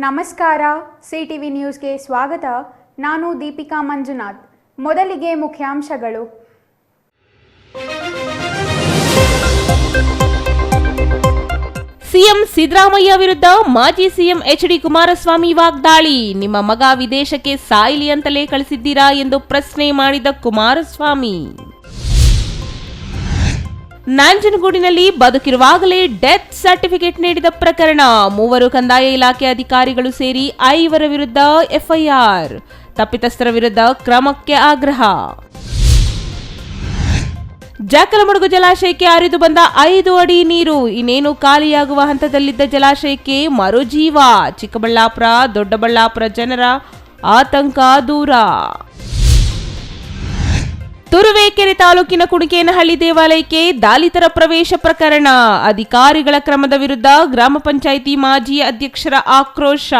ನಮಸ್ಕಾರ, ಸಿಟಿವಿ ನ್ಯೂಸ್ಗೆ ಸ್ವಾಗತ. ನಾನು ದೀಪಿಕಾ ಮಂಜುನಾಥ್. ಮೊದಲಿಗೆ ಮುಖ್ಯಾಂಶಗಳು. ಸಿಎಂ ಸಿದ್ದರಾಮಯ್ಯ ವಿರುದ್ಧ ಮಾಜಿ ಸಿಎಂ ಎಚ್.ಡಿ. ಕುಮಾರಸ್ವಾಮಿ ವಾಗ್ದಾಳಿ. ನಿಮ್ಮ ಮಗ ವಿದೇಶಕ್ಕೆ ಸಾಯಲಿ ಅಂತಲೇ ಕಳಿಸಿದ್ದೀರಾ ಎಂದು ಪ್ರಶ್ನೆ ಮಾಡಿದ ಕುಮಾರಸ್ವಾಮಿ. ನಂಜನಗೂಡಿನಲ್ಲಿ ಬದುಕಿರುವಾಗಲೇ ಡೆತ್ ಸರ್ಟಿಫಿಕೇಟ್ ನೀಡಿದ ಪ್ರಕರಣ. 3 ಕಂದಾಯ ಇಲಾಖೆ ಅಧಿಕಾರಿಗಳು ಸೇರಿ 5 ವಿರುದ್ಧ ಎಫ್ಐಆರ್. ತಪ್ಪಿತಸ್ಥರ ವಿರುದ್ಧ ಕ್ರಮಕ್ಕೆ ಆಗ್ರಹ. ಜಕ್ಕಲಮಡುಗು ಜಲಾಶಯಕ್ಕೆ ಹರಿದು ಬಂದ 5 ಅಡಿ ನೀರು. ಇನ್ನೇನು ಖಾಲಿಯಾಗುವ ಹಂತದಲ್ಲಿದ್ದ ಜಲಾಶಯಕ್ಕೆ ಮರುಜೀವ. ಚಿಕ್ಕಬಳ್ಳಾಪುರ, ದೊಡ್ಡಬಳ್ಳಾಪುರ ಜನರ ಆತಂಕ ದೂರ. ತುರುವೇಕೆರೆ ತಾಲೂಕಿನ ಕುಣಿಕೇನಹಳ್ಳಿ ದೇವಾಲಯಕ್ಕೆ ದಲಿತರ ಪ್ರವೇಶ ಪ್ರಕರಣ. ಅಧಿಕಾರಿಗಳ ಕ್ರಮದ ವಿರುದ್ಧ ಗ್ರಾಮ ಪಂಚಾಯಿತಿ ಮಾಜಿ ಅಧ್ಯಕ್ಷರ ಆಕ್ರೋಶ.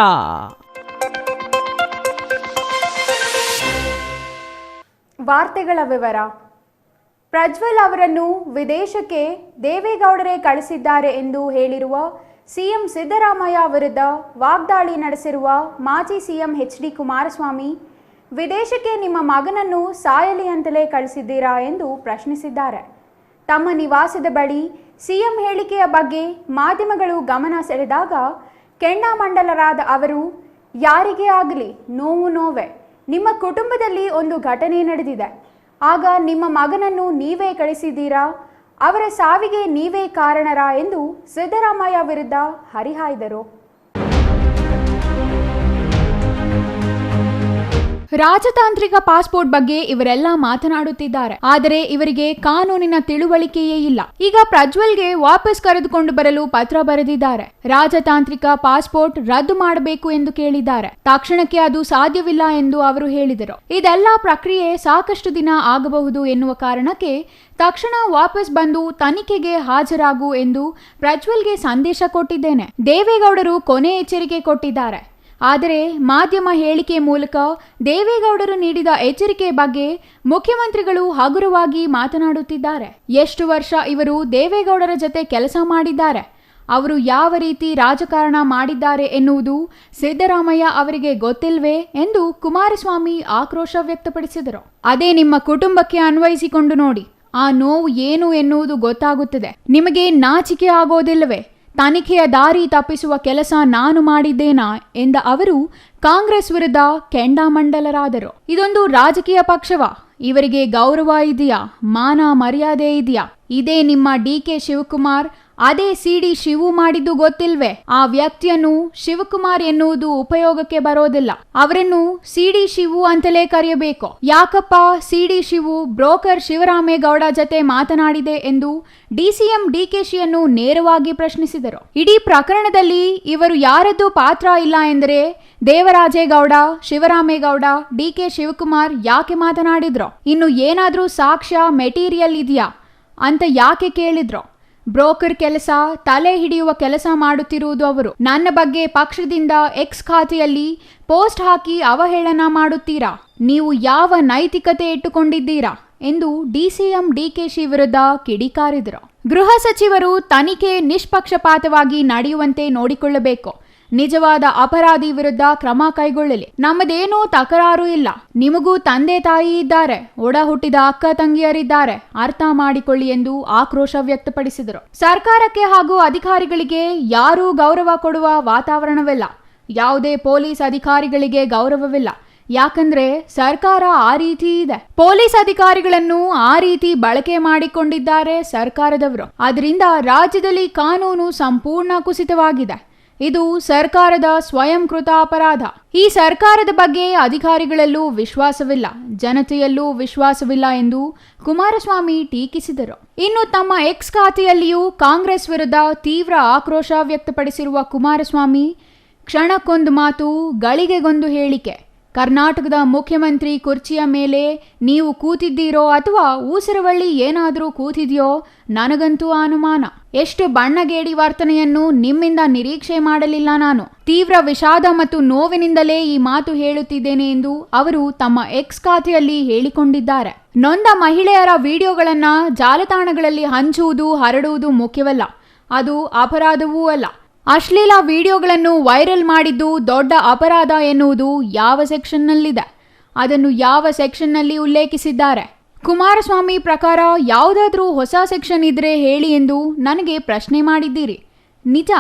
ವಾರ್ತೆಗಳ ವಿವರ. ಪ್ರಜ್ವಲ್ ಅವರನ್ನು ವಿದೇಶಕ್ಕೆ ದೇವೇಗೌಡರೇ ಕಳಿಸಿದ್ದಾರೆ ಎಂದು ಹೇಳಿರುವ ಸಿಎಂ ಸಿದ್ದರಾಮಯ್ಯ ವಿರುದ್ಧ ವಾಗ್ದಾಳಿ ನಡೆಸಿರುವ ಮಾಜಿ ಸಿಎಂ ಎಚ್.ಡಿ. ಕುಮಾರಸ್ವಾಮಿ, ವಿದೇಶಕ್ಕೆ ನಿಮ್ಮ ಮಗನನ್ನು ಸಾಯಲಿ ಅಂತಲೇ ಕಳಿಸಿದ್ದೀರಾ ಎಂದು ಪ್ರಶ್ನಿಸಿದ್ದಾರೆ. ತಮ್ಮ ನಿವಾಸದ ಬಳಿ ಸಿಎಂ ಹೇಳಿಕೆಯ ಬಗ್ಗೆ ಮಾಧ್ಯಮಗಳು ಗಮನ ಸೆಳೆದಾಗ ಕೆಂಡಾಮಂಡಲರಾದ ಅವರು, ಯಾರಿಗೇ ಆಗಲಿ ನೋವೇ. ನಿಮ್ಮ ಕುಟುಂಬದಲ್ಲಿ ಒಂದು ಘಟನೆ ನಡೆದಿದೆ. ಆಗ ನಿಮ್ಮ ಮಗನನ್ನು ನೀವೇ ಕಳಿಸಿದ್ದೀರಾ, ಅವರ ಸಾವಿಗೆ ನೀವೇ ಕಾರಣರಾ ಎಂದು ಸಿದ್ದರಾಮಯ್ಯ ವಿರುದ್ಧ ಹರಿಹಾಯ್ದರು. ರಾಜತಾಂತ್ರಿಕ ಪಾಸ್ಪೋರ್ಟ್ ಬಗ್ಗೆ ಇವರೆಲ್ಲ ಮಾತನಾಡುತ್ತಿದ್ದಾರೆ. ಆದರೆ ಇವರಿಗೆ ಕಾನೂನಿನ ತಿಳುವಳಿಕೆಯೇ ಇಲ್ಲ. ಈಗ ಪ್ರಜ್ವಲ್ಗೆ ವಾಪಸ್ ಕರೆದುಕೊಂಡು ಬರಲು ಪತ್ರ ಬರೆದಿದ್ದಾರೆ. ರಾಜತಾಂತ್ರಿಕ ಪಾಸ್ಪೋರ್ಟ್ ರದ್ದು ಮಾಡಬೇಕು ಎಂದು ಕೇಳಿದ್ದಾರೆ. ತಕ್ಷಣಕ್ಕೆ ಅದು ಸಾಧ್ಯವಿಲ್ಲ ಎಂದು ಅವರು ಹೇಳಿದರು. ಇದೆಲ್ಲ ಪ್ರಕ್ರಿಯೆ ಸಾಕಷ್ಟು ದಿನ ಆಗಬಹುದು ಎನ್ನುವ ಕಾರಣಕ್ಕೆ ತಕ್ಷಣ ವಾಪಸ್ ಬಂದು ತನಿಖೆಗೆ ಹಾಜರಾಗು ಎಂದು ಪ್ರಜ್ವಲ್ಗೆ ಸಂದೇಶ ಕೊಟ್ಟಿದ್ದೇನೆ. ದೇವೇಗೌಡರು ಕೊನೆ ಎಚ್ಚರಿಕೆ ಕೊಟ್ಟಿದ್ದಾರೆ. ಆದರೆ ಮಾಧ್ಯಮ ಹೇಳಿಕೆ ಮೂಲಕ ದೇವೇಗೌಡರು ನೀಡಿದ ಎಚ್ಚರಿಕೆ ಬಗ್ಗೆ ಮುಖ್ಯಮಂತ್ರಿಗಳು ಹಗುರವಾಗಿ ಮಾತನಾಡುತ್ತಿದ್ದಾರೆ. ಎಷ್ಟು ವರ್ಷ ಇವರು ದೇವೇಗೌಡರ ಜೊತೆ ಕೆಲಸ ಮಾಡಿದ್ದಾರೆ, ಅವರು ಯಾವ ರೀತಿ ರಾಜಕಾರಣ ಮಾಡಿದ್ದಾರೆ ಎನ್ನುವುದು ಸಿದ್ದರಾಮಯ್ಯ ಅವರಿಗೆ ಗೊತ್ತಿಲ್ವೇ ಎಂದು ಕುಮಾರಸ್ವಾಮಿ ಆಕ್ರೋಶ ವ್ಯಕ್ತಪಡಿಸಿದರು. ಅದೇ ನಿಮ್ಮ ಕುಟುಂಬಕ್ಕೆ ಅನ್ವಯಿಸಿಕೊಂಡು ನೋಡಿ, ಆ ನೋವು ಏನು ಎನ್ನುವುದು ಗೊತ್ತಾಗುತ್ತದೆ. ನಿಮಗೆ ನಾಚಿಕೆ ಆಗೋದಿಲ್ಲವೇ? ತನಿಖೆಯ ದಾರಿ ತಪ್ಪಿಸುವ ಕೆಲಸ ನಾನು ಮಾಡಿದ್ದೇನಾ ಎಂದ ಅವರು ಕಾಂಗ್ರೆಸ್ ವಿರುದ್ಧ ಕೆಂಡಾಮಂಡಲರಾದರು. ಇದೊಂದು ರಾಜಕೀಯ ಪಕ್ಷವಾ? ಇವರಿಗೆ ಗೌರವ ಇದೆಯಾ? ಮಾನ ಮರ್ಯಾದೆ ಇದೆಯಾ? ಇದೇ ನಿಮ್ಮ ಡಿ.ಕೆ. ಶಿವಕುಮಾರ್, ಅದೇ ಸಿ.ಡಿ. ಶಿವು ಮಾಡಿದ್ದು ಗೊತ್ತಿಲ್ವೇ? ಆ ವ್ಯಕ್ತಿಯನ್ನು ಶಿವಕುಮಾರ್ ಎನ್ನುವುದು ಉಪಯೋಗಕ್ಕೆ ಬರೋದಿಲ್ಲ. ಅವರನ್ನು ಸಿ.ಡಿ. ಶಿವು ಅಂತಲೇ ಕರೆಯಬೇಕು. ಯಾಕಪ್ಪ ಸಿ.ಡಿ. ಶಿವು ಬ್ರೋಕರ್ ಶಿವರಾಮೇಗೌಡ ಜತೆ ಮಾತನಾಡಿದೆ ಎಂದು ಡಿಸಿಎಂ ಡಿ.ಕೆ.ಶಿಯನ್ನು ನೇರವಾಗಿ ಪ್ರಶ್ನಿಸಿದರು. ಇಡೀ ಪ್ರಕರಣದಲ್ಲಿ ಇವರು ಯಾರದ್ದು ಪಾತ್ರ ಇಲ್ಲ ಎಂದರೆ ದೇವರಾಜೇಗೌಡ, ಶಿವರಾಮೇಗೌಡ, ಡಿ.ಕೆ. ಶಿವಕುಮಾರ್ ಯಾಕೆ ಮಾತನಾಡಿದ್ರು? ಇನ್ನು ಏನಾದ್ರೂ ಸಾಕ್ಷ್ಯ ಮೆಟೀರಿಯಲ್ ಇದೆಯಾ ಅಂತ ಯಾಕೆ ಕೇಳಿದ್ರು? ಬ್ರೋಕರ್ ಕೆಲಸ, ತಲೆ ಹಿಡಿಯುವ ಕೆಲಸ ಮಾಡುತ್ತಿರುವುದು ಅವರು. ನನ್ನ ಬಗ್ಗೆ ಪಕ್ಷದಿಂದ ಎಕ್ಸ್ ಖಾತೆಯಲ್ಲಿ ಪೋಸ್ಟ್ ಹಾಕಿ ಅವಹೇಳನ ಮಾಡುತ್ತೀರಾ? ನೀವು ಯಾವ ನೈತಿಕತೆ ಇಟ್ಟುಕೊಂಡಿದ್ದೀರಾ ಎಂದು ಡಿಸಿಎಂ ಡಿ.ಕೆ.ಶಿ ವಿರುದ್ಧ ಕಿಡಿಕಾರಿದರು. ಗೃಹ ಸಚಿವರು ತನಿಖೆ ನಿಷ್ಪಕ್ಷಪಾತವಾಗಿ ನಡೆಯುವಂತೆ ನೋಡಿಕೊಳ್ಳಬೇಕು. ನಿಜವಾದ ಅಪರಾಧಿ ವಿರುದ್ಧ ಕ್ರಮ ಕೈಗೊಳ್ಳಲಿ. ನಮ್ಮದೇನೂ ತಕರಾರು ಇಲ್ಲ. ನಿಮಗೂ ತಂದೆ ತಾಯಿ ಇದ್ದಾರೆ, ಒಡ ಹುಟ್ಟಿದ ಅಕ್ಕ ತಂಗಿಯರಿದ್ದಾರೆ, ಅರ್ಥ ಮಾಡಿಕೊಳ್ಳಿ ಎಂದು ಆಕ್ರೋಶ ವ್ಯಕ್ತಪಡಿಸಿದರು. ಸರ್ಕಾರಕ್ಕೆ ಹಾಗೂ ಅಧಿಕಾರಿಗಳಿಗೆ ಯಾರೂ ಗೌರವ ಕೊಡುವ ವಾತಾವರಣವಿಲ್ಲ. ಯಾವುದೇ ಪೊಲೀಸ್ ಅಧಿಕಾರಿಗಳಿಗೆ ಗೌರವವಿಲ್ಲ. ಯಾಕಂದ್ರೆ ಸರ್ಕಾರ ಆ ರೀತಿ ಇದೆ. ಪೊಲೀಸ್ ಅಧಿಕಾರಿಗಳನ್ನು ಆ ರೀತಿ ಬಳಕೆ ಮಾಡಿಕೊಂಡಿದ್ದಾರೆ ಸರ್ಕಾರದವರು. ಅದರಿಂದ ರಾಜ್ಯದಲ್ಲಿ ಕಾನೂನು ಸಂಪೂರ್ಣ ಕುಸಿತವಾಗಿದೆ. ಇದು ಸರ್ಕಾರದ ಸ್ವಯಂಕೃತ ಅಪರಾಧ. ಈ ಸರ್ಕಾರದ ಬಗ್ಗೆ ಅಧಿಕಾರಿಗಳಲ್ಲೂ ವಿಶ್ವಾಸವಿಲ್ಲ, ಜನತೆಯಲ್ಲೂ ವಿಶ್ವಾಸವಿಲ್ಲ ಎಂದು ಕುಮಾರಸ್ವಾಮಿ ಟೀಕಿಸಿದರು. ಇನ್ನು ತಮ್ಮ ಎಕ್ಸ್ ಖಾತೆಯಲ್ಲಿಯೂ ಕಾಂಗ್ರೆಸ್ ವಿರುದ್ಧ ತೀವ್ರ ಆಕ್ರೋಶ ವ್ಯಕ್ತಪಡಿಸಿರುವ ಕುಮಾರಸ್ವಾಮಿ, ಕ್ಷಣಕ್ಕೊಂದು ಮಾತು, ಗಳಿಗೆಗೊಂದು ಹೇಳಿಕೆ. ಕರ್ನಾಟಕದ ಮುಖ್ಯಮಂತ್ರಿ ಕುರ್ಚಿಯ ಮೇಲೆ ನೀವು ಕೂತಿದ್ದೀರೋ ಅಥವಾ ಊಸರವಳ್ಳಿ ಏನಾದರೂ ಕೂತಿದೆಯೋ ನನಗಂತೂ ಅನುಮಾನ. ಎಷ್ಟು ಬಣ್ಣಗೇಡಿ ವರ್ತನೆಯನ್ನು ನಿಮ್ಮಿಂದ ನಿರೀಕ್ಷೆ ಮಾಡಲಿಲ್ಲ ನಾನು. ತೀವ್ರ ವಿಷಾದ ಮತ್ತು ನೋವಿನಿಂದಲೇ ಈ ಮಾತು ಹೇಳುತ್ತಿದ್ದೇನೆ ಎಂದು ಅವರು ತಮ್ಮ ಎಕ್ಸ್ ಖಾತೆಯಲ್ಲಿ ಹೇಳಿಕೊಂಡಿದ್ದಾರೆ. ನೊಂದ ಮಹಿಳೆಯರ ವಿಡಿಯೋಗಳನ್ನ ಜಾಲತಾಣಗಳಲ್ಲಿ ಹಂಚುವುದು, ಹರಡುವುದು ಮುಖ್ಯವಲ್ಲ. ಅದು ಅಪರಾಧವೂ ಅಲ್ಲ. ಅಶ್ಲೀಲ ವಿಡಿಯೋಗಳನ್ನು ವೈರಲ್ ಮಾಡಿದ್ದು ದೊಡ್ಡ ಅಪರಾಧ ಎನ್ನುವುದು ಯಾವ ಸೆಕ್ಷನ್ನಲ್ಲಿದೆ? ಅದನ್ನು ಯಾವ ಸೆಕ್ಷನ್ನಲ್ಲಿ ಉಲ್ಲೇಖಿಸಿದ್ದಾರೆ? ಕುಮಾರಸ್ವಾಮಿ ಪ್ರಕಾರ ಯಾವುದಾದ್ರೂ ಹೊಸ ಸೆಕ್ಷನ್ ಇದ್ರೆ ಹೇಳಿ ಎಂದು ನನಗೆ ಪ್ರಶ್ನೆ ಮಾಡಿದ್ದೀರಿ. ನಿಜ,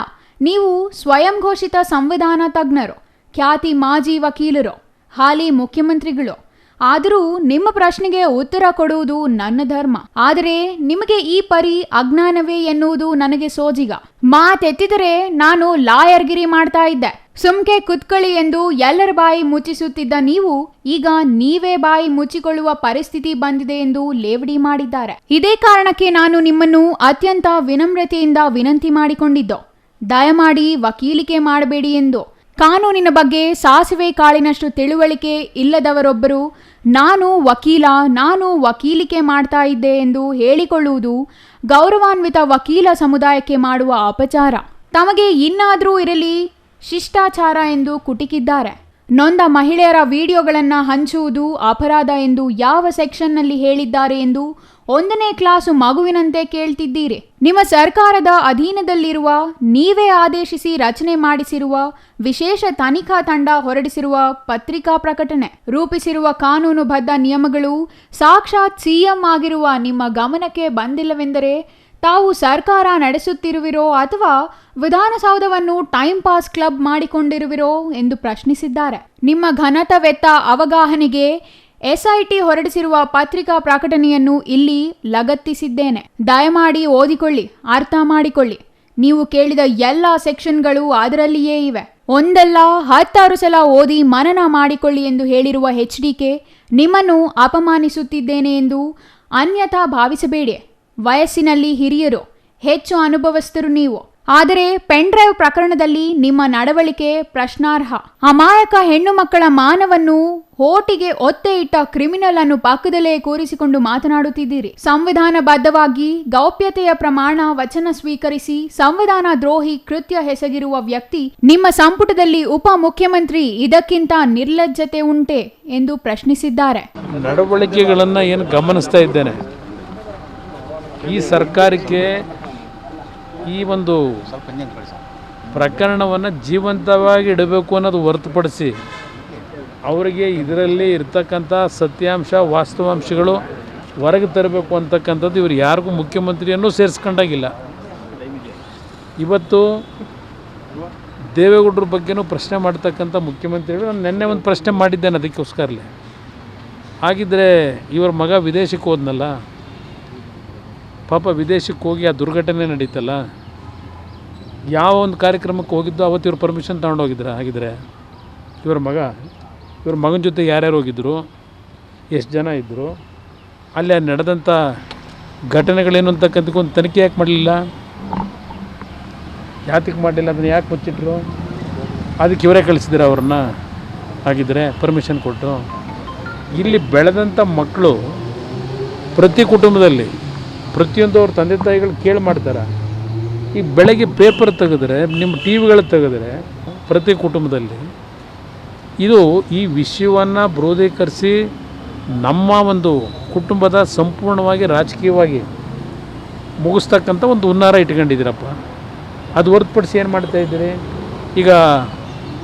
ನೀವು ಸ್ವಯಂ ಘೋಷಿತ ಸಂವಿಧಾನ ತಜ್ಞರು, ಖ್ಯಾತಿ ಮಾಜಿ ವಕೀಲರು, ಹಾಲಿ ಮುಖ್ಯಮಂತ್ರಿಗಳು. ಆದರೂ ನಿಮ್ಮ ಪ್ರಶ್ನೆಗೆ ಉತ್ತರ ಕೊಡುವುದು ನನ್ನ ಧರ್ಮ. ಆದರೆ ನಿಮಗೆ ಈ ಪರಿ ಅಜ್ಞಾನವೇ ಎನ್ನುವುದು ನನಗೆ ಸೋಜಿಗ. ಮಾತೆತ್ತಿದರೆ ನಾನು ಲಾಯರ್ಗಿರಿ ಮಾಡ್ತಾ ಇದ್ದೆ. ಸುಮ್ಕೆ ಕುತ್ಕೊಳ್ಳಿ ಎಂದು ಎಲ್ಲರ ಬಾಯಿ ಮುಚ್ಚಿಸುತ್ತಿದ್ದ ನೀವು ಈಗ ನೀವೇ ಬಾಯಿ ಮುಚ್ಚಿಕೊಳ್ಳುವ ಪರಿಸ್ಥಿತಿ ಬಂದಿದೆ ಎಂದು ಲೇವಡಿ ಮಾಡಿದ್ದಾರೆ. ಇದೇ ಕಾರಣಕ್ಕೆ ನಾನು ನಿಮ್ಮನ್ನು ಅತ್ಯಂತ ವಿನಮ್ರತೆಯಿಂದ ವಿನಂತಿ ಮಾಡಿಕೊಂಡಿದ್ದು, ದಯಮಾಡಿ ವಕೀಲಿಕೆ ಮಾಡಬೇಡಿ ಎಂದು. ಕಾನೂನಿನ ಬಗ್ಗೆ ಸಾಸಿವೆ ಕಾಳಿನಷ್ಟು ತಿಳುವಳಿಕೆ ಇಲ್ಲದವರೊಬ್ಬರು ನಾನು ವಕೀಲಿಕೆ ಮಾಡ್ತಾ ಇದ್ದೆ ಎಂದು ಹೇಳಿಕೊಳ್ಳುವುದು ಗೌರವಾನ್ವಿತ ವಕೀಲ ಸಮುದಾಯಕ್ಕೆ ಮಾಡುವ ಅಪಚಾರ. ತಮಗೆ ಇನ್ನಾದರೂ ಇರಲಿ ಶಿಷ್ಟಾಚಾರ ಎಂದು ಕುಟಿಕಿದ್ದಾರೆ. ನೊಂದ ಮಹಿಳೆಯರ ವಿಡಿಯೋಗಳನ್ನು ಹಂಚುವುದು ಅಪರಾಧ ಎಂದು ಯಾವ ಸೆಕ್ಷನ್ನಲ್ಲಿ ಹೇಳಿದ್ದಾರೆ ಎಂದು 1ನೇ ಕ್ಲಾಸು ಮಗುವಿನಂತೆ ಕೇಳ್ತಿದ್ದೀರಿ. ನಿಮ್ಮ ಸರ್ಕಾರದ ಅಧೀನದಲ್ಲಿರುವ, ನೀವೇ ಆದೇಶಿಸಿ ರಚನೆ ಮಾಡಿಸಿರುವ ವಿಶೇಷ ತನಿಖಾ ತಂಡ ಹೊರಡಿಸಿರುವ ಪತ್ರಿಕಾ ಪ್ರಕಟಣೆ, ರೂಪಿಸಿರುವ ಕಾನೂನುಬದ್ಧ ನಿಯಮಗಳು ಸಾಕ್ಷಾತ್ ಸಿಎಂ ಆಗಿರುವ ನಿಮ್ಮ ಗಮನಕ್ಕೆ ಬಂದಿಲ್ಲವೆಂದರೆ ತಾವು ಸರ್ಕಾರ ನಡೆಸುತ್ತಿರುವಿರೋ ಅಥವಾ ವಿಧಾನಸೌಧವನ್ನು ಟೈಮ್ ಪಾಸ್ ಕ್ಲಬ್ ಮಾಡಿಕೊಂಡಿರುವಿರೋ ಎಂದು ಪ್ರಶ್ನಿಸಿದ್ದಾರೆ. ನಿಮ್ಮ ಘನತವೆತ್ತ ಅವಗಾಹನೆಗೆ SIT ಹೊರಡಿಸಿರುವ ಪತ್ರಿಕಾ ಪ್ರಕಟಣೆಯನ್ನು ಇಲ್ಲಿ ಲಗತ್ತಿಸಿದ್ದೇನೆ. ದಯಮಾಡಿ ಓದಿಕೊಳ್ಳಿ, ಅರ್ಥ ಮಾಡಿಕೊಳ್ಳಿ. ನೀವು ಕೇಳಿದ ಎಲ್ಲ ಸೆಕ್ಷನ್ಗಳು ಅದರಲ್ಲಿಯೇ ಇವೆ. ಒಂದಲ್ಲ 10 ಸಲ ಓದಿ ಮನನ ಮಾಡಿಕೊಳ್ಳಿ ಎಂದು ಹೇಳಿರುವ HDK ನಿಮ್ಮನ್ನು ಅಪಮಾನಿಸುತ್ತಿದ್ದೇನೆ ಎಂದು ಅನ್ಯಥಾ ಭಾವಿಸಬೇಡಿ. ವಯಸ್ಸಿನಲ್ಲಿ ಹಿರಿಯರು, ಹೆಚ್ಚು ಅನುಭವಸ್ಥರು ನೀವು. ಆದರೆ ಪೆನ್ ಡ್ರೈವ್ ಪ್ರಕರಣದಲ್ಲಿ ನಿಮ್ಮ ನಡವಳಿಕೆ ಪ್ರಶ್ನಾರ್ಹ. ಅಮಾಯಕ ಹೆಣ್ಣು ಮಕ್ಕಳ ಮಾನವನ್ನು ಹೋಟಿಗೆ ಒತ್ತೆ ಇಟ್ಟ ಕ್ರಿಮಿನಲ್ ಅನ್ನು ಪಕ್ಕದಲ್ಲೇ ಕೂರಿಸಿಕೊಂಡು ಮಾತನಾಡುತ್ತಿದ್ದೀರಿ. ಸಂವಿಧಾನಬದ್ಧವಾಗಿ ಗೌಪ್ಯತೆಯ ಪ್ರಮಾಣ ವಚನ ಸ್ವೀಕರಿಸಿ ಸಂವಿಧಾನ ದ್ರೋಹಿ ಕೃತ್ಯ ಎಸಗಿರುವ ವ್ಯಕ್ತಿ ನಿಮ್ಮ ಸಂಪುಟದಲ್ಲಿ ಉಪ ಮುಖ್ಯಮಂತ್ರಿ. ಇದಕ್ಕಿಂತ ನಿರ್ಲಜ್ಜತೆ ಉಂಟೆ ಎಂದು ಪ್ರಶ್ನಿಸಿದ್ದಾರೆ. ನಡವಳಿಕೆಗಳನ್ನು ಏನು ಗಮನಿಸ್ತಾ ಇದ್ದೇನೆ, ಈ ಸರ್ಕಾರಕ್ಕೆ ಈ ಒಂದು ಪ್ರಕರಣವನ್ನು ಜೀವಂತವಾಗಿ ಇಡಬೇಕು ಅನ್ನೋದು ಹೊರತುಪಡಿಸಿ ಅವರಿಗೆ ಇದರಲ್ಲಿ ಇರ್ತಕ್ಕಂಥ ಸತ್ಯಾಂಶ ವಾಸ್ತವಾಂಶಗಳು ಹೊರಗೆ ತರಬೇಕು ಅಂತಕ್ಕಂಥದ್ದು ಇವರು ಯಾರಿಗೂ ಮುಖ್ಯಮಂತ್ರಿಯನ್ನು ಸೇರಿಸ್ಕೊಂಡಾಗಿಲ್ಲ. ಇವತ್ತು ದೇವೇಗೌಡರ ಬಗ್ಗೆನೂ ಪ್ರಶ್ನೆ ಮಾಡ್ತಕ್ಕಂಥ ಮುಖ್ಯಮಂತ್ರಿಗಳು ನಾನು ನಿನ್ನೆ ಒಂದು ಪ್ರಶ್ನೆ ಮಾಡಿದ್ದೇನೆ ಅದಕ್ಕೋಸ್ಕರಲೇ. ಹಾಗಿದ್ದರೆ ಇವರ ಮಗ ವಿದೇಶಕ್ಕೆ ಹೋದ್ನಲ್ಲ, ಪಾಪ ವಿದೇಶಕ್ಕೆ ಹೋಗಿ ಆ ದುರ್ಘಟನೆ ನಡೀತಲ್ಲ, ಯಾವ ಒಂದು ಕಾರ್ಯಕ್ರಮಕ್ಕೆ ಹೋಗಿದ್ದು ಅವತ್ತು ಇವ್ರು ಪರ್ಮಿಷನ್ ತೊಗೊಂಡೋಗಿದ್ರ? ಹಾಗಿದ್ರೆ ಇವ್ರ ಮಗನ ಜೊತೆ ಯಾರ್ಯಾರು ಹೋಗಿದ್ದರು, ಎಷ್ಟು ಜನ ಇದ್ದರು, ಅಲ್ಲಿ ನಡೆದಂಥ ಘಟನೆಗಳೇನು ಅಂತಕ್ಕಂಥಕ್ಕೊಂದು ತನಿಖೆ ಯಾಕೆ ಮಾಡಲಿಲ್ಲ? ಯಾತಕ್ಕೆ ಮಾಡಲಿಲ್ಲ? ಅದನ್ನು ಯಾಕೆ ಮುಚ್ಚಿಟ್ರು? ಅದಕ್ಕೆ ಇವರೇ ಕಳಿಸಿದ್ರೆ ಅವ್ರನ್ನ. ಹಾಗಿದ್ರೆ ಪರ್ಮಿಷನ್ ಕೊಟ್ಟು ಇಲ್ಲಿ ಬೆಳೆದಂಥ ಮಕ್ಕಳು ಪ್ರತಿ ಕುಟುಂಬದಲ್ಲಿ ಪ್ರತಿಯೊಂದು ಅವ್ರ ತಂದೆ ತಾಯಿಗಳು ಕೇಳಿ ಮಾಡ್ತಾರೆ. ಈಗ ಬೆಳಗ್ಗೆ ಪೇಪರ್ ತೆಗೆದ್ರೆ, ನಿಮ್ಮ ಟಿ ವಿಗಳು ತೆಗೆದ್ರೆ ಪ್ರತಿ ಕುಟುಂಬದಲ್ಲಿ ಇದು ಈ ವಿಷಯವನ್ನು ಬ್ರೋಧೀಕರಿಸಿ ನಮ್ಮ ಒಂದು ಕುಟುಂಬದ ಸಂಪೂರ್ಣವಾಗಿ ರಾಜಕೀಯವಾಗಿ ಮುಗಿಸ್ತಕ್ಕಂಥ ಒಂದು ಹುನ್ನಾರ ಇಟ್ಕೊಂಡಿದ್ದೀರಪ್ಪ. ಅದು ಹೊರತುಪಡಿಸಿ ಏನು ಮಾಡ್ತಾಯಿದ್ದೀರಿ? ಈಗ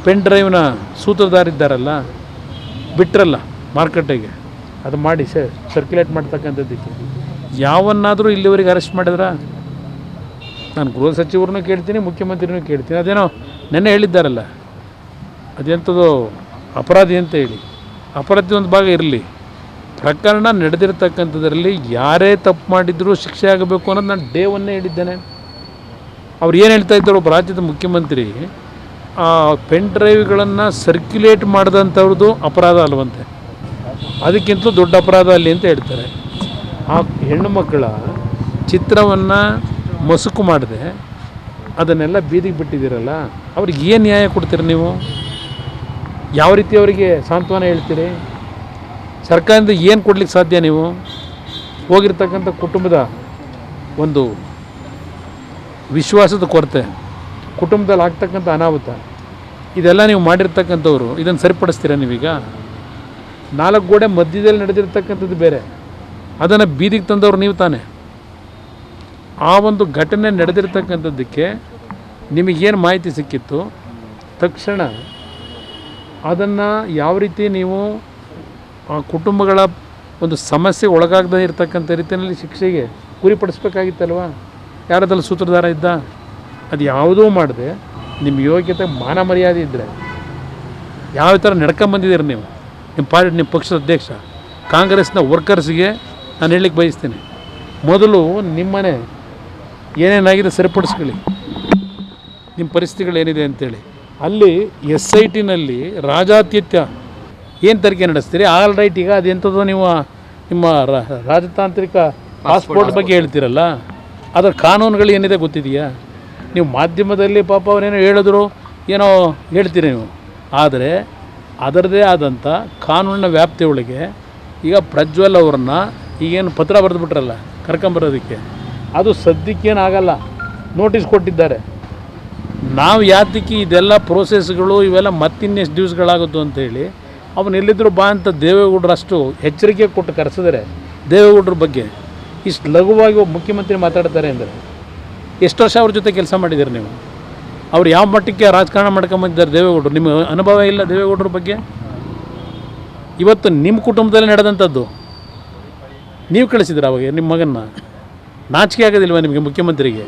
ಪೆನ್ ಡ್ರೈವ್ನ ಸೂತ್ರಧಾರಿದ್ದಾರಲ್ಲ, ಬಿಟ್ಟರಲ್ಲ ಮಾರ್ಕೆಟಿಗೆ, ಅದು ಮಾಡಿ ಸರ್ಕ್ಯುಲೇಟ್ ಮಾಡ್ತಕ್ಕಂಥದ್ದಕ್ಕೆ ಯಾವನ್ನಾದರೂ ಇಲ್ಲಿವರೆಗೆ ಅರೆಸ್ಟ್ ಮಾಡಿದ್ರ? ನಾನು ಗೃಹ ಸಚಿವರನ್ನೂ ಕೇಳ್ತೀನಿ, ಮುಖ್ಯಮಂತ್ರಿನೂ ಕೇಳ್ತೀನಿ. ಅದೇನೋ ನೆನ್ನೆ ಹೇಳಿದ್ದಾರಲ್ಲ, ಅದೆಂಥದ್ದು ಅಪರಾಧಿ ಅಂತ ಹೇಳಿ. ಅಪರಾಧಿ ಒಂದು ಭಾಗ ಇರಲಿ, ಪ್ರಕರಣ ನಡೆದಿರ್ತಕ್ಕಂಥದ್ರಲ್ಲಿ ಯಾರೇ ತಪ್ಪು ಮಾಡಿದರೂ ಶಿಕ್ಷೆ ಆಗಬೇಕು ಅನ್ನೋದು ನಾನು ಡೇ ಒನ್ನೇ ಹೇಳಿದ್ದೇನೆ. ಅವ್ರು ಏನು ಹೇಳ್ತಾ ಇದ್ದಾರೆ, ಒಬ್ಬ ರಾಜ್ಯದ ಮುಖ್ಯಮಂತ್ರಿ ಆ ಪೆನ್ ಡ್ರೈವ್ಗಳನ್ನು ಸರ್ಕ್ಯುಲೇಟ್ ಮಾಡಿದಂಥವ್ರದ್ದು ಅಪರಾಧ ಅಲ್ವಂತೆ, ಅದಕ್ಕಿಂತಲೂ ದೊಡ್ಡ ಅಪರಾಧ ಅಲ್ಲಿ ಅಂತ ಹೇಳ್ತಾರೆ. ಆ ಹೆಣ್ಣು ಮಕ್ಕಳ ಚಿತ್ರವನ್ನು ಮಸುಕು ಮಾಡದೆ ಅದನ್ನೆಲ್ಲ ಬೀದಿಗೆ ಬಿಟ್ಟಿದ್ದೀರಲ್ಲ, ಅವ್ರಿಗೆ ಏನು ನ್ಯಾಯ ಕೊಡ್ತೀರಿ ನೀವು? ಯಾವ ರೀತಿ ಅವರಿಗೆ ಸಾಂತ್ವನ ಹೇಳ್ತೀರಿ? ಸರ್ಕಾರದಿಂದ ಏನು ಕೊಡ್ಲಿಕ್ಕೆ ಸಾಧ್ಯ? ನೀವು ಹೋಗಿರ್ತಕ್ಕಂಥ ಕುಟುಂಬದ ಒಂದು ವಿಶ್ವಾಸದ ಕೊರತೆ, ಕುಟುಂಬದಲ್ಲಿ ಆಗ್ತಕ್ಕಂಥ ಅನಾಹುತ, ಇದೆಲ್ಲ ನೀವು ಮಾಡಿರ್ತಕ್ಕಂಥವ್ರು ಇದನ್ನು ಸರಿಪಡಿಸ್ತೀರಾ? ನೀವೀಗ 4 ಗೋಡೆ ಮಧ್ಯದಲ್ಲಿ ನಡೆದಿರ್ತಕ್ಕಂಥದ್ದು ಬೇರೆ, ಅದನ್ನು ಬೀದಿಗೆ ತಂದವರು ನೀವು ತಾನೆ. ಆ ಒಂದು ಘಟನೆ ನಡೆದಿರ್ತಕ್ಕಂಥದ್ದಕ್ಕೆ ನಿಮಗೇನು ಮಾಹಿತಿ ಸಿಕ್ಕಿತ್ತು ತಕ್ಷಣ ಅದನ್ನು ಯಾವ ರೀತಿ ನೀವು ಆ ಕುಟುಂಬಗಳ ಒಂದು ಸಮಸ್ಯೆ ಒಳಗಾಗದೇ ಇರತಕ್ಕಂಥ ರೀತಿಯಲ್ಲಿ ಶಿಕ್ಷೆಗೆ ಗುರಿಪಡಿಸ್ಬೇಕಾಗಿತ್ತಲ್ವ? ಯಾರದ್ರಲ್ಲಿ ಸೂತ್ರಧಾರ ಇದ್ದ? ಅದು ಯಾವುದೂ ಮಾಡದೆ ನಿಮ್ಮ ಯೋಗ್ಯತೆ ಮಾನ ಮರ್ಯಾದೆ ಇದ್ದರೆ ಯಾವ ಥರ ನಡ್ಕೊಂಬಂದಿದ್ದೀರಿ ನೀವು, ನಿಮ್ಮ ಪಕ್ಷದ ಅಧ್ಯಕ್ಷ ಕಾಂಗ್ರೆಸ್ನ ವರ್ಕರ್ಸ್ಗೆ ನಾನು ಹೇಳಲಿಕ್ಕೆ ಬಯಸ್ತೀನಿ, ಮೊದಲು ನಿಮ್ಮನೆ ಏನೇನಾಗಿದೆ ಸರಿಪಡಿಸ್ಕೊಳ್ಳಿ, ನಿಮ್ಮ ಪರಿಸ್ಥಿತಿಗಳೇನಿದೆ ಅಂತೇಳಿ. ಅಲ್ಲಿ SITನಲ್ಲಿ ರಾಜಾತಿಥ್ಯ ಏನು ತನಿಖೆ ನಡೆಸ್ತೀರಿ? ಆಲ್ ರೈಟ್, ಈಗ ಅದೆಂಥದ್ದು ನೀವು ನಿಮ್ಮ ರಾಜತಾಂತ್ರಿಕ ಪಾಸ್ಪೋರ್ಟ್ ಬಗ್ಗೆ ಹೇಳ್ತೀರಲ್ಲ, ಅದರ ಕಾನೂನುಗಳು ಏನಿದೆ ಗೊತ್ತಿದೆಯಾ? ನೀವು ಮಾಧ್ಯಮದಲ್ಲಿ ಪಾಪ ಅವರೇನೋ ಹೇಳಿದ್ರು ಏನೋ ಹೇಳ್ತೀರಿ ನೀವು, ಆದರೆ ಅದರದೇ ಆದಂಥ ಕಾನೂನಿನ ವ್ಯಾಪ್ತಿಯೊಳಗೆ ಈಗ ಪ್ರಜ್ವಲ್ ಅವ್ರನ್ನ ಈಗೇನು ಪತ್ರ ಬರೆದುಬಿಟ್ರಲ್ಲ ಕರ್ಕೊಂಬರೋದಕ್ಕೆ, ಅದು ಸದ್ಯಕ್ಕೇನಾಗಲ್ಲ, ನೋಟಿಸ್ ಕೊಟ್ಟಿದ್ದಾರೆ. ನಾವು ಯಾತಕ್ಕೆ ಇದೆಲ್ಲ ಪ್ರೋಸೆಸ್ಗಳು ಇವೆಲ್ಲ ಮತ್ತಿನ್ನೆಷ್ಟು ದಿವಸಗಳಾಗುತ್ತೋ ಅಂತೇಳಿ ಅವನ್ನೆಲ್ಲಿದ್ದರೂ ಬಾ ಅಂತ ದೇವೇಗೌಡರು ಅಷ್ಟು ಎಚ್ಚರಿಕೆ ಕೊಟ್ಟು ಕರೆಸಿದರೆ ದೇವೇಗೌಡರ ಬಗ್ಗೆ ಇಷ್ಟು ಲಘುವಾಗಿ ಒಬ್ಬ ಮುಖ್ಯಮಂತ್ರಿ ಮಾತಾಡ್ತಾರೆ ಅಂದರೆ ಎಷ್ಟು ವರ್ಷ ಅವ್ರ ಜೊತೆ ಕೆಲಸ ಮಾಡಿದ್ದೀರಿ ನೀವು? ಅವ್ರು ಯಾವ ಮಟ್ಟಕ್ಕೆ ರಾಜಕಾರಣ ಮಾಡ್ಕೊಂಬಂದಿದ್ದಾರೆ ದೇವೇಗೌಡರು? ನಿಮಗೆ ಅನುಭವ ಇಲ್ಲ ದೇವೇಗೌಡರ ಬಗ್ಗೆ? ಇವತ್ತು ನಿಮ್ಮ ಕುಟುಂಬದಲ್ಲಿ ನಡೆದಂಥದ್ದು ನೀವು ಕಳಿಸಿದ್ರೆ ಅವಾಗ ನಿಮ್ಮ ಮಗನ್ನ, ನಾಚಿಕೆ ಆಗೋದಿಲ್ವ ನಿಮಗೆ ಮುಖ್ಯಮಂತ್ರಿಗೆ?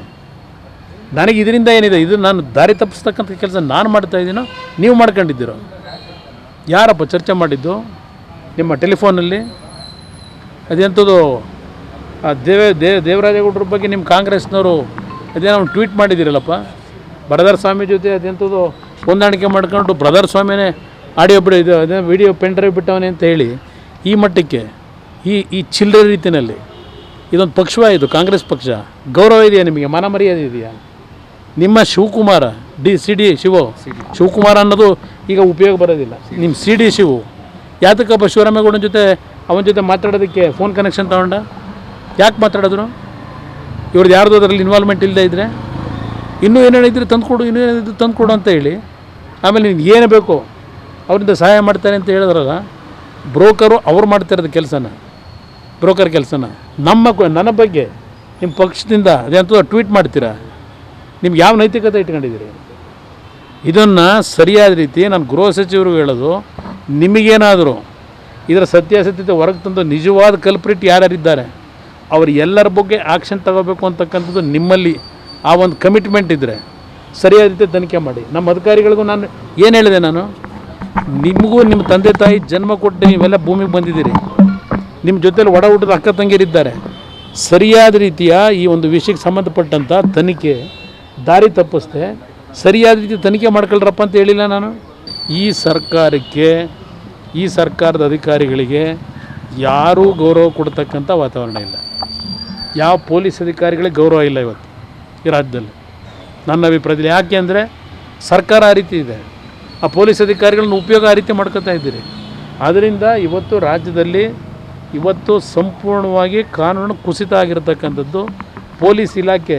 ನನಗೆ ಇದರಿಂದ ಏನಿದೆ, ಇದು ನಾನು ದಾರಿ ತಪ್ಪಿಸ್ತಕ್ಕಂಥ ಕೆಲಸ ನಾನು ಮಾಡ್ತಾಯಿದ್ದೀನೋ ನೀವು ಮಾಡ್ಕೊಂಡಿದ್ದೀರೋ? ಯಾರಪ್ಪ ಚರ್ಚೆ ಮಾಡಿದ್ದು ನಿಮ್ಮ ಟೆಲಿಫೋನಲ್ಲಿ? ಅದೆಂಥದ್ದು ದೇವರಾಜೇಗೌಡರ ಬಗ್ಗೆ ನಿಮ್ಮ ಕಾಂಗ್ರೆಸ್ನವರು ಅದೇನೋ ಟ್ವೀಟ್ ಮಾಡಿದ್ದೀರಲ್ಲಪ್ಪ, ಬ್ರದರ್ ಸ್ವಾಮಿ ಜೊತೆ ಅದೆಂಥದ್ದು ಹೊಂದಾಣಿಕೆ ಮಾಡ್ಕೊಂಡು ಬ್ರದರ್ ಸ್ವಾಮಿನೇ ಆಡಿಯೋ ಬಿಡಿ ಇದು ಅದೇ ವಿಡಿಯೋ ಪೆನ್ ಡ್ರೈವ್ ಬಿಟ್ಟವನೇ ಅಂತ ಹೇಳಿ ಈ ಮಟ್ಟಕ್ಕೆ ಈ ಚಿಲ್ಲರೆ ರೀತಿಯಲ್ಲಿ ಇದೊಂದು ಪಕ್ಷವೇ, ಇದು ಕಾಂಗ್ರೆಸ್ ಪಕ್ಷ. ಗೌರವ ಇದೆಯಾ ನಿಮಗೆ? ಮಾನ ಮರ್ಯಾದೆ ಇದೆಯಾ? ನಿಮ್ಮ ಶಿವಕುಮಾರ CD ಶಿವಕುಮಾರ ಅನ್ನೋದು ಈಗ ಉಪಯೋಗ ಬರೋದಿಲ್ಲ. ನಿಮ್ಮ CD ಶಿವು ಯಾತಕ್ಕಪ್ಪ ಶಿವರಾಮೇಗೌಡನ ಜೊತೆ ಅವನ ಜೊತೆ ಮಾತಾಡೋದಕ್ಕೆ ಫೋನ್ ಕನೆಕ್ಷನ್ ತಗೊಂಡ? ಯಾಕೆ ಮಾತಾಡಿದ್ರು? ಇವ್ರದ್ದು ಯಾರ್ದು ಅದರಲ್ಲಿ ಇನ್ವಾಲ್ವ್ಮೆಂಟ್ ಇಲ್ಲದೆ ಇದ್ದರೆ ಇನ್ನೂ ಏನೇನಿದ್ರೆ ತಂದುಕೊಡು, ಇನ್ನೂ ಏನಿದ್ರು ತಂದುಕೊಡು ಅಂತ ಹೇಳಿ, ಆಮೇಲೆ ನೀನು ಏನು ಬೇಕೋ ಅವರಿಂದ ಸಹಾಯ ಮಾಡ್ತಾರೆ ಅಂತ ಹೇಳಿದ್ರಲ್ಲ, ಬ್ರೋಕರು ಅವ್ರು ಮಾಡ್ತಿರೋದು ಕೆಲಸನ, ಬ್ರೋಕರ್ ಕೆಲಸನ. ನನ್ನ ಬಗ್ಗೆ ನಿಮ್ಮ ಪಕ್ಷದಿಂದ ಅದೇಂತ ಟ್ವೀಟ್ ಮಾಡ್ತೀರಾ? ನಿಮ್ಗೆ ಯಾವ ನೈತಿಕತೆ ಇಟ್ಕೊಂಡಿದ್ದೀರಿ? ಇದನ್ನು ಸರಿಯಾದ ರೀತಿ ನಾನು ಗೃಹ ಸಚಿವರು ಹೇಳೋದು, ನಿಮಗೇನಾದರೂ ಇದರ ಸತ್ಯಾಸತ್ಯತೆ ಹೊರಗೆ ತಂದು ನಿಜವಾದ ಕಲ್ಪ್ರಿಟ್ ಯಾರ್ಯಾರಿದ್ದಾರೆ ಅವರು ಎಲ್ಲರ ಬಗ್ಗೆ ಆ್ಯಕ್ಷನ್ ತಗೋಬೇಕು ಅಂತಕ್ಕಂಥದ್ದು ನಿಮ್ಮಲ್ಲಿ ಆ ಒಂದು ಕಮಿಟ್ಮೆಂಟ್ ಇದ್ದರೆ ಸರಿಯಾದ ರೀತಿ ತನಿಖೆ ಮಾಡಿ. ನಮ್ಮ ಅಧಿಕಾರಿಗಳಿಗೂ ನಾನು ಏನು ಹೇಳಿದೆ, ನಾನು ನಿಮಗೂ ನಿಮ್ಮ ತಂದೆ ತಾಯಿ ಜನ್ಮ ಕೊಟ್ಟು ನೀವೆಲ್ಲ ಭೂಮಿಗೆ ಬಂದಿದ್ದೀರಿ, ನಿಮ್ಮ ಜೊತೆಲಿ ಒಡ ಹುಟ್ಟಿದ ಅಕ್ಕ ತಂಗಿರಿದ್ದಾರೆ. ಸರಿಯಾದ ರೀತಿಯ ಈ ಒಂದು ವಿಷಯಕ್ಕೆ ಸಂಬಂಧಪಟ್ಟಂಥ ತನಿಖೆ ದಾರಿ ತಪ್ಪಿಸ್ದೆ ಸರಿಯಾದ ರೀತಿ ತನಿಖೆ ಮಾಡ್ಕೊಳ್ರಪ್ಪ ಅಂತ ಹೇಳಿಲ್ಲ ನಾನು. ಈ ಸರ್ಕಾರಕ್ಕೆ, ಈ ಸರ್ಕಾರದ ಅಧಿಕಾರಿಗಳಿಗೆ ಯಾರೂ ಗೌರವ ಕೊಡ್ತಕ್ಕಂಥ ವಾತಾವರಣ ಇಲ್ಲ. ಯಾವ ಪೊಲೀಸ್ ಅಧಿಕಾರಿಗಳಿಗೆ ಗೌರವ ಇಲ್ಲ ಇವತ್ತು ಈ ರಾಜ್ಯದಲ್ಲಿ ನನ್ನ ಅಭಿಪ್ರಾಯದಲ್ಲಿ. ಯಾಕೆ ಅಂದರೆ ಸರ್ಕಾರ ಆ ರೀತಿ ಇದೆ, ಆ ಪೊಲೀಸ್ ಅಧಿಕಾರಿಗಳನ್ನ ಉಪಯೋಗ ಆ ರೀತಿ ಮಾಡ್ಕೊತಾ ಇದ್ದೀರಿ. ಆದ್ದರಿಂದ ಇವತ್ತು ರಾಜ್ಯದಲ್ಲಿ ಇವತ್ತು ಸಂಪೂರ್ಣವಾಗಿ ಕಾನೂನು ಕುಸಿತ ಆಗಿರತಕ್ಕಂಥದ್ದು. ಪೊಲೀಸ್ ಇಲಾಖೆ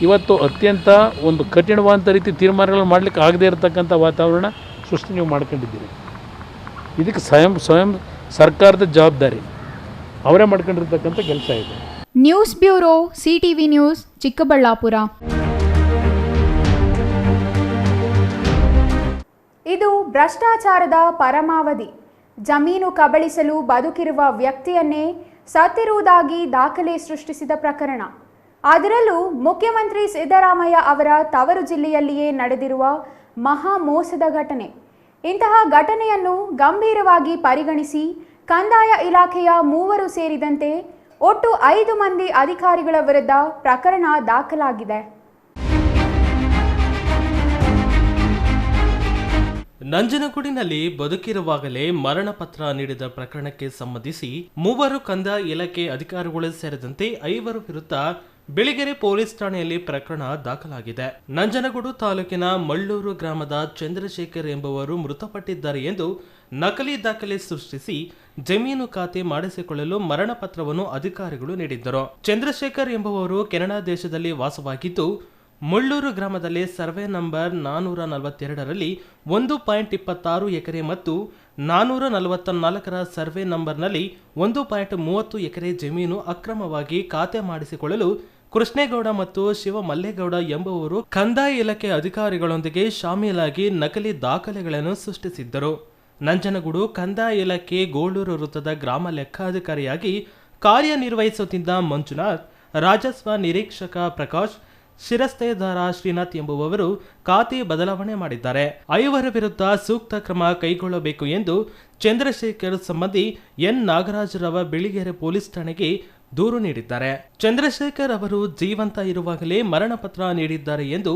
ಇವತ್ತು ಅತ್ಯಂತ ಒಂದು ಕಠಿಣವಾದಂಥ ರೀತಿ ತೀರ್ಮಾನಗಳನ್ನು ಮಾಡಲಿಕ್ಕೆ ಆಗದೇ ಇರತಕ್ಕಂಥ ವಾತಾವರಣ ಸೃಷ್ಟಿ ನೀವು ಮಾಡ್ಕೊಂಡಿದ್ದೀರಿ. ಇದಕ್ಕೆ ಸ್ವಯಂ ಸರ್ಕಾರದ ಜವಾಬ್ದಾರಿ, ಅವರೇ ಮಾಡ್ಕೊಂಡಿರ್ತಕ್ಕಂಥ ಕೆಲಸ ಇದೆ. News bureau, CTV news, Chikkaballapur. ಇದು ಭ್ರಷ್ಟಾಚಾರದ ಪರಮಾವಧಿ. ಜಮೀನು ಕಬಳಿಸಲು ಬದುಕಿರುವ ವ್ಯಕ್ತಿಯನ್ನೇ ಸತ್ತಿರುವುದಾಗಿ ದಾಖಲೆ ಸೃಷ್ಟಿಸಿದ ಪ್ರಕರಣ. ಅದರಲ್ಲೂ ಮುಖ್ಯಮಂತ್ರಿ ಸಿದ್ದರಾಮಯ್ಯ ಅವರ ತವರು ಜಿಲ್ಲೆಯಲ್ಲಿಯೇ ನಡೆದಿರುವ ಮಹಾ ಮೋಸದ ಘಟನೆ. ಇಂತಹ ಘಟನೆಯನ್ನು ಗಂಭೀರವಾಗಿ ಪರಿಗಣಿಸಿ ಕಂದಾಯ ಇಲಾಖೆಯ 3 ಸೇರಿದಂತೆ ಒಟ್ಟು 5 ಮಂದಿ ಅಧಿಕಾರಿಗಳ ವಿರುದ್ಧ ಪ್ರಕರಣ ದಾಖಲಾಗಿದೆ. ನಂಜನಗೂಡಿನಲ್ಲಿ ಬದುಕಿರುವಾಗಲೇ ಮರಣ ಪತ್ರ ನೀಡಿದ ಪ್ರಕರಣಕ್ಕೆ ಸಂಬಂಧಿಸಿ 3 ಕಂದಾಯ ಇಲಾಖೆ ಅಧಿಕಾರಿಗಳು ಸೇರಿದಂತೆ 5 ವಿರುದ್ಧ ಬಿಳಿಗೆರೆ ಪೊಲೀಸ್ ಠಾಣೆಯಲ್ಲಿ ಪ್ರಕರಣ ದಾಖಲಾಗಿದೆ. ನಂಜನಗೂಡು ತಾಲೂಕಿನ ಮಳ್ಳೂರು ಗ್ರಾಮದ ಚಂದ್ರಶೇಖರ್ ಎಂಬುವರು ಮೃತಪಟ್ಟಿದ್ದಾರೆ ಎಂದು ನಕಲಿ ದಾಖಲೆ ಸೃಷ್ಟಿಸಿ ಜಮೀನು ಖಾತೆ ಮಾಡಿಸಿಕೊಳ್ಳಲು ಮರಣ ಪತ್ರವನ್ನು ಅಧಿಕಾರಿಗಳು ನೀಡಿದ್ದರು. ಚಂದ್ರಶೇಖರ್ ಎಂಬುವರು ಕೆನಡಾ ದೇಶದಲ್ಲಿ ವಾಸವಾಗಿದ್ದು, ಮುಳ್ಳೂರು ಗ್ರಾಮದಲ್ಲಿ ಸರ್ವೆ ನಂಬರ್ 442ರಲ್ಲಿ 1.26 ಎಕರೆ ಮತ್ತು 444ರ ಸರ್ವೆ ನಂಬರ್ನಲ್ಲಿ 1.30 ಎಕರೆ ಜಮೀನು ಅಕ್ರಮವಾಗಿ ಖಾತೆ ಮಾಡಿಸಿಕೊಳ್ಳಲು ಕೃಷ್ಣೇಗೌಡ ಮತ್ತು ಶಿವಮಲ್ಲೇಗೌಡ ಎಂಬುವರು ಕಂದಾಯ ಇಲಾಖೆ ಅಧಿಕಾರಿಗಳೊಂದಿಗೆ ಶಾಮೀಲಾಗಿ ನಕಲಿ ದಾಖಲೆಗಳನ್ನು ಸೃಷ್ಟಿಸಿದ್ದರು. ನಂಜನಗೂಡು ಕಂದಾಯ ಇಲಾಖೆ ಗೋಳೂರು ವೃತ್ತದ ಗ್ರಾಮ ಲೆಕ್ಕಾಧಿಕಾರಿಯಾಗಿ ಕಾರ್ಯನಿರ್ವಹಿಸುತ್ತಿದ್ದ ಮಂಜುನಾಥ್, ರಾಜಸ್ವ ನಿರೀಕ್ಷಕ ಪ್ರಕಾಶ್, ಶಿರಸ್ತೇದಾರ ಶ್ರೀನಾಥ್ ಎಂಬುವವರು ಖಾತೆ ಬದಲಾವಣೆ ಮಾಡಿದ್ದಾರೆ. ಐವರ ವಿರುದ್ಧ ಸೂಕ್ತ ಕ್ರಮ ಕೈಗೊಳ್ಳಬೇಕು ಎಂದು ಚಂದ್ರಶೇಖರ್ ಸಂಬಂಧಿ ಎನ್ ನಾಗರಾಜರವ ಬಿಳಿಗೆರೆ ಪೊಲೀಸ್ ಠಾಣೆಗೆ ದೂರು ನೀಡಿದ್ದಾರೆ. ಚಂದ್ರಶೇಖರ್ ಅವರು ಜೀವಂತ ಇರುವಾಗಲೇ ಮರಣ ಪತ್ರ ನೀಡಿದ್ದಾರೆ ಎಂದು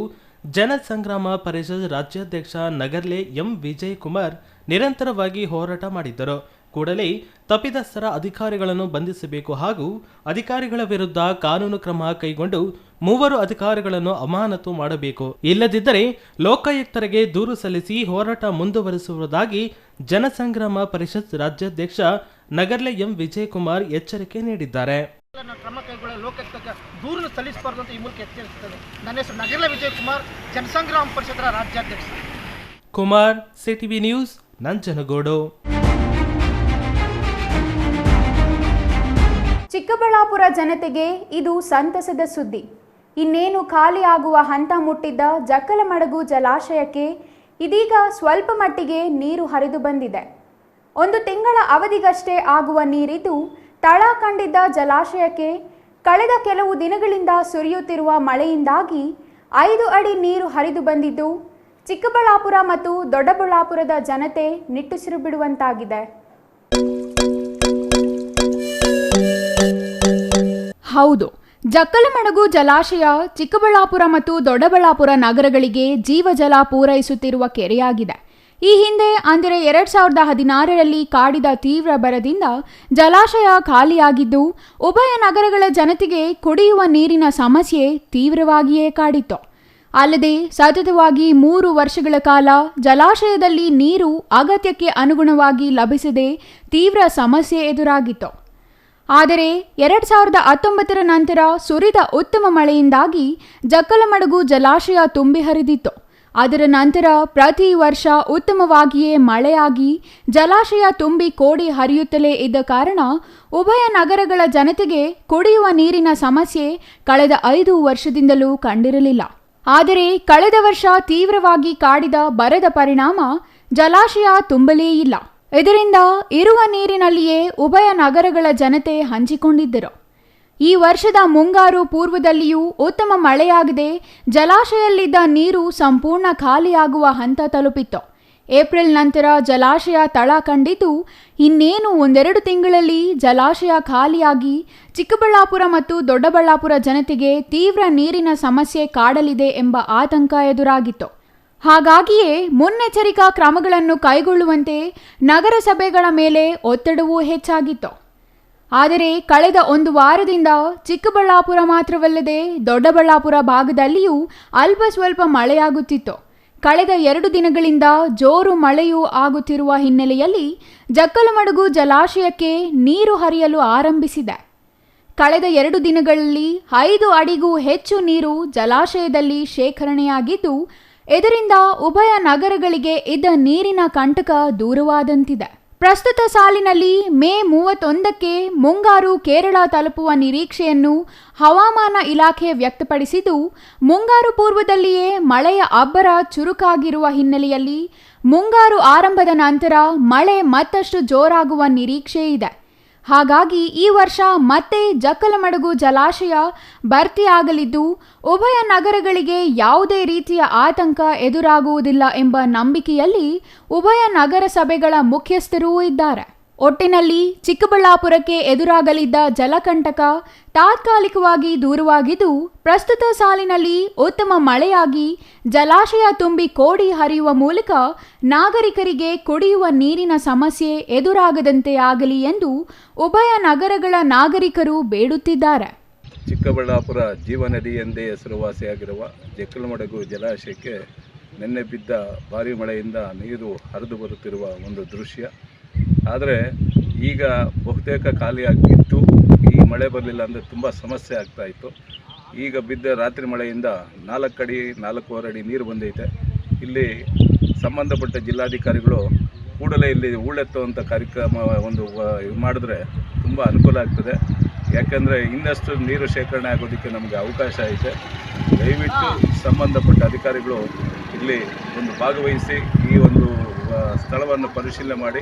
ಜನಸಂಗ್ರಾಮ ಪರಿಷತ್ ರಾಜ್ಯಾಧ್ಯಕ್ಷ ನಗರ್ಲೆ ಎಂ ವಿಜಯಕುಮಾರ್ ನಿರಂತರವಾಗಿ ಹೋರಾಟ ಮಾಡಿದ್ದರು. ಕೂಡಲೇ ತಪ್ಪಿತಸ್ಥರ ಅಧಿಕಾರಿಗಳನ್ನು ಬಂಧಿಸಬೇಕು ಹಾಗೂ ಅಧಿಕಾರಿಗಳ ವಿರುದ್ಧ ಕಾನೂನು ಕ್ರಮ ಕೈಗೊಂಡು 3 ಅಧಿಕಾರಿಗಳನ್ನು ಅಮಾನತು ಮಾಡಬೇಕು. ಇಲ್ಲದಿದ್ದರೆ ಲೋಕಾಯುಕ್ತರಿಗೆ ದೂರು ಸಲ್ಲಿಸಿ ಹೋರಾಟ ಮುಂದುವರಿಸುವುದಾಗಿ ಜನಸಂಗ್ರಾಮ ಪರಿಷತ್ ರಾಜ್ಯಾಧ್ಯಕ್ಷ ನಗರ್ಲೆ ಎಂ ವಿಜಯಕುಮಾರ್ ಎಚ್ಚರಿಕೆ ನೀಡಿದ್ದಾರೆ. ಕ್ರಮ ಕೈಗೊಳ್ಳಲು ಲೋಕಾಯುಕ್ತಕ್ಕೆ ದೂರನ್ನು ಸಲ್ಲಿಸಬಾರದು ಅಂತ ಈ ಮೂಲಕ ಎಚ್ಚರಿಸುತ್ತದೆ. ನನ್ನ ಹೆಸರು ನಗರ್ಲೆ ವಿಜಯಕುಮಾರ್, ಜನಸಂಗ್ರಾಮ ಪರಿಷತ್ತರ ರಾಜ್ಯಾಧ್ಯಕ್ಷ. Kumar, CTV news, Nanjangud. ಚಿಕ್ಕಬಳ್ಳಾಪುರ ಜನತೆಗೆ ಇದು ಸಂತಸದ ಸುದ್ದಿ. ಇನ್ನೇನು ಖಾಲಿಯಾಗುವ ಹಂತ ಮುಟ್ಟಿದ್ದ ಜಕ್ಕಲಮಡಗು ಜಲಾಶಯಕ್ಕೆ ಇದೀಗ ಸ್ವಲ್ಪ ಮಟ್ಟಿಗೆ ನೀರು ಹರಿದು ಬಂದಿದೆ. 1 ತಿಂಗಳ ಅವಧಿಗಷ್ಟೇ ಆಗುವ ನೀರಿದ್ದು ತಳ ಕಂಡಿದ್ದ ಜಲಾಶಯಕ್ಕೆ ಕಳೆದ ಕೆಲವು ದಿನಗಳಿಂದ ಸುರಿಯುತ್ತಿರುವ ಮಳೆಯಿಂದಾಗಿ 5 ಅಡಿ ನೀರು ಹರಿದು ಬಂದಿದ್ದು ಚಿಕ್ಕಬಳ್ಳಾಪುರ ಮತ್ತು ದೊಡ್ಡಬಳ್ಳಾಪುರದ ಜನತೆ ನಿಟ್ಟುಸಿರು ಬಿಡುವಂತಾಗಿದೆ. ಹೌದು, ಜಕ್ಕಲಮಡಗು ಜಲಾಶಯ ಚಿಕ್ಕಬಳ್ಳಾಪುರ ಮತ್ತು ದೊಡ್ಡಬಳ್ಳಾಪುರ ನಗರಗಳಿಗೆ ಜೀವಜಲ ಪೂರೈಸುತ್ತಿರುವ ಕೆರೆಯಾಗಿದೆ. ಈ ಹಿಂದೆ ಅಂದರೆ 2016ರಲ್ಲಿ ಕಾಡಿದ ತೀವ್ರ ಬರದಿಂದ ಜಲಾಶಯ ಖಾಲಿಯಾಗಿದ್ದು ಉಭಯ ನಗರಗಳ ಜನತೆಗೆ ಕುಡಿಯುವ ನೀರಿನ ಸಮಸ್ಯೆ ತೀವ್ರವಾಗಿಯೇ ಕಾಡಿತ್ತು. ಅಲ್ಲದೆ ಸತತವಾಗಿ 3 ವರ್ಷಗಳ ಕಾಲ ಜಲಾಶಯದಲ್ಲಿ ನೀರು ಅಗತ್ಯಕ್ಕೆ ಅನುಗುಣವಾಗಿ ಲಭಿಸದೆ ತೀವ್ರ ಸಮಸ್ಯೆ ಎದುರಾಗಿತ್ತು. ಆದರೆ 2019ರ ನಂತರ ಸುರಿದ ಉತ್ತಮ ಮಳೆಯಿಂದಾಗಿ ಜಕ್ಕಲಮಡಗು ಜಲಾಶಯ ತುಂಬಿ ಹರಿದಿತ್ತು. ಅದರ ನಂತರ ಪ್ರತಿ ವರ್ಷ ಉತ್ತಮವಾಗಿಯೇ ಮಳೆಯಾಗಿ ಜಲಾಶಯ ತುಂಬಿ ಕೋಡಿ ಹರಿಯುತ್ತಲೇ ಇದ್ದ ಕಾರಣ ಉಭಯ ನಗರಗಳ ಜನತೆಗೆ ಕುಡಿಯುವ ನೀರಿನ ಸಮಸ್ಯೆ ಕಳೆದ 5 ವರ್ಷದಿಂದಲೂ ಕಂಡಿರಲಿಲ್ಲ. ಆದರೆ ಕಳೆದ ವರ್ಷ ತೀವ್ರವಾಗಿ ಕಾಡಿದ ಬರದ ಪರಿಣಾಮ ಜಲಾಶಯ ತುಂಬಲೇ ಇಲ್ಲ. ಇದರಿಂದ ಇರುವ ನೀರಿನಲ್ಲಿಯೇ ಉಭಯ ನಗರಗಳ ಜನತೆ ಹಂಚಿಕೊಂಡಿದ್ದರು. ಈ ವರ್ಷದ ಮುಂಗಾರು ಪೂರ್ವದಲ್ಲಿಯೂ ಉತ್ತಮ ಮಳೆಯಾಗದೆ ಜಲಾಶಯದಲ್ಲಿದ್ದ ನೀರು ಸಂಪೂರ್ಣ ಖಾಲಿಯಾಗುವ ಹಂತ ತಲುಪಿತ್ತು. ಏಪ್ರಿಲ್ ನಂತರ ಜಲಾಶಯ ತಳ ಕಂಡಿದ್ದು ಇನ್ನೇನು 1-2 ತಿಂಗಳಲ್ಲಿ ಜಲಾಶಯ ಖಾಲಿಯಾಗಿ ಚಿಕ್ಕಬಳ್ಳಾಪುರ ಮತ್ತು ದೊಡ್ಡಬಳ್ಳಾಪುರ ಜನತೆಗೆ ತೀವ್ರ ನೀರಿನ ಸಮಸ್ಯೆ ಕಾಡಲಿದೆ ಎಂಬ ಆತಂಕ ಎದುರಾಗಿತ್ತು. ಹಾಗಾಗಿಯೇ ಮುನ್ನೆಚ್ಚರಿಕಾ ಕ್ರಮಗಳನ್ನು ಕೈಗೊಳ್ಳುವಂತೆ ನಗರಸಭೆಗಳ ಮೇಲೆ ಒತ್ತಡವೂ ಹೆಚ್ಚಾಗಿತ್ತು. ಆದರೆ ಕಳೆದ 1 ವಾರದಿಂದ ಚಿಕ್ಕಬಳ್ಳಾಪುರ ಮಾತ್ರವಲ್ಲದೆ ದೊಡ್ಡಬಳ್ಳಾಪುರ ಭಾಗದಲ್ಲಿಯೂ ಅಲ್ಪ ಸ್ವಲ್ಪ ಮಳೆಯಾಗುತ್ತಿತ್ತು. ಕಳೆದ 2 ದಿನಗಳಿಂದ ಜೋರು ಮಳೆಯೂ ಆಗುತ್ತಿರುವ ಹಿನ್ನೆಲೆಯಲ್ಲಿ ಜಕ್ಕಲಮಡಗು ಜಲಾಶಯಕ್ಕೆ ನೀರು ಹರಿಯಲು ಆರಂಭಿಸಿದೆ. ಕಳೆದ 2 ದಿನಗಳಲ್ಲಿ 5 ಅಡಿಗೂ ಹೆಚ್ಚು ನೀರು ಜಲಾಶಯದಲ್ಲಿ ಶೇಖರಣೆಯಾಗಿದ್ದು ಇದರಿಂದ ಉಭಯ ನಗರಗಳಿಗೆ ಇದ್ದ ನೀರಿನ ಕಂಟಕ ದೂರವಾದಂತಿದೆ. ಪ್ರಸ್ತುತ ಸಾಲಿನಲ್ಲಿ ಮೇ 31ಕ್ಕೆ ಮುಂಗಾರು ಕೇರಳ ತಲುಪುವ ನಿರೀಕ್ಷೆಯನ್ನು ಹವಾಮಾನ ಇಲಾಖೆ ವ್ಯಕ್ತಪಡಿಸಿದ್ದು, ಮುಂಗಾರು ಪೂರ್ವದಲ್ಲಿಯೇ ಮಳೆಯ ಅಬ್ಬರ ಚುರುಕಾಗಿರುವ ಹಿನ್ನೆಲೆಯಲ್ಲಿ ಮುಂಗಾರು ಆರಂಭದ ನಂತರ ಮಳೆ ಮತ್ತಷ್ಟು ಜೋರಾಗುವ ನಿರೀಕ್ಷೆ ಇದೆ. ಹಾಗಾಗಿ ಈ ವರ್ಷ ಮತ್ತೆ ಜಕ್ಕಲಮಡಗು ಜಲಾಶಯ ಭರ್ತಿಯಾಗಲಿದ್ದು ಉಭಯ ನಗರಗಳಿಗೆ ಯಾವುದೇ ರೀತಿಯ ಆತಂಕ ಎದುರಾಗುವುದಿಲ್ಲ ಎಂಬ ನಂಬಿಕೆಯಲ್ಲಿ ಉಭಯ ನಗರಸಭೆಗಳ ಮುಖ್ಯಸ್ಥರೂ ಇದ್ದಾರೆ. ಒಟ್ಟಿನಲ್ಲಿ ಚಿಕ್ಕಬಳ್ಳಾಪುರಕ್ಕೆ ಎದುರಾಗಲಿದ್ದ ಜಲಕಂಟಕ ತಾತ್ಕಾಲಿಕವಾಗಿ ದೂರವಾಗಿದ್ದು ಪ್ರಸ್ತುತ ಸಾಲಿನಲ್ಲಿ ಉತ್ತಮ ಮಳೆಯಾಗಿ ಜಲಾಶಯ ತುಂಬಿ ಕೋಡಿ ಹರಿಯುವ ಮೂಲಕ ನಾಗರಿಕರಿಗೆ ಕುಡಿಯುವ ನೀರಿನ ಸಮಸ್ಯೆ ಎದುರಾಗದಂತೆ ಆಗಲಿ ಎಂದು ಉಭಯ ನಗರಗಳ ನಾಗರಿಕರು ಬೇಡುತ್ತಿದ್ದಾರೆ. ಚಿಕ್ಕಬಳ್ಳಾಪುರ ಜೀವನದಿ ಎಂದೇ ಹೆಸರುವಾಸಿಯಾಗಿರುವ ಜಕ್ಕಲಮಡಗು ಜಲಾಶಯಕ್ಕೆ ನಿನ್ನೆ ಬಿದ್ದ ಭಾರೀ ಮಳೆಯಿಂದ ನೀರು ಹರಿದು ಬರುತ್ತಿರುವ ಒಂದು ದೃಶ್ಯ. ಆದರೆ ಈಗ ಬಹುತೇಕ ಖಾಲಿಯಾಗಿತ್ತು. ಈ ಮಳೆ ಬರಲಿಲ್ಲ ಅಂದರೆ ತುಂಬ ಸಮಸ್ಯೆ ಆಗ್ತಾಯಿತ್ತು. ಈಗ ಬಿದ್ದ ರಾತ್ರಿ ಮಳೆಯಿಂದ 4 ಅಡಿ 4.25 ಅಡಿ ನೀರು ಬಂದೈತೆ. ಇಲ್ಲಿ ಸಂಬಂಧಪಟ್ಟ ಜಿಲ್ಲಾಧಿಕಾರಿಗಳು ಕೂಡಲೇ ಇಲ್ಲಿ ಹೂಳೆತ್ತುವಂಥ ಕಾರ್ಯಕ್ರಮ ಇದು ಮಾಡಿದ್ರೆ ತುಂಬ ಅನುಕೂಲ ಆಗ್ತದೆ. ಯಾಕಂದರೆ ಇನ್ನಷ್ಟು ನೀರು ಶೇಖರಣೆ ಆಗೋದಕ್ಕೆ ನಮಗೆ ಅವಕಾಶ ಇದೆ. ದಯವಿಟ್ಟು ಸಂಬಂಧಪಟ್ಟ ಅಧಿಕಾರಿಗಳು ಇಲ್ಲಿ ಒಂದು ಭಾಗವಹಿಸಿ ಈ ಒಂದು ಸ್ಥಳವನ್ನು ಪರಿಶೀಲನೆ ಮಾಡಿ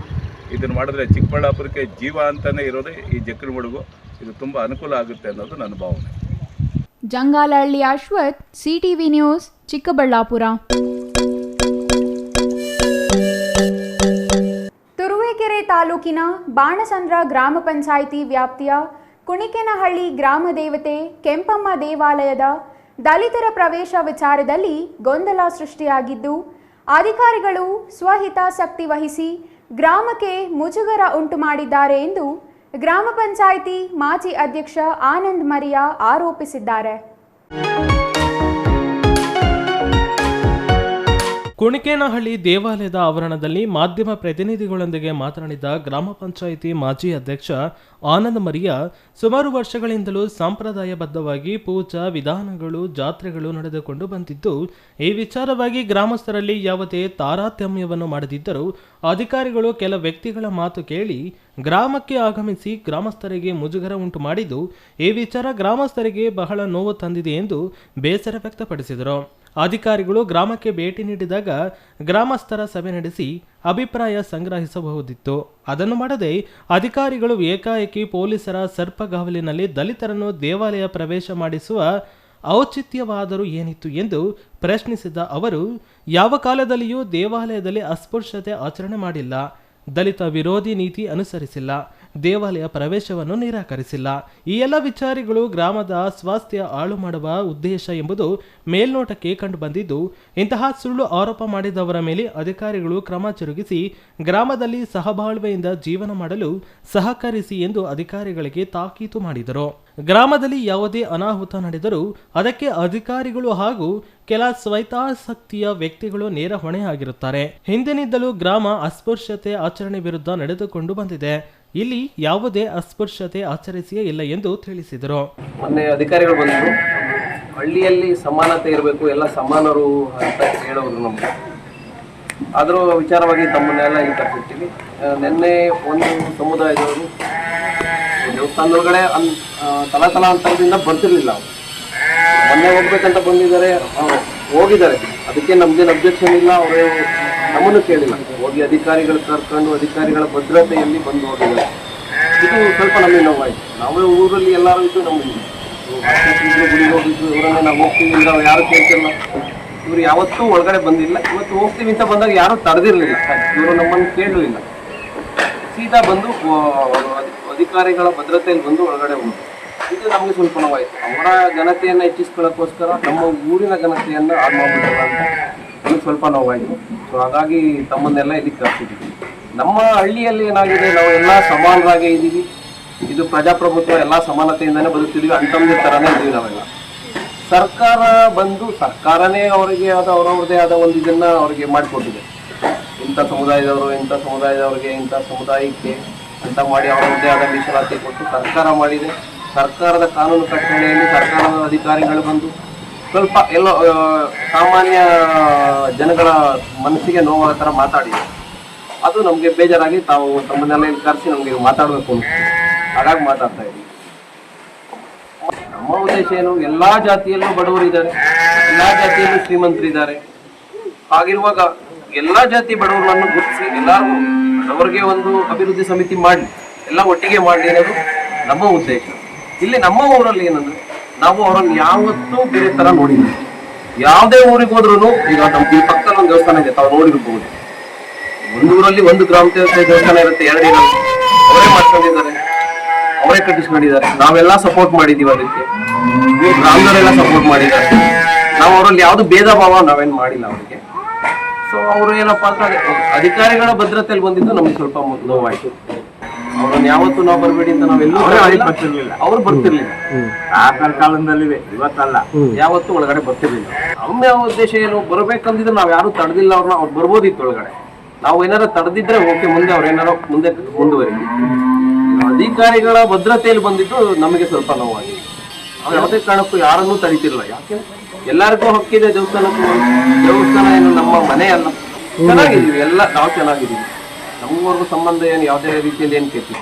ಇದನ್ನು ಮಾಡಿದ್ರೆ ಚಿಕ್ಕಬಳ್ಳಾಪುರಕ್ಕೆ ಜೀವ ಅಂತಲೇ ಇರೋದೇ ಈ ಜಕ್ಕಲಮಡುಗು. ಇದು ತುಂಬ ಅನುಕೂಲ ಆಗುತ್ತೆ ಅನ್ನೋದು ನನ್ನ ಭಾವನೆ. Jangalahalli Ashwath, CTV news, Chikkaballapur. ತುರುವೇಕೆರೆ ತಾಲೂಕಿನ ಬಾಣಸಂದ್ರ ಗ್ರಾಮ ಪಂಚಾಯಿತಿ ವ್ಯಾಪ್ತಿಯ ಕುಣಿಕೆನಹಳ್ಳಿ ಗ್ರಾಮ ದೇವತೆ ಕೆಂಪಮ್ಮ ದೇವಾಲಯದ ದಲಿತರ ಪ್ರವೇಶ ವಿಚಾರದಲ್ಲಿ ಗೊಂದಲ ಸೃಷ್ಟಿಯಾಗಿದ್ದು, ಅಧಿಕಾರಿಗಳು ಸ್ವಹಿತಾಸಕ್ತಿ ವಹಿಸಿ ಗ್ರಾಮಕ್ಕೆ ಮುಜುಗರ ಉಂಟು ಮಾಡಿದ್ದಾರೆ ಎಂದು ಗ್ರಾಮ ಪಂಚಾಯಿತಿ ಮಾಜಿ ಅಧ್ಯಕ್ಷ ಆನಂದ್ ಮರಿಯಾ ಆರೋಪಿಸಿದ್ದಾರೆ. ಕುಣಿಕೇನಹಳ್ಳಿ ದೇವಾಲಯದ ಆವರಣದಲ್ಲಿ ಮಾಧ್ಯಮ ಪ್ರತಿನಿಧಿಗಳೊಂದಿಗೆ ಮಾತನಾಡಿದ ಗ್ರಾಮ ಪಂಚಾಯಿತಿ ಮಾಜಿ ಅಧ್ಯಕ್ಷ ಆನಂದ್ ಮರಿಯಾ, ಸುಮಾರು ವರ್ಷಗಳಿಂದಲೂ ಸಂಪ್ರದಾಯಬದ್ಧವಾಗಿ ಪೂಜಾ ವಿಧಾನಗಳು, ಜಾತ್ರೆಗಳು ನಡೆದುಕೊಂಡು ಬಂದಿದ್ದು, ಈ ವಿಚಾರವಾಗಿ ಗ್ರಾಮಸ್ಥರಲ್ಲಿ ಯಾವುದೇ ತಾರತಮ್ಯವನ್ನು ಮಾಡದಿದ್ದರೂ ಅಧಿಕಾರಿಗಳು ಕೆಲ ವ್ಯಕ್ತಿಗಳ ಮಾತು ಕೇಳಿ ಗ್ರಾಮಕ್ಕೆ ಆಗಮಿಸಿ ಗ್ರಾಮಸ್ಥರಿಗೆ ಮುಜುಗರ ಉಂಟು ಮಾಡಿದ್ದು, ಈ ವಿಚಾರ ಗ್ರಾಮಸ್ಥರಿಗೆ ಬಹಳ ನೋವು ತಂದಿದೆ ಎಂದು ಬೇಸರ ವ್ಯಕ್ತಪಡಿಸಿದರು. ಅಧಿಕಾರಿಗಳು ಗ್ರಾಮಕ್ಕೆ ಭೇಟಿ ನೀಡಿದಾಗ ಗ್ರಾಮಸ್ಥರ ಸಭೆ ನಡೆಸಿ ಅಭಿಪ್ರಾಯ ಸಂಗ್ರಹಿಸಬಹುದಿತ್ತು. ಅದನ್ನು ಮಾಡದೆ ಅಧಿಕಾರಿಗಳು ಏಕಾಏಕಿ ಪೊಲೀಸರ ಸರ್ಪಗಾವಲಿನಲ್ಲಿ ದಲಿತರನ್ನು ದೇವಾಲಯ ಪ್ರವೇಶ ಮಾಡಿಸುವ ಔಚಿತ್ಯವಾದರೂ ಏನಿತ್ತು ಎಂದು ಪ್ರಶ್ನಿಸಿದ ಅವರು, ಯಾವ ಕಾಲದಲ್ಲಿಯೂ ದೇವಾಲಯದಲ್ಲಿ ಅಸ್ಪೃಶ್ಯತೆ ಆಚರಣೆ ಮಾಡಿಲ್ಲ, ದಲಿತ ವಿರೋಧಿ ನೀತಿ ಅನುಸರಿಸಿಲ್ಲ, ದೇವಾಲಯ ಪ್ರವೇಶವನ್ನು ನಿರಾಕರಿಸಿಲ್ಲ. ಈ ಎಲ್ಲ ವಿಚಾರಗಳು ಗ್ರಾಮದ ಸ್ವಾಸ್ಥ್ಯ ಹಾಳು ಮಾಡುವ ಉದ್ದೇಶ ಎಂಬುದು ಮೇಲ್ನೋಟಕ್ಕೆ ಕಂಡುಬಂದಿದ್ದು, ಇಂತಹ ಸುಳ್ಳು ಆರೋಪ ಮಾಡಿದವರ ಮೇಲೆ ಅಧಿಕಾರಿಗಳು ಕ್ರಮ ಜರುಗಿಸಿ ಗ್ರಾಮದಲ್ಲಿ ಸಹಬಾಳ್ವೆಯಿಂದ ಜೀವನ ಮಾಡಲು ಸಹಕರಿಸಿ ಎಂದು ಅಧಿಕಾರಿಗಳಿಗೆ ತಾಕೀತು ಮಾಡಿದರು. ಗ್ರಾಮದಲ್ಲಿ ಯಾವುದೇ ಅನಾಹುತ ನಡೆದರೂ ಅದಕ್ಕೆ ಅಧಿಕಾರಿಗಳು ಹಾಗೂ ಕೆಲ ಸ್ವಹಿತಾಸಕ್ತಿಯ ವ್ಯಕ್ತಿಗಳು ನೇರ ಹೊಣೆಯಾಗಿರುತ್ತಾರೆ. ಹಿಂದಿನಿಂದಲೂ ಗ್ರಾಮ ಅಸ್ಪೃಶ್ಯತೆ ಆಚರಣೆ ವಿರುದ್ಧ ನಡೆದುಕೊಂಡು ಬಂದಿದೆ. ಇಲ್ಲಿ ಯಾವುದೇ ಅಸ್ಪೃಶ್ಯತೆ ಆಚರಿಸಿಯೇ ಇಲ್ಲ ಎಂದು ತಿಳಿಸಿದರು. ಮೊನ್ನೆ ಅಧಿಕಾರಿಗಳು ಬಂದರು, ಹಳ್ಳಿಯಲ್ಲಿ ಸಮಾನತೆ ಇರಬೇಕು, ಎಲ್ಲ ಸಮಾನರು ಅಂತ ಹೇಳೋರು ನಮಗೆ. ಆದರೂ ವಿಚಾರವಾಗಿ ತಮ್ಮನ್ನೆಲ್ಲ ಇಲ್ಲಿ ಕರೆಸಿರ್ತೀವಿ. ನಿನ್ನೆ ಒಂದು ಸಮುದಾಯದವರು ದೇವಸ್ಥಾನದೊಳಗಡೆ ತಲಾಂತರದಿಂದ ಬರ್ತಿರ್ಲಿಲ್ಲ. ಮೊನ್ನೆ ಹೋಗ್ಬೇಕಂತ ಬಂದಿದ್ದಾರೆ, ಹೋಗಿದ್ದಾರೆ. ಅದಕ್ಕೆ ನಮ್ದೇನು ಅಬ್ಜೆಕ್ಷನ್ ಇಲ್ಲ. ಅವರು ನಮ್ಮನ್ನು ಕೇಳಿಲ್ಲ. ಹೋಗಿ ಅಧಿಕಾರಿಗಳು ಕರ್ಕೊಂಡು ಅಧಿಕಾರಿಗಳ ಭದ್ರತೆಯಲ್ಲಿ ಬಂದು ಹೋಗಿದ್ದಾರೆ. ಇದು ಸ್ವಲ್ಪ ನಮಗೆ ನೋವಾಯಿತು. ನಾವೇ ಊರಲ್ಲಿ ಎಲ್ಲರೂ ಇದ್ದು ನಮಗೆ ಗುಡಿಗೆ ಹೋಗಿದ್ದು, ಇವರನ್ನ ನಾವು ಹೋಗ್ತೀವಿ ಅಂದ್ರೆ ನಾವು ಯಾರು ಕೇಳ್ತಿಲ್ಲ. ಇವರು ಯಾವತ್ತೂ ಒಳಗಡೆ ಬಂದಿಲ್ಲ. ಇವತ್ತು ಹೋಗ್ತೀವಿ ಅಂತ ಬಂದಾಗ ಯಾರೂ ತಡೆದಿರಲಿಲ್ಲ. ಇವರು ನಮ್ಮನ್ನು ಕೇಳಲಿಲ್ಲ. ಸೀದಾ ಬಂದು ಅಧಿಕಾರಿಗಳ ಭದ್ರತೆಯಲ್ಲಿ ಬಂದು ಒಳಗಡೆ ಹೋದ್ರು. ಇದು ನಮಗೆ ಸ್ವಲ್ಪ ನೋವಾಯಿತು. ಅವರ ಘನತೆಯನ್ನು ಹೆಚ್ಚಿಸ್ಕೊಳ್ಳೋಕ್ಕೋಸ್ಕರ ನಮ್ಮ ಊರಿನ ಘನತೆಯನ್ನು ಹಾಳು ಮಾಡ್ಬಿಟ್ಟಲ್ಲ ಅಂತ ನಮಗೆ ಸ್ವಲ್ಪ ನೋವಾಯಿತು. ಸೊ ಹಾಗಾಗಿ ತಮ್ಮನ್ನೆಲ್ಲ ಇಲ್ಲಿ ಕರೆಸಿದ್ದೀವಿ. ನಮ್ಮ ಹಳ್ಳಿಯಲ್ಲಿ ಏನಾಗಿದೆ, ನಾವು ಎಲ್ಲ ಸಮಾನರಾಗೇ ಇದ್ದೀವಿ. ಇದು ಪ್ರಜಾಪ್ರಭುತ್ವ, ಎಲ್ಲ ಸಮಾನತೆಯಿಂದನೇ ಬದುಕ್ತಿದ್ದೀವಿ. ಅಂಟಮ್ದೆ ಥರನೇ ಇದ್ದೀವಿ ನಾವೆಲ್ಲ. ಸರ್ಕಾರ ಬಂದು ಸರ್ಕಾರನೇ ಅವರಿಗೆ ಅವರವ್ರದೇ ಆದ ಒಂದು ಇದನ್ನು ಅವರಿಗೆ ಮಾಡಿಕೊಟ್ಟಿದೆ. ಇಂಥ ಸಮುದಾಯದವರು, ಇಂಥ ಸಮುದಾಯದವ್ರಿಗೆ, ಇಂಥ ಸಮುದಾಯಕ್ಕೆ ಅಂತ ಮಾಡಿ ಅವರದ್ದೇ ಆದ ಮೀಸಲಾತಿ ಕೊಟ್ಟು ಸರ್ಕಾರ ಮಾಡಿದೆ. ಸರ್ಕಾರದ ಕಾನೂನು ಕಟ್ಟಳೆಯಲ್ಲಿ ಸರ್ಕಾರದ ಅಧಿಕಾರಿಗಳು ಬಂದು ಸ್ವಲ್ಪ ಎಲ್ಲೋ ಸಾಮಾನ್ಯ ಜನಗಳ ಮನಸ್ಸಿಗೆ ನೋವಾದ ಥರ ಮಾತಾಡಿದೆ. ಅದು ನಮಗೆ ಬೇಜಾರಾಗಿ ತಾವು ತಮ್ಮನ್ನೆಲ್ಲ ಇಲ್ಲಿ ಕರೆಸಿ ನಮಗೆ ಮಾತಾಡಬೇಕು ಅಂತ ಹಾಗಾಗಿ ಮಾತಾಡ್ತಾ ಇದ್ದೀವಿ. ನಮ್ಮ ಉದ್ದೇಶ ಏನು, ಎಲ್ಲ ಜಾತಿಯಲ್ಲೂ ಬಡವರಿದ್ದಾರೆ, ಎಲ್ಲ ಜಾತಿಯಲ್ಲೂ ಶ್ರೀಮಂತರಿದ್ದಾರೆ. ಹಾಗಿರುವಾಗ ಎಲ್ಲ ಜಾತಿ ಬಡವರನ್ನು ಗುರುತಿಸಿ ಎಲ್ಲರಿಗೂ ಬಡವರಿಗೆ ಒಂದು ಅಭಿವೃದ್ಧಿ ಸಮಿತಿ ಮಾಡಿ ಎಲ್ಲ ಒಟ್ಟಿಗೆ ಮಾಡಿ ಅನ್ನೋದು ನಮ್ಮ ಉದ್ದೇಶ. ಇಲ್ಲಿ ನಮ್ಮ ಊರಲ್ಲಿ ಏನಂದ್ರೆ, ನಾವು ಅವರನ್ನು ಯಾವತ್ತೂ ಬೇರೆ ತರ ನೋಡಿಲ್ಲ. ಯಾವುದೇ ಊರಿಗೆ ಹೋದ್ರು, ಈಗ ನಮ್ಮ ಈ ಪಕ್ಕದಲ್ಲಿ ಒಂದು ದೇವಸ್ಥಾನ ಇದೆ, ತಾವು ನೋಡಿರ್ಬೋದು. ಒಂದು ಊರಲ್ಲಿ ಒಂದು ಗ್ರಾಮ ದೇವಸ್ಥಾನ ಇರುತ್ತೆ, 2 ಇರುತ್ತೆ. ಅವರೇ ಮಾಡ್ಕೊಂಡಿದ್ದಾರೆ, ಅವರೇ ಕಟ್ಟಿಸ್ಕೊಂಡಿದ್ದಾರೆ. ನಾವೆಲ್ಲ ಸಪೋರ್ಟ್ ಮಾಡಿದೀವಿ ಅದಕ್ಕೆ. ಇವ್ರು ಗ್ರಾಮದವರೆಲ್ಲ ಸಪೋರ್ಟ್ ಮಾಡಿದ್ದಾರೆ. ನಾವು ಅವರಲ್ಲಿ ಯಾವ್ದು ಭೇದ ಭಾವ ನಾವೇನು ಮಾಡಿಲ್ಲ ಅವರಿಗೆ. ಸೊ ಅವರು ಏನಪ್ಪಾ ಅಂತ ಅಧಿಕಾರಿಗಳ ಭದ್ರತೆಯಲ್ಲಿ ಬಂದಿದ್ದು ನಮ್ಗೆ ಸ್ವಲ್ಪ ನೋವಾಯ್ತು. ಅವ್ರನ್ನ ಯಾವತ್ತು ನಾವು ಬರಬೇಡಿ ಅಂತ ನಾವೆಲ್ಲೂ ಅವ್ರು ಬರ್ತಿರ್ಲಿಲ್ಲ. ಆ ಕಾಲದಲ್ಲಿ ಇವತ್ತಲ್ಲ, ಯಾವತ್ತು ಒಳಗಡೆ ಬರ್ತಿರ್ಲಿಲ್ಲ. ನಮ್ಮ ಉದ್ದೇಶ ಏನು, ಬರ್ಬೇಕಂದಿದ್ರೆ ನಾವ್ ಯಾರು ತಡೆದಿಲ್ಲ ಅವ್ರನ್ನ. ಅವ್ರು ಬರ್ಬೋದಿತ್ತು ಒಳಗಡೆ. ನಾವು ಏನಾರ ತಡೆದಿದ್ರೆ ಓಕೆ, ಮುಂದೆ ಅವ್ರು ಏನಾರೋ ಮುಂದೆ ಮುಂದುವರಿ. ಅಧಿಕಾರಿಗಳ ಭದ್ರತೆಯಲ್ಲಿ ಬಂದಿದ್ದು ನಮಗೆ ಸ್ವಲ್ಪ ನೋವಾಗಿದೆ. ನಾವು ಯಾವುದೇ ಕಾರಣಕ್ಕೂ ಯಾರನ್ನೂ ತಡೀತಿರಲ್ಲ. ಯಾಕೆ, ಎಲ್ಲರಿಗೂ ಹಕ್ಕಿದೆ ದೇವಸ್ಥಾನಕ್ಕೂ. ದೇವಸ್ಥಾನ ಏನು ನಮ್ಮ ಮನೆ ಅಲ್ಲ. ಚೆನ್ನಾಗಿದ್ದೀವಿ, ಎಲ್ಲ ನಾವು ಚೆನ್ನಾಗಿದ್ದೀವಿ. ನಮಗವರೆಗೂ ಸಂಬಂಧ ಏನು ಯಾವುದೇ ರೀತಿಯಲ್ಲಿ ಏನು ಕೇಳ್ತೀವಿ.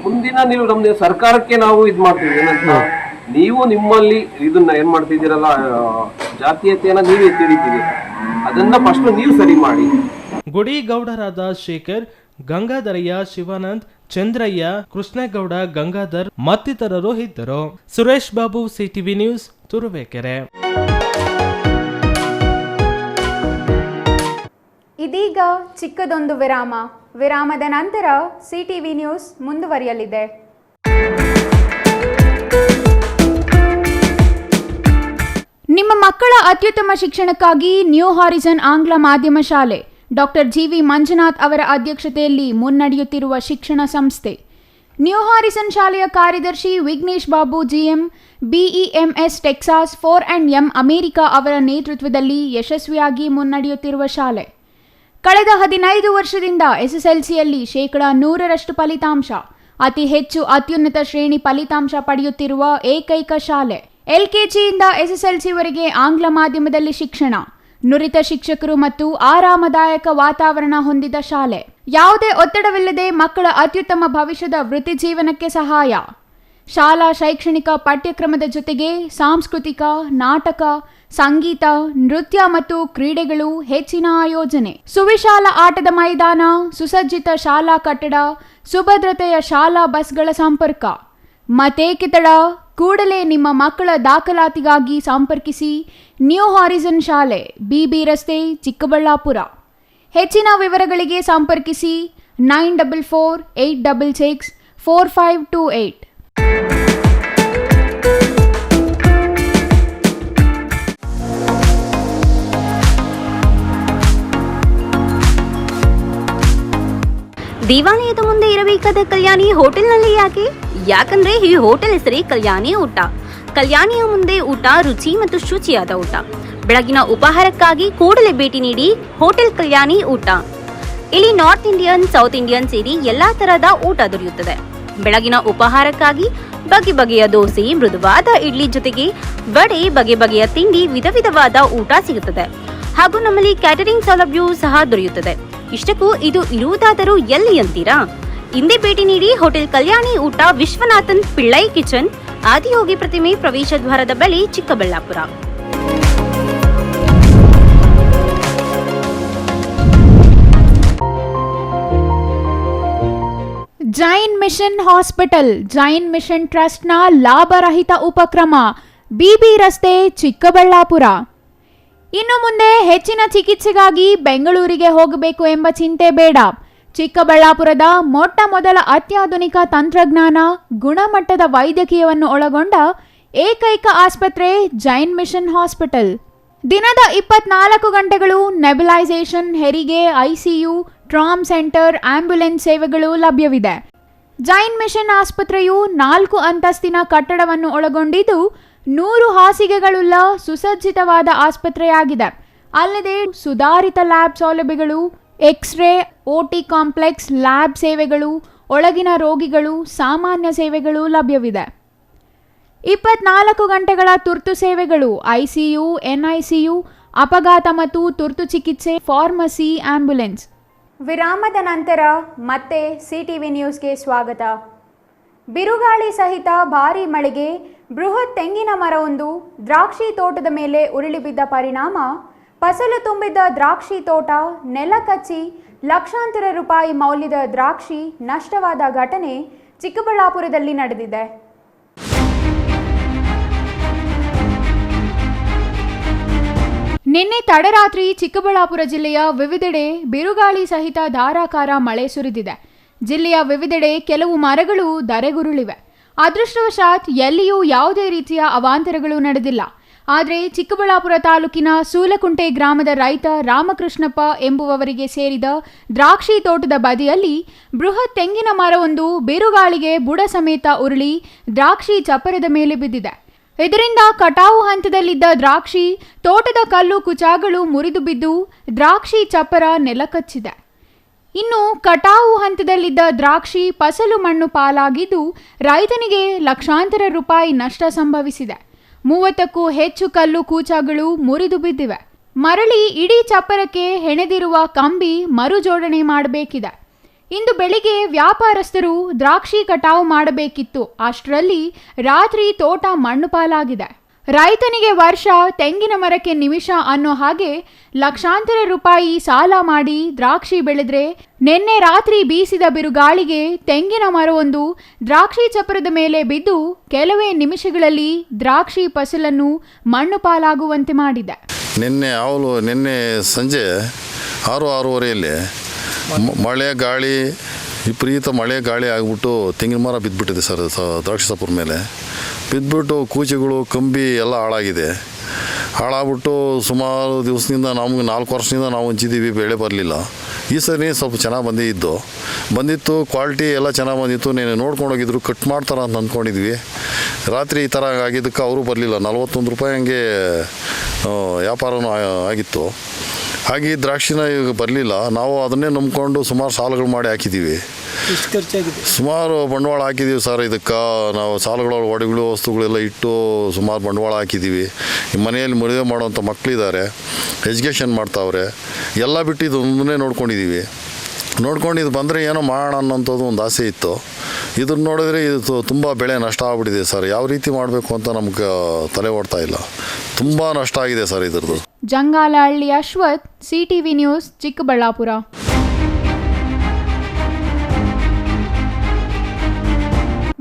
ಮುಂದಿನ ನೀವು ನಮ್ದು ಸರ್ಕಾರಕ್ಕೆ ನಾವು ಇದು ಮಾಡ್ತೀವಿ ಏನಂತ, ನೀವು ನಿಮ್ಮಲ್ಲಿ ಇದನ್ನ ಏನ್ ಮಾಡ್ತಿದ್ದೀರಲ್ಲ, ಜಾತೀಯತೆಯನ್ನ ನೀವೇ ತಿಳಿತೀರಿ, ಅದನ್ನ ಫಸ್ಟ್ ನೀವು ಸರಿ ಮಾಡಿ. ಗುಡಿಗೌಡರಾದ ಶೇಖರ್, ಗಂಗಾಧರಯ್ಯ, ಶಿವಾನಂದ್, ಚಂದ್ರಯ್ಯ, ಕೃಷ್ಣೇಗೌಡ, ಗಂಗಾಧರ್ ಮತ್ತಿತರರು ಇದ್ದರು. Suresh Babu, CTV news, Turuvekere. ಇದೀಗ ಚಿಕ್ಕದೊಂದು ವಿರಾಮದ ನಂತರ ಸಿಟಿವಿ ನ್ಯೂಸ್ ಮುಂದುವರಿಯಲಿದೆ. ನಿಮ್ಮ ಮಕ್ಕಳ ಅತ್ಯುತ್ತಮ ಶಿಕ್ಷಣಕ್ಕಾಗಿ ನ್ಯೂ ಹಾರಿಸನ್ ಆಂಗ್ಲ ಮಾಧ್ಯಮ ಶಾಲೆ ಡಾಕ್ಟರ್ ಜಿವಿ ಮಂಜುನಾಥ್ ಅವರ ಅಧ್ಯಕ್ಷತೆಯಲ್ಲಿ ಮುನ್ನಡೆಯುತ್ತಿರುವ ಶಿಕ್ಷಣ ಸಂಸ್ಥೆ. ನ್ಯೂ ಹಾರಿಸನ್ ಶಾಲೆಯ ಕಾರ್ಯದರ್ಶಿ Vignesh Babu GM, BEMS Texas 4&M America ಅವರ ನೇತೃತ್ವದಲ್ಲಿ ಯಶಸ್ವಿಯಾಗಿ ಮುನ್ನಡೆಯುತ್ತಿರುವ ಶಾಲೆ. ಕಳೆದ 15 ವರ್ಷದಿಂದ SSLCಯಲ್ಲಿ 100% ಫಲಿತಾಂಶ, ಅತಿ ಹೆಚ್ಚು ಅತ್ಯುನ್ನತ ಶ್ರೇಣಿ ಫಲಿತಾಂಶ ಪಡೆಯುತ್ತಿರುವ ಏಕೈಕ ಶಾಲೆ. LKGಯಿಂದ SSLCವರೆಗೆ ಆಂಗ್ಲ ಮಾಧ್ಯಮದಲ್ಲಿ ಶಿಕ್ಷಣ, ನುರಿತ ಶಿಕ್ಷಕರು ಮತ್ತು ಆರಾಮದಾಯಕ ವಾತಾವರಣ ಹೊಂದಿದ ಶಾಲೆ. ಯಾವುದೇ ಒತ್ತಡವಿಲ್ಲದೆ ಮಕ್ಕಳ ಅತ್ಯುತ್ತಮ ಭವಿಷ್ಯದ ವೃತ್ತಿ ಜೀವನಕ್ಕೆ ಸಹಾಯ. ಶಾಲಾ ಶೈಕ್ಷಣಿಕ ಪಠ್ಯಕ್ರಮದ ಜೊತೆಗೆ ಸಾಂಸ್ಕೃತಿಕ, ನಾಟಕ, ಸಂಗೀತ, ನೃತ್ಯ ಮತ್ತು ಕ್ರೀಡೆಗಳು ಹೆಚ್ಚಿನ ಆಯೋಜನೆ. ಸುವಿಶಾಲ ಆಟದ ಮೈದಾನ, ಸುಸಜ್ಜಿತ ಶಾಲಾ ಕಟ್ಟಡ, ಸುಭದ್ರತೆಯ ಶಾಲಾ ಬಸ್ಗಳ ಸಂಪರ್ಕ. ಮತ್ತೇಕೆ ತಡ? ಕೂಡಲೇ ನಿಮ್ಮ ಮಕ್ಕಳ ದಾಖಲಾತಿಗಾಗಿ ಸಂಪರ್ಕಿಸಿ ನ್ಯೂ ಹಾರಿಸನ್ ಶಾಲೆ, BB ರಸ್ತೆ, ಚಿಕ್ಕಬಳ್ಳಾಪುರ. ಹೆಚ್ಚಿನ ವಿವರಗಳಿಗೆ ಸಂಪರ್ಕಿಸಿ 9448664528. ದೇವಾಲಯದ ಮುಂದೆ ಇರಬೇಕಾದ ಕಲ್ಯಾಣಿ ಹೋಟೆಲ್ನಲ್ಲಿ ಯಾಕಂದ್ರೆ ಈ ಹೋಟೆಲ್ ಹೆಸರೇ ಕಲ್ಯಾಣಿ ಊಟ. ಕಲ್ಯಾಣಿಯ ಮುಂದೆ ಊಟ ರುಚಿ ಮತ್ತು ಶುಚಿಯಾದ ಊಟ. ಬೆಳಗಿನ ಉಪಹಾರಕ್ಕಾಗಿ ಕೂಡಲೇ ಭೇಟಿ ನೀಡಿ ಹೋಟೆಲ್ ಕಲ್ಯಾಣಿ ಊಟ. ಇಲ್ಲಿ ನಾರ್ತ್ ಇಂಡಿಯನ್, ಸೌತ್ ಇಂಡಿಯನ್ ಸೇರಿ ಎಲ್ಲಾ ತರಹದ ಊಟ ದೊರೆಯುತ್ತದೆ. ಬೆಳಗಿನ ಉಪಹಾರಕ್ಕಾಗಿ ಬಗೆ ಬಗೆಯ ದೋಸೆ, ಮೃದುವಾದ ಇಡ್ಲಿ ಜೊತೆಗೆ ವಡೆ, ಬಗೆ ಬಗೆಯ ತಿಂಡಿ, ವಿಧ ವಿಧವಾದ ಊಟ ಸಿಗುತ್ತದೆ. ಹಾಗೂ ನಮ್ಮಲ್ಲಿ ಕ್ಯಾಟರಿಂಗ್ ಸೌಲಭ್ಯವೂ ಸಹ ದೊರೆಯುತ್ತದೆ. ಇಷ್ಟಕ್ಕೂ ಇದು ಇರುವುದಾದರೂ ಎಲ್ಲಿ ಅಂತೀರಾ? ಇಂದೇ ಭೇಟಿ ನೀಡಿ ಹೋಟೆಲ್ ಕಲ್ಯಾಣಿ ಊಟ, ವಿಶ್ವನಾಥನ್ ಪಿಳ್ಳೈ ಕಿಚನ್, ಆದಿಯೋಗಿ ಪ್ರತಿಮೆ, ಪ್ರವೇಶ ದ್ವಾರದ ಬಳಿ, Chikkaballapur. Jain mission hospital, Jain mission ಟ್ರಸ್ಟ್ನ ಲಾಭರಹಿತ ಉಪಕ್ರಮ, BB ರಸ್ತೆ, ಚಿಕ್ಕಬಳ್ಳಾಪುರ. ಇನ್ನು ಮುಂದೆ ಹೆಚ್ಚಿನ ಚಿಕಿತ್ಸೆಗಾಗಿ ಬೆಂಗಳೂರಿಗೆ ಹೋಗಬೇಕು ಎಂಬ ಚಿಂತೆ ಬೇಡ. ಚಿಕ್ಕಬಳ್ಳಾಪುರದ ಮೊಟ್ಟ ಮೊದಲ ಅತ್ಯಾಧುನಿಕ ತಂತ್ರಜ್ಞಾನ, ಗುಣಮಟ್ಟದ ವೈದ್ಯಕೀಯವನ್ನು ಒಳಗೊಂಡ ಏಕೈಕ ಆಸ್ಪತ್ರೆ ಜೈನ್ ಮಿಷನ್ ಹಾಸ್ಪಿಟಲ್. ದಿನದ 24 ಗಂಟೆಗಳು ನೆಬುಲೈಸೇಷನ್, ಹೆರಿಗೆ, ICU, ಟ್ರಾಮ್ ಸೆಂಟರ್, ಆಂಬ್ಯುಲೆನ್ಸ್ ಸೇವೆಗಳು ಲಭ್ಯವಿದೆ. ಜೈನ್ ಮಿಷನ್ ಆಸ್ಪತ್ರೆಯು 4 ಅಂತಸ್ತಿನ ಕಟ್ಟಡವನ್ನು ಒಳಗೊಂಡಿದ್ದು 100 ಹಾಸಿಗೆಗಳುಳ್ಳ ಸುಸಜ್ಜಿತವಾದ ಆಸ್ಪತ್ರೆಯಾಗಿದೆ. ಅಲ್ಲದೆ ಸುಧಾರಿತ ಲ್ಯಾಬ್ ಸೌಲಭ್ಯಗಳು, ಎಕ್ಸ್ರೇ, OT ಕಾಂಪ್ಲೆಕ್ಸ್, ಲ್ಯಾಬ್ ಸೇವೆಗಳು, ಒಳಗಿನ ರೋಗಿಗಳು, ಸಾಮಾನ್ಯ ಸೇವೆಗಳು ಲಭ್ಯವಿದೆ. 24 ಗಂಟೆಗಳ ತುರ್ತು ಸೇವೆಗಳು, ICU, NICU, ಅಪಘಾತ ಮತ್ತು ತುರ್ತು ಚಿಕಿತ್ಸೆ, ಫಾರ್ಮಸಿ, ಆಂಬ್ಯುಲೆನ್ಸ್. ವಿರಾಮದ ನಂತರ ಮತ್ತೆ ಸಿಟಿವಿ ನ್ಯೂಸ್ಗೆ ಸ್ವಾಗತ. ಬಿರುಗಾಳಿ ಸಹಿತ ಭಾರೀ ಮಳೆಗೆ ಬೃಹತ್ ತೆಂಗಿನ ಮರವೊಂದು ದ್ರಾಕ್ಷಿ ತೋಟದ ಮೇಲೆ ಉರುಳಿ ಬಿದ್ದ ಪರಿಣಾಮ ಫಸಲು ತುಂಬಿದ್ದ ದ್ರಾಕ್ಷಿ ತೋಟ ನೆಲ ಕಚ್ಚಿ ಲಕ್ಷಾಂತರ ರೂಪಾಯಿ ಮೌಲ್ಯದ ದ್ರಾಕ್ಷಿ ನಷ್ಟವಾದ ಘಟನೆ ಚಿಕ್ಕಬಳ್ಳಾಪುರದಲ್ಲಿ ನಡೆದಿದೆ. ನಿನ್ನೆ ತಡರಾತ್ರಿ ಚಿಕ್ಕಬಳ್ಳಾಪುರ ಜಿಲ್ಲೆಯ ವಿವಿಧೆಡೆ ಬಿರುಗಾಳಿ ಸಹಿತ ಧಾರಾಕಾರ ಮಳೆ ಸುರಿದಿದೆ. ಜಿಲ್ಲೆಯ ವಿವಿಧೆಡೆ ಕೆಲವು ಮರಗಳು ಧರೆಗುರುಳಿವೆ. ಅದೃಷ್ಟವಶಾತ್ ಎಲ್ಲಿಯೂ ಯಾವುದೇ ರೀತಿಯ ಅವಾಂತರಗಳು ನಡೆದಿಲ್ಲ. ಆದರೆ ಚಿಕ್ಕಬಳ್ಳಾಪುರ ತಾಲೂಕಿನ ಸೂಲಕುಂಟೆ ಗ್ರಾಮದ ರೈತ ರಾಮಕೃಷ್ಣಪ್ಪ ಎಂಬುವವರಿಗೆ ಸೇರಿದ ದ್ರಾಕ್ಷಿ ತೋಟದ ಬದಿಯಲ್ಲಿ ಬೃಹತ್ ತೆಂಗಿನ ಮರವೊಂದು ಬಿರುಗಾಳಿಗೆ ಬುಡ ಸಮೇತ ಉರುಳಿ ದ್ರಾಕ್ಷಿ ಚಪ್ಪರದ ಮೇಲೆ ಬಿದ್ದಿದೆ. ಇದರಿಂದ ಕಟಾವು ಹಂತದಲ್ಲಿದ್ದ ದ್ರಾಕ್ಷಿ ತೋಟದ ಕಲ್ಲು ಕುಚಾಗಳು ಮುರಿದು ಬಿದ್ದು ದ್ರಾಕ್ಷಿ ಚಪ್ಪರ ನೆಲಕಚ್ಚಿದೆ. ಇನ್ನು ಕಟಾವು ಹಂತದಲ್ಲಿದ್ದ ದ್ರಾಕ್ಷಿ ಫಸಲು ಮಣ್ಣು ಪಾಲಾಗಿದ್ದು ರೈತನಿಗೆ ಲಕ್ಷಾಂತರ ರೂಪಾಯಿ ನಷ್ಟ ಸಂಭವಿಸಿದೆ. 30ಕ್ಕೂ ಹೆಚ್ಚು ಕಲ್ಲು ಕೂಚಾಗಳು ಮುರಿದು ಬಿದ್ದಿವೆ. ಮರಳಿ ಇಡೀ ಚಪ್ಪರಕ್ಕೆ ಹೆಣೆದಿರುವ ಕಂಬಿ ಮರು ಜೋಡಣೆ ಮಾಡಬೇಕಿದೆ. ಇಂದು ಬೆಳಿಗ್ಗೆ ವ್ಯಾಪಾರಸ್ಥರು ದ್ರಾಕ್ಷಿ ಕಟಾವು ಮಾಡಬೇಕಿತ್ತು. ಅಷ್ಟರಲ್ಲಿ ರಾತ್ರಿ ತೋಟ ಮಣ್ಣು ಪಾಲಾಗಿದೆ. ರೈತನಿಗೆ ವರ್ಷ ತೆಂಗಿನ ಮರಕ್ಕೆ ನಿಮಿಷ ಅನ್ನೋ ಹಾಗೆ ಲಕ್ಷಾಂತರ ರೂಪಾಯಿ ಸಾಲ ಮಾಡಿ ದ್ರಾಕ್ಷಿ ಬೆಳೆದ್ರೆ ನಿನ್ನೆ ರಾತ್ರಿ ಬೀಸಿದ ಬಿರುಗಾಳಿಗೆ ತೆಂಗಿನ ಮರವೊಂದು ದ್ರಾಕ್ಷಿ ಚಪ್ರದ ಮೇಲೆ ಬಿದ್ದು ಕೆಲವೇ ನಿಮಿಷಗಳಲ್ಲಿ ದ್ರಾಕ್ಷಿ ಫಸಲನ್ನು ಮಣ್ಣು ಪಾಲಾಗುವಂತೆ ಮಾಡಿದೆ. ನಿನ್ನೆ ಸಂಜೆ 6-6:30 ಮಳೆ ಗಾಳಿ ವಿಪರೀತ ಮಳೆ ಗಾಳಿ ಆಗಿಬಿಟ್ಟು ತೆಂಗಿನ ಮರ ಬಿದ್ದುಬಿಟ್ಟಿದೆ ಸರ್. ದ್ರಾಕ್ಷಿ ಸಪುರ ಮೇಲೆ ಬಿದ್ದುಬಿಟ್ಟು ಕೂಚಿಗಳು ಕಂಬಿ ಎಲ್ಲ ಹಾಳಾಗ್ಬಿಟ್ಟು ಸುಮಾರು ದಿವಸದಿಂದ ನಮ್ಗೆ 4 ವರ್ಷದಿಂದ ನಾವು ಹಂಚಿದ್ದೀವಿ, ಬೆಳೆ ಬರಲಿಲ್ಲ. ಈ ಸರಿ ಸ್ವಲ್ಪ ಚೆನ್ನಾಗಿ ಬಂದಿತ್ತು, ಕ್ವಾಲಿಟಿ ಎಲ್ಲ ಚೆನ್ನಾಗಿ ಬಂದಿತ್ತು. ನೀನು ನೋಡ್ಕೊಂಡು ಹೋಗಿದ್ರು, ಕಟ್ ಮಾಡ್ತಾರೆ ಅಂತ ಅಂದ್ಕೊಂಡಿದ್ವಿ. ರಾತ್ರಿ ಈ ಥರ ಆಗಿದ್ದಕ್ಕೆ ಅವರು ಬರಲಿಲ್ಲ. 41 ರೂಪಾಯಿ ಹಂಗೆ ವ್ಯಾಪಾರನೂ ಆಗಿತ್ತು. ಹಾಗೆ ದ್ರಾಕ್ಷಿನ ಈಗ ಬರಲಿಲ್ಲ. ನಾವು ಅದನ್ನೇ ನಂಬ್ಕೊಂಡು ಸುಮಾರು ಸಾಲಗಳು ಮಾಡಿ ಹಾಕಿದ್ದೀವಿ. ಸುಮಾರು ಬಂಡವಾಳ ಹಾಕಿದ್ದೀವಿ ಸರ್. ಇದಕ್ಕೆ ನಾವು ಸಾಲಗಳ ಒಡಗಳು ವಸ್ತುಗಳೆಲ್ಲ ಇಟ್ಟು ಸುಮಾರು ಬಂಡವಾಳ ಹಾಕಿದ್ದೀವಿ. ಮನೆಯಲ್ಲಿ ಮದುವೆ ಮಾಡೋವಂಥ ಮಕ್ಕಳಿದ್ದಾರೆ, ಎಜುಕೇಷನ್ ಮಾಡ್ತಾವ್ರೆ, ಎಲ್ಲ ಬಿಟ್ಟು ಇದೊಂದನ್ನೇ ನೋಡ್ಕೊಂಡಿದ್ದೀವಿ. ಇದು ಬಂದರೆ ಏನೋ ಮಾಡೋಣ ಅನ್ನೋಂಥದ್ದು ಒಂದು ಆಸೆ ಇತ್ತು. ಇದನ್ನು ನೋಡಿದ್ರೆ ಇದು ತುಂಬ ಬೆಳೆ ನಷ್ಟ ಆಗ್ಬಿಟ್ಟಿದೆ ಸರ್. ಯಾವ ರೀತಿ ಮಾಡಬೇಕು ಅಂತ ನಮ್ಗೆ ತಲೆ ಓಡ್ತಾ ಇಲ್ಲ. ತುಂಬ ನಷ್ಟ ಆಗಿದೆ ಸರ್ ಇದ್ರದ್ದು. Jangalahalli Ashwath, CTV news, Chikkaballapur.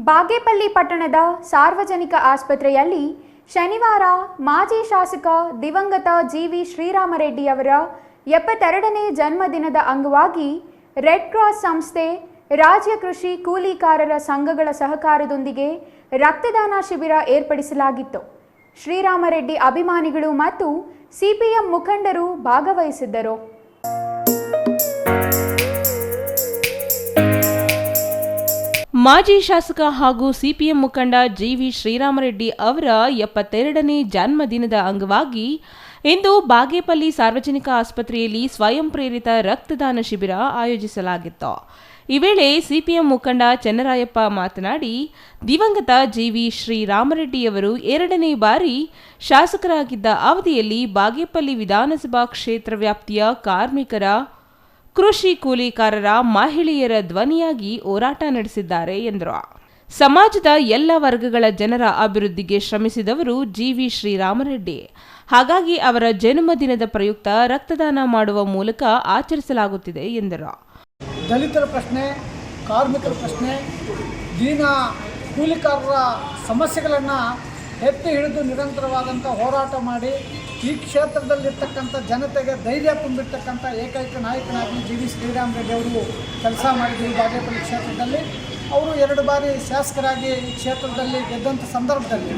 ಬಾಗೇಪಲ್ಲಿ ಪಟ್ಟಣದ ಸಾರ್ವಜನಿಕ ಆಸ್ಪತ್ರೆಯಲ್ಲಿ ಶನಿವಾರ ಮಾಜಿ ಶಾಸಕ ದಿವಂಗತ ಜಿವಿ ಶ್ರೀರಾಮರೆಡ್ಡಿ ಅವರ 72ನೇ ಜನ್ಮದಿನದ ಅಂಗವಾಗಿ ರೆಡ್ ಕ್ರಾಸ್ ಸಂಸ್ಥೆ, ರಾಜ್ಯ ಕೃಷಿ ಕೂಲಿಕಾರರ ಸಂಘಗಳ ಸಹಕಾರದೊಂದಿಗೆ ರಕ್ತದಾನ ಶಿಬಿರ ಏರ್ಪಡಿಸಲಾಗಿತ್ತು. ಶ್ರೀರಾಮರೆಡ್ಡಿ ಅಭಿಮಾನಿಗಳು ಮತ್ತು ಸಿಪಿಎಂ ಮುಖಂಡರು ಭಾಗವಹಿಸಿದ್ದರು. ಮಾಜಿ ಶಾಸಕ ಹಾಗೂ ಸಿಪಿಎಂ ಮುಖಂಡ ಜಿವಿ ಶ್ರೀರಾಮರೆಡ್ಡಿ ಅವರ 72ನೇ ಜನ್ಮದಿನದ ಅಂಗವಾಗಿ ಇಂದು ಬಾಗೇಪಲ್ಲಿ ಸಾರ್ವಜನಿಕ ಆಸ್ಪತ್ರೆಯಲ್ಲಿ ಸ್ವಯಂ ಪ್ರೇರಿತ ರಕ್ತದಾನ ಶಿಬಿರ ಆಯೋಜಿಸಲಾಗಿತ್ತು. ಈ ವೇಳೆ ಸಿಪಿಎಂ ಮುಖಂಡ ಚೆನ್ನರಾಯಪ್ಪ ಮಾತನಾಡಿ, ದಿವಂಗತ ಜಿವಿ ಶ್ರೀರಾಮರೆಡ್ಡಿಯವರು 2ನೇ ಬಾರಿ ಶಾಸಕರಾಗಿದ್ದ ಅವಧಿಯಲ್ಲಿ ಬಾಗೇಪಲ್ಲಿ ವಿಧಾನಸಭಾ ಕ್ಷೇತ್ರ ವ್ಯಾಪ್ತಿಯ ಕಾರ್ಮಿಕರ, ಕೃಷಿ ಕೂಲಿಕಾರರ, ಮಹಿಳೆಯರ ಧ್ವನಿಯಾಗಿ ಹೋರಾಟ ನಡೆಸಿದ್ದಾರೆ ಎಂದರು. ಸಮಾಜದ ಎಲ್ಲ ವರ್ಗಗಳ ಜನರ ಅಭಿವೃದ್ಧಿಗೆ ಶ್ರಮಿಸಿದವರು ಜಿವಿ ಶ್ರೀರಾಮರೆಡ್ಡಿ. ಹಾಗಾಗಿ ಅವರ ಜನ್ಮದಿನದ ಪ್ರಯುಕ್ತ ರಕ್ತದಾನ ಮಾಡುವ ಮೂಲಕ ಆಚರಿಸಲಾಗುತ್ತಿದೆ ಎಂದರು. ದಲಿತರ ಪ್ರಶ್ನೆ, ಕಾರ್ಮಿಕರ ಪ್ರಶ್ನೆ, ದೀನ ಕೂಲಿಕಾರರ ಸಮಸ್ಯೆಗಳನ್ನು ಎತ್ತಿ ಹಿಡಿದು ನಿರಂತರವಾದಂಥ ಹೋರಾಟ ಮಾಡಿ ಈ ಕ್ಷೇತ್ರದಲ್ಲಿರ್ತಕ್ಕಂಥ ಜನತೆಗೆ ಧೈರ್ಯ ತುಂಬಿರ್ತಕ್ಕಂಥ ಏಕೈಕ ನಾಯಕನಾಗಿ ಜಿವಿ ಶ್ರೀರಾಮರೆಡ್ಡಿ ಅವರು ಕೆಲಸ ಮಾಡಿದ್ರು. ಬಾಗೇಪಲ್ಲಿ ಕ್ಷೇತ್ರದಲ್ಲಿ ಅವರು 2 ಬಾರಿ ಶಾಸಕರಾಗಿ ಈ ಕ್ಷೇತ್ರದಲ್ಲಿ ಗೆದ್ದಂಥ ಸಂದರ್ಭದಲ್ಲಿ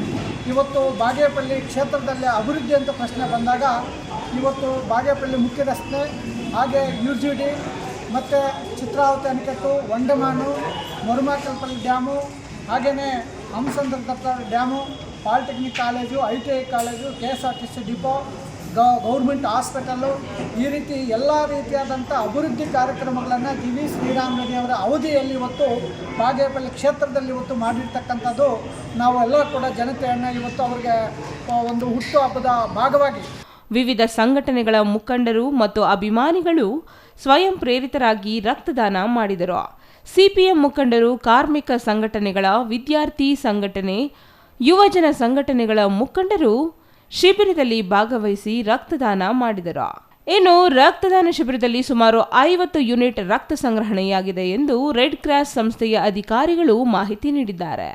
ಇವತ್ತು ಬಾಗೇಪಲ್ಲಿ ಕ್ಷೇತ್ರದಲ್ಲಿ ಅಭಿವೃದ್ಧಿ ಅಂತ ಪ್ರಶ್ನೆ ಬಂದಾಗ ಇವತ್ತು ಬಾಗೇಪಲ್ಲಿ ಮುಖ್ಯ ರಸ್ತೆ, ಹಾಗೆ UGD ಮತ್ತು ಚಿತ್ರಾವತಿ ಅಣೆಕಟ್ಟು, ವಂಡಮಾನು, ಮರುಮಾಕಲ್ಪಲ್ಲಿ ಡ್ಯಾಮು, ಹಾಗೆಯೇ ಹಂಸಂದ್ರ ದತ್ತ dam, polytechnic college, ITI college, KSRTC depot, government hospital, ಈ ರೀತಿ ಎಲ್ಲ ರೀತಿಯಾದಂಥ ಅಭಿವೃದ್ಧಿ ಕಾರ್ಯಕ್ರಮಗಳನ್ನು ಜಿವಿ ಶ್ರೀರಾಮರೆಡ್ಡಿ ಅವರ ಅವಧಿಯಲ್ಲಿ ಇವತ್ತು ಬಾಗೇಪಲ್ಲಿ ಕ್ಷೇತ್ರದಲ್ಲಿ ಇವತ್ತು ಮಾಡಿರ್ತಕ್ಕಂಥದ್ದು ನಾವೆಲ್ಲ ಕೂಡ ಜನತೆಯನ್ನು ಇವತ್ತು ಅವರಿಗೆ ಒಂದು ಹುಟ್ಟುಹಬ್ಬದ ಭಾಗವಾಗಿ ವಿವಿಧ ಸಂಘಟನೆಗಳ ಮುಖಂಡರು ಮತ್ತು ಅಭಿಮಾನಿಗಳು ಸ್ವಯಂ ಪ್ರೇರಿತರಾಗಿ ರಕ್ತದಾನ ಮಾಡಿದರು. ಸಿಪಿಎಂ ಮುಖಂಡರು, ಕಾರ್ಮಿಕ ಸಂಘಟನೆಗಳ, ವಿದ್ಯಾರ್ಥಿ ಸಂಘಟನೆ, ಯುವಜನ ಸಂಘಟನೆಗಳ ಮುಖಂಡರು ಶಿಬಿರದಲ್ಲಿ ಭಾಗವಹಿಸಿ ರಕ್ತದಾನ ಮಾಡಿದರು. ಇನ್ನು ರಕ್ತದಾನ ಶಿಬಿರದಲ್ಲಿ ಸುಮಾರು 50 ಯೂನಿಟ್ ರಕ್ತ ಸಂಗ್ರಹಣೆಯಾಗಿದೆ ಎಂದು ರೆಡ್ ಕ್ರಾಸ್ ಸಂಸ್ಥೆಯ ಅಧಿಕಾರಿಗಳು ಮಾಹಿತಿ ನೀಡಿದ್ದಾರೆ.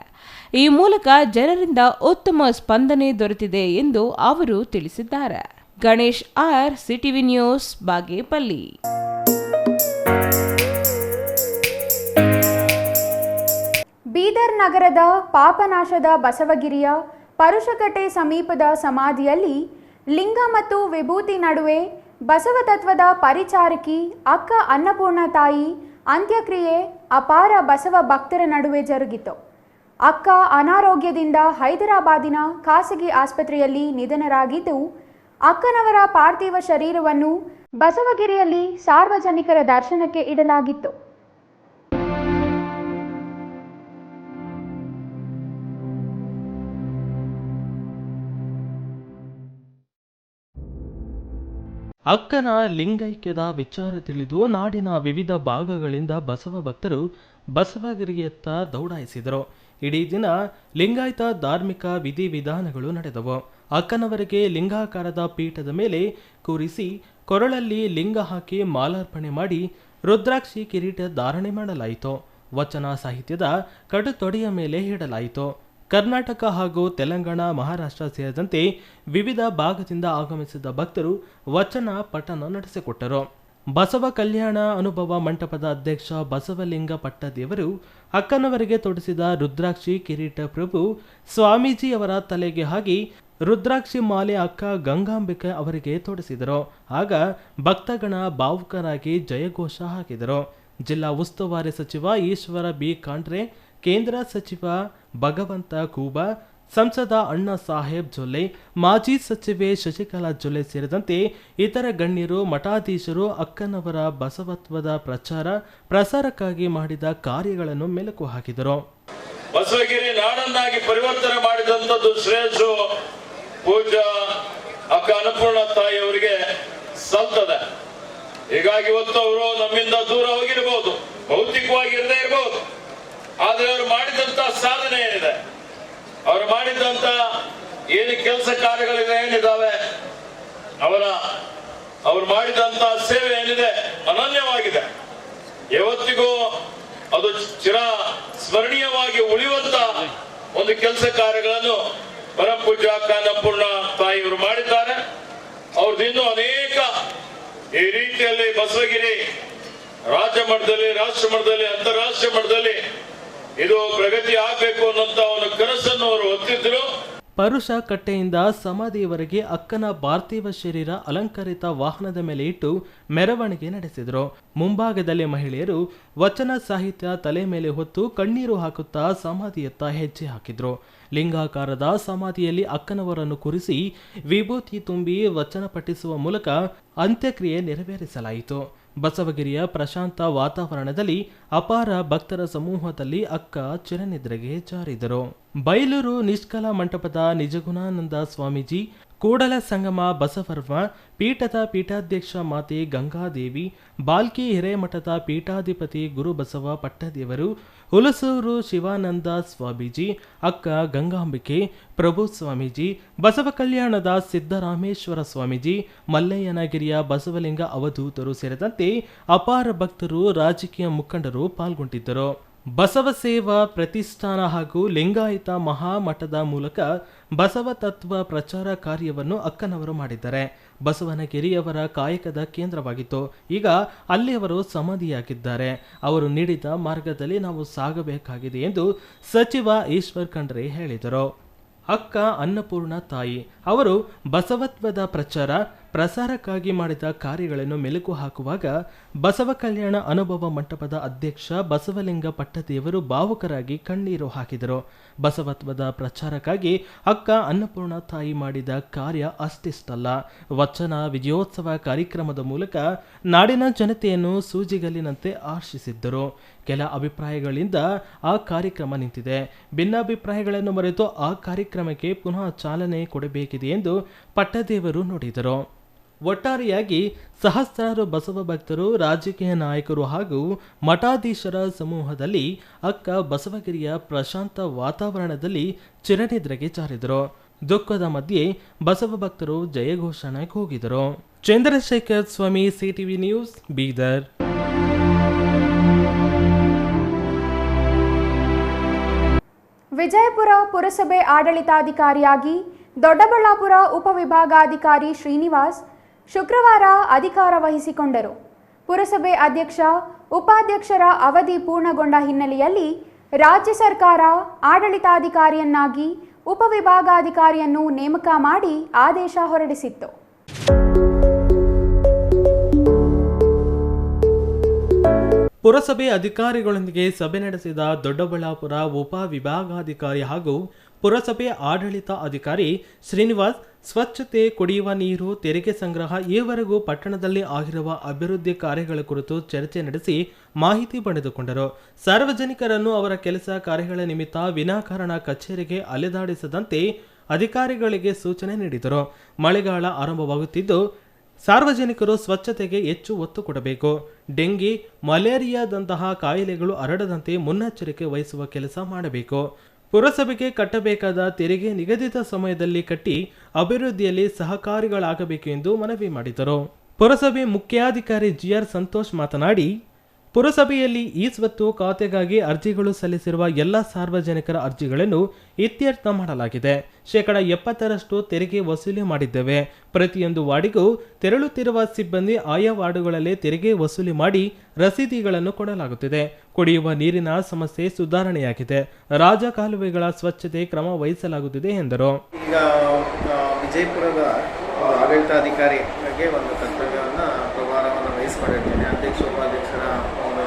ಈ ಮೂಲಕ ಜನರಿಂದ ಉತ್ತಮ ಸ್ಪಂದನೆ ದೊರೆತಿದೆ ಎಂದು ಅವರು ತಿಳಿಸಿದ್ದಾರೆ. Ganesh R, CTV news, Bagepalli. Bidar ನಗರದ ಪಾಪನಾಶದ ಬಸವಗಿರಿಯ ಪರುಷಕಟ್ಟೆ ಸಮೀಪದ ಸಮಾಧಿಯಲ್ಲಿ ಲಿಂಗ ಮತ್ತು ವಿಭೂತಿ ನಡುವೆ ಬಸವ ತತ್ವದ ಪರಿಚಾರಕಿ ಅಕ್ಕ ಅನ್ನಪೂರ್ಣ ತಾಯಿ ಅಂತ್ಯಕ್ರಿಯೆ ಅಪಾರ ಬಸವ ಭಕ್ತರ ನಡುವೆ ಜರುಗಿತು. ಅಕ್ಕ ಅನಾರೋಗ್ಯದಿಂದ ಹೈದರಾಬಾದಿನ ಖಾಸಗಿ ಆಸ್ಪತ್ರೆಯಲ್ಲಿ ನಿಧನರಾಗಿದ್ದು, ಅಕ್ಕನವರ ಪಾರ್ಥಿವ ಶರೀರವನ್ನು ಬಸವಗಿರಿಯಲ್ಲಿ ಸಾರ್ವಜನಿಕರ ದರ್ಶನಕ್ಕೆ ಇಡಲಾಗಿತ್ತು. ಅಕ್ಕನ ಲಿಂಗೈಕ್ಯದ ವಿಚಾರ ತಿಳಿದು ನಾಡಿನ ವಿವಿಧ ಭಾಗಗಳಿಂದ ಬಸವ ಭಕ್ತರು ಬಸವಗಿರಿಯತ್ತ ದೌಡಾಯಿಸಿದರು. ಇಡೀ ದಿನ ಲಿಂಗಾಯತ ಧಾರ್ಮಿಕ ವಿಧಿವಿಧಾನಗಳು ನಡೆದವು. ಅಕ್ಕನವರಿಗೆ ಲಿಂಗಾಕಾರದ ಪೀಠದ ಮೇಲೆ ಕೂರಿಸಿ ಕೊರಳಲ್ಲಿ ಲಿಂಗ ಹಾಕಿ ಮಾಲಾರ್ಪಣೆ ಮಾಡಿ ರುದ್ರಾಕ್ಷಿ ಕಿರೀಟ ಧಾರಣೆ ಮಾಡಲಾಯಿತು. ವಚನ ಸಾಹಿತ್ಯದ ಕಡುತೊಡೆಯ ಮೇಲೆ ಇಡಲಾಯಿತು. ಕರ್ನಾಟಕ ಹಾಗೂ ತೆಲಂಗಾಣ, ಮಹಾರಾಷ್ಟ್ರ ಸೇರಿದಂತೆ ವಿವಿಧ ಭಾಗದಿಂದ ಆಗಮಿಸಿದ ಭಕ್ತರು ವಚನ ಪಠಣ ನಡೆಸಿಕೊಟ್ಟರು. ಬಸವ ಕಲ್ಯಾಣ ಅನುಭವ ಮಂಟಪದ ಅಧ್ಯಕ್ಷ ಬಸವಲಿಂಗ ಪಟ್ಟದೇವರು ಅಕ್ಕನವರಿಗೆ ತೊಡಿಸಿದ ರುದ್ರಾಕ್ಷಿ ಕಿರೀಟ ಪ್ರಭು ಸ್ವಾಮೀಜಿಯವರ ತಲೆಗೆ ಹಾಕಿ ರುದ್ರಾಕ್ಷಿ ಮಾಲೆ ಅಕ್ಕ ಗಂಗಾಂಬಿಕೆ ಅವರಿಗೆ ತೊಡಿಸಿದರು. ಆಗ ಭಕ್ತಗಣ ಭಾವುಕರಾಗಿ ಜಯಘೋಷ ಹಾಕಿದರು. ಜಿಲ್ಲಾ ಉಸ್ತುವಾರಿ ಸಚಿವ ಈಶ್ವರ ಬಿ ಖಂಡ್ರೆ, ಕೇಂದ್ರ ಸಚಿವ ಭಗವಂತ ಖೂಬಾ, ಸಂಸದ ಅಣ್ಣಾ ಸಾಹೇಬ್ ಜೊಲ್ಲೆ, ಮಾಜಿ ಸಚಿವೆ ಶಶಿಕಲಾ ಜೊಲ್ಲೆ ಸೇರಿದಂತೆ ಇತರ ಗಣ್ಯರು, ಮಠಾಧೀಶರು ಅಕ್ಕನವರ ಬಸವತ್ವದ ಪ್ರಸಾರಕ್ಕಾಗಿ ಮಾಡಿದ ಕಾರ್ಯಗಳನ್ನು ಮೆಲುಕು ಹಾಕಿದರು. ಬಸವಗಿರಿ ನಾಡನ್ನಾಗಿ ಪರಿವರ್ತನೆ ಮಾಡಿದಂಥದ್ದು ಶ್ರೇಯಸ್ಸು ಪೂಜಾ ಅಕ್ಕ ಅನ್ನಪೂರ್ಣ ತಾಯಿ ಅವರಿಗೆ ಸಲ್ತದೆ. ಹೀಗಾಗಿ ಇವತ್ತು ಅವರು ನಮ್ಮಿಂದ ದೂರ ಹೋಗಿರಬಹುದು, ಭೌತಿಕವಾಗಿ ಇರದೇ ಇರಬಹುದು, ಆದ್ರೆ ಅವರು ಮಾಡಿದಂತ ಸಾಧನೆ ಏನಿದೆ, ಅವರು ಮಾಡಿದಂತ ಏನು ಕೆಲಸ ಕಾರ್ಯಗಳಿದೆ ಏನಿದಾವೆ, ಅವರು ಮಾಡಿದಂತ ಸೇವೆ ಏನಿದೆ ಅನನ್ಯವಾಗಿದೆ. ಯಾವತ್ತಿಗೂ ಅದು ಚಿರ ಸ್ಮರಣೀಯವಾಗಿ ಉಳಿಯುವಂತ ಒಂದು ಕೆಲಸ ಕಾರ್ಯಗಳನ್ನು ಪರಮಪೂಜ್ಯ ಅಕ್ಕ ಅನ್ನಪೂರ್ಣ ತಾಯಿಯವರು ಮಾಡಿದ್ದಾರೆ. ಅವ್ರದ್ದು ಇನ್ನೂ ಅನೇಕ ಈ ರೀತಿಯಲ್ಲಿ ಬಸವಗಿರಿ ರಾಜ್ಯ ಮಟ್ಟದಲ್ಲಿ, ರಾಷ್ಟ್ರ ಮಟ್ಟದಲ್ಲಿ, ಅಂತಾರಾಷ್ಟ್ರೀಯ ಮಟ್ಟದಲ್ಲಿ ಇದು ಪ್ರಗತಿ ಆಗಬೇಕು ಅನ್ನೋಂತ ಒಂದು ಕನಸನ್ನು ಅವರು ಹೊತ್ತಿದ್ರು. ಪರುಷ ಕಟ್ಟೆಯಿಂದ ಸಮಾಧಿಯವರೆಗೆ ಅಕ್ಕನ ಪಾರ್ಥಿವ ಶರೀರ ಅಲಂಕರಿತ ವಾಹನದ ಮೇಲೆ ಇಟ್ಟು ಮೆರವಣಿಗೆ ನಡೆಸಿದರು. ಮುಂಭಾಗದಲ್ಲಿ ಮಹಿಳೆಯರು ವಚನ ಸಾಹಿತ್ಯ ತಲೆ ಮೇಲೆ ಹೊತ್ತು ಕಣ್ಣೀರು ಹಾಕುತ್ತಾ ಸಮಾಧಿಯತ್ತ ಹೆಜ್ಜೆ ಹಾಕಿದ್ರು. ಲಿಂಗಾಕಾರದ ಸಮಾಧಿಯಲ್ಲಿ ಅಕ್ಕನವರನ್ನು ಕುರಿಸಿ ವಿಭೂತಿ ತುಂಬಿ ವಚನ ಪಠಿಸುವ ಮೂಲಕ ಅಂತ್ಯಕ್ರಿಯೆ ನೆರವೇರಿಸಲಾಯಿತು. ಬಸವಗಿರಿಯ ಪ್ರಶಾಂತ ವಾತಾವರಣದಲ್ಲಿ ಅಪಾರ ಭಕ್ತರ ಸಮೂಹದಲ್ಲಿ ಅಕ್ಕ ಚಿರನಿದ್ರೆಗೆ ಜಾರಿದರು. ಬೈಲೂರು ನಿಷ್ಕಲ ಮಂಟಪದ ನಿಜಗುಣಾನಂದ ಸ್ವಾಮೀಜಿ, ಕೂಡಲ ಸಂಗಮ ಬಸವರ್ಮ ಪೀಠದ ಪೀಠಾಧ್ಯಕ್ಷ ಮಾತೆ ಗಂಗಾದೇವಿ, ಬಾಲ್ಕಿ ಹಿರೇಮಠದ ಪೀಠಾಧಿಪತಿ ಗುರುಬಸವ ಪಟ್ಟದೇವರು, ಹುಲಸೂರು ಶಿವಾನಂದ ಸ್ವಾಮೀಜಿ, ಅಕ್ಕ ಗಂಗಾಂಬಿಕೆ, ಪ್ರಭು ಸ್ವಾಮೀಜಿ, ಬಸವ ಕಲ್ಯಾಣದ ಸಿದ್ದರಾಮೇಶ್ವರ ಸ್ವಾಮೀಜಿ, ಮಲ್ಲಯ್ಯನಗಿರಿಯ ಬಸವಲಿಂಗ ಅವಧೂತರು ಸೇರಿದಂತೆ ಅಪಾರ ಭಕ್ತರು, ರಾಜಕೀಯ ಮುಖಂಡರು ಪಾಲ್ಗೊಂಡಿದ್ದರು. ಬಸವ ಸೇವಾ ಪ್ರತಿಷ್ಠಾನ ಹಾಗೂ ಲಿಂಗಾಯತ ಮಹಾಮಠದ ಮೂಲಕ ಬಸವ ತತ್ವ ಪ್ರಚಾರ ಕಾರ್ಯವನ್ನು ಅಕ್ಕನವರು ಮಾಡಿದ್ದಾರೆ. ಬಸವನಗಿರಿಯವರ ಕಾಯಕದ ಕೇಂದ್ರವಾಗಿತ್ತು. ಈಗ ಅಲ್ಲಿ ಅವರು ಸಮಾಧಿಯಾಗಿದ್ದಾರೆ. ಅವರು ನೀಡಿದ ಮಾರ್ಗದಲ್ಲಿ ನಾವು ಸಾಗಬೇಕಾಗಿದೆ ಎಂದು ಸಚಿವ ಈಶ್ವರ್ ಖಂಡ್ರೆ ಹೇಳಿದರು. ಅಕ್ಕ ಅನ್ನಪೂರ್ಣ ತಾಯಿ ಅವರು ಬಸವತ್ವದ ಪ್ರಸಾರಕ್ಕಾಗಿ ಮಾಡಿದ ಕಾರ್ಯಗಳನ್ನು ಮೆಲುಕು ಹಾಕುವಾಗ ಬಸವ ಕಲ್ಯಾಣ ಅನುಭವ ಮಂಟಪದ ಅಧ್ಯಕ್ಷ ಬಸವಲಿಂಗ ಪಟ್ಟದೇವರು ಭಾವುಕರಾಗಿ ಕಣ್ಣೀರು ಹಾಕಿದರು. ಬಸವತ್ವದ ಪ್ರಚಾರಕ್ಕಾಗಿ ಅಕ್ಕ ಅನ್ನಪೂರ್ಣ ತಾಯಿ ಮಾಡಿದ ಕಾರ್ಯ ಅಷ್ಟಿಷ್ಟಲ್ಲ. ವಚನ ವಿಜಯೋತ್ಸವ ಕಾರ್ಯಕ್ರಮದ ಮೂಲಕ ನಾಡಿನ ಜನತೆಯನ್ನು ಸೂಜಿಗಲ್ಲಿನಂತೆ ಆರ್ಷಿಸಿದ್ದರು. ಕೆಲ ಅಭಿಪ್ರಾಯಗಳಿಂದ ಆ ಕಾರ್ಯಕ್ರಮ ನಿಂತಿದೆ. ಭಿನ್ನಾಭಿಪ್ರಾಯಗಳನ್ನು ಮರೆತು ಆ ಕಾರ್ಯಕ್ರಮಕ್ಕೆ ಪುನಃ ಚಾಲನೆ ಕೊಡಬೇಕಿದೆ ಎಂದು ಪಟ್ಟದೇವರು ನುಡಿದರು. ಒಟ್ಟಾರೆಯಾಗಿ ಸಹಸ್ರಾರು ಬಸವ ಭಕ್ತರು, ರಾಜಕೀಯ ನಾಯಕರು ಹಾಗೂ ಮಠಾಧೀಶರ ಸಮೂಹದಲ್ಲಿ ಅಕ್ಕ ಬಸವಗಿರಿಯ ಪ್ರಶಾಂತ ವಾತಾವರಣದಲ್ಲಿ ಚಿರನಿದ್ರೆಗೆ ಜಾರಿದರು. ದುಃಖದ ಮಧ್ಯೆ ಬಸವ ಭಕ್ತರು ಜಯಘೋಷಣೆ ಕೂಗಿದರು. ಚಂದ್ರಶೇಖರ್ ಸ್ವಾಮಿ, ಸಿಟಿವಿ ನ್ಯೂಸ್, ಬೀದರ್. ವಿಜಯಪುರ ಪುರಸಭೆ ಆಡಳಿತಾಧಿಕಾರಿಯಾಗಿ ದೊಡ್ಡಬಳ್ಳಾಪುರ ಉಪವಿಭಾಗಾಧಿಕಾರಿ ಶ್ರೀನಿವಾಸ್ ಶುಕ್ರವಾರ ಅಧಿಕಾರ ವಹಿಸಿಕೊಂಡರು. ಪುರಸಭೆ ಅಧ್ಯಕ್ಷ, ಉಪಾಧ್ಯಕ್ಷರ ಅವಧಿ ಪೂರ್ಣಗೊಂಡ ಹಿನ್ನೆಲೆಯಲ್ಲಿ ರಾಜ್ಯ ಸರ್ಕಾರ ಆಡಳಿತಾಧಿಕಾರಿಯನ್ನಾಗಿ ಉಪವಿಭಾಗಾಧಿಕಾರಿಯನ್ನು ನೇಮಕ ಮಾಡಿ ಆದೇಶ ಹೊರಡಿಸಿತ್ತು. ಪುರಸಭೆ ಅಧಿಕಾರಿಗಳೊಂದಿಗೆ ಸಭೆ ನಡೆಸಿದ ದೊಡ್ಡಬಳ್ಳಾಪುರ ಉಪ ವಿಭಾಗಾಧಿಕಾರಿ ಹಾಗೂ ಪುರಸಭೆ ಆಡಳಿತ ಅಧಿಕಾರಿ ಶ್ರೀನಿವಾಸ್ ಸ್ವಚ್ಛತೆ, ಕುಡಿಯುವ ನೀರು, ತೆರಿಗೆ ಸಂಗ್ರಹ ಈವರೆಗೂ ಪಟ್ಟಣದಲ್ಲಿ ಆಗಿರುವ ಅಭಿವೃದ್ಧಿ ಕಾರ್ಯಗಳ ಕುರಿತು ಚರ್ಚೆ ನಡೆಸಿ ಮಾಹಿತಿ ಪಡೆದುಕೊಂಡರು. ಸಾರ್ವಜನಿಕರನ್ನು ಅವರ ಕೆಲಸ ಕಾರ್ಯಗಳ ನಿಮಿತ್ತ ವಿನಾಕಾರಣ ಕಚೇರಿಗೆ ಅಲೆದಾಡಿಸದಂತೆ ಅಧಿಕಾರಿಗಳಿಗೆ ಸೂಚನೆ ನೀಡಿದರು. ಮಳೆಗಾಲ ಆರಂಭವಾಗುತ್ತಿದ್ದು ಸಾರ್ವಜನಿಕರು ಸ್ವಚ್ಛತೆಗೆ ಹೆಚ್ಚು ಒತ್ತು ಕೊಡಬೇಕು. ಡೆಂಗಿ, ಮಲೇರಿಯಾದಂತಹ ಕಾಯಿಲೆಗಳು ಹರಡದಂತೆ ಮುನ್ನೆಚ್ಚರಿಕೆ ವಹಿಸುವ ಕೆಲಸ ಮಾಡಬೇಕು. ಪುರಸಭೆಗೆ ಕಟ್ಟಬೇಕಾದ ತೆರಿಗೆ ನಿಗದಿತ ಸಮಯದಲ್ಲಿ ಕಟ್ಟಿ ಅಭಿವೃದ್ಧಿಯಲ್ಲಿ ಸಹಕಾರಿಗಳಾಗಬೇಕು ಎಂದು ಮನವಿ ಮಾಡಿದರು. ಪುರಸಭೆ ಮುಖ್ಯಾಧಿಕಾರಿ ಜಿಆರ್ ಸಂತೋಷ್ ಮಾತನಾಡಿ, ಪುರಸಭೆಯಲ್ಲಿ ಈ ಸ್ವತ್ತು ಖಾತೆಗಾಗಿ ಅರ್ಜಿಗಳು ಸಲ್ಲಿಸಿರುವ ಎಲ್ಲ ಸಾರ್ವಜನಿಕರ ಅರ್ಜಿಗಳನ್ನು ಇತ್ಯರ್ಥ ಮಾಡಲಾಗಿದೆ. 70% ತೆರಿಗೆ ವಸೂಲಿ ಮಾಡಿದ್ದೇವೆ. ಪ್ರತಿಯೊಂದು ವಾರ್ಡಿಗೂ ತೆರಳುತ್ತಿರುವ ಸಿಬ್ಬಂದಿ ಆಯಾ ವಾರ್ಡುಗಳಲ್ಲೇ ತೆರಿಗೆ ವಸೂಲಿ ಮಾಡಿ ರಸೀದಿಗಳನ್ನು ಕೊಡಲಾಗುತ್ತಿದೆ. ಕುಡಿಯುವ ನೀರಿನ ಸಮಸ್ಯೆ ಸುಧಾರಣೆಯಾಗಿದೆ. ರಾಜಕಾಲುವೆಗಳ ಸ್ವಚ್ಛತೆ ಕ್ರಮ ವಹಿಸಲಾಗುತ್ತಿದೆ ಎಂದರು. ಈಗ ವಿಜಯಪುರದ ಆಡಳಿತಾಧಿಕಾರಿಗೆ ಒಂದು ಕರ್ತವ್ಯವನ್ನು ಪ್ರಭಾರವನ್ನು ವಹಿಸಿಕೊಂಡಿರ್ತೇನೆ. ಅಧ್ಯಕ್ಷ ಉಪಾಧ್ಯಕ್ಷರ ಒಂದು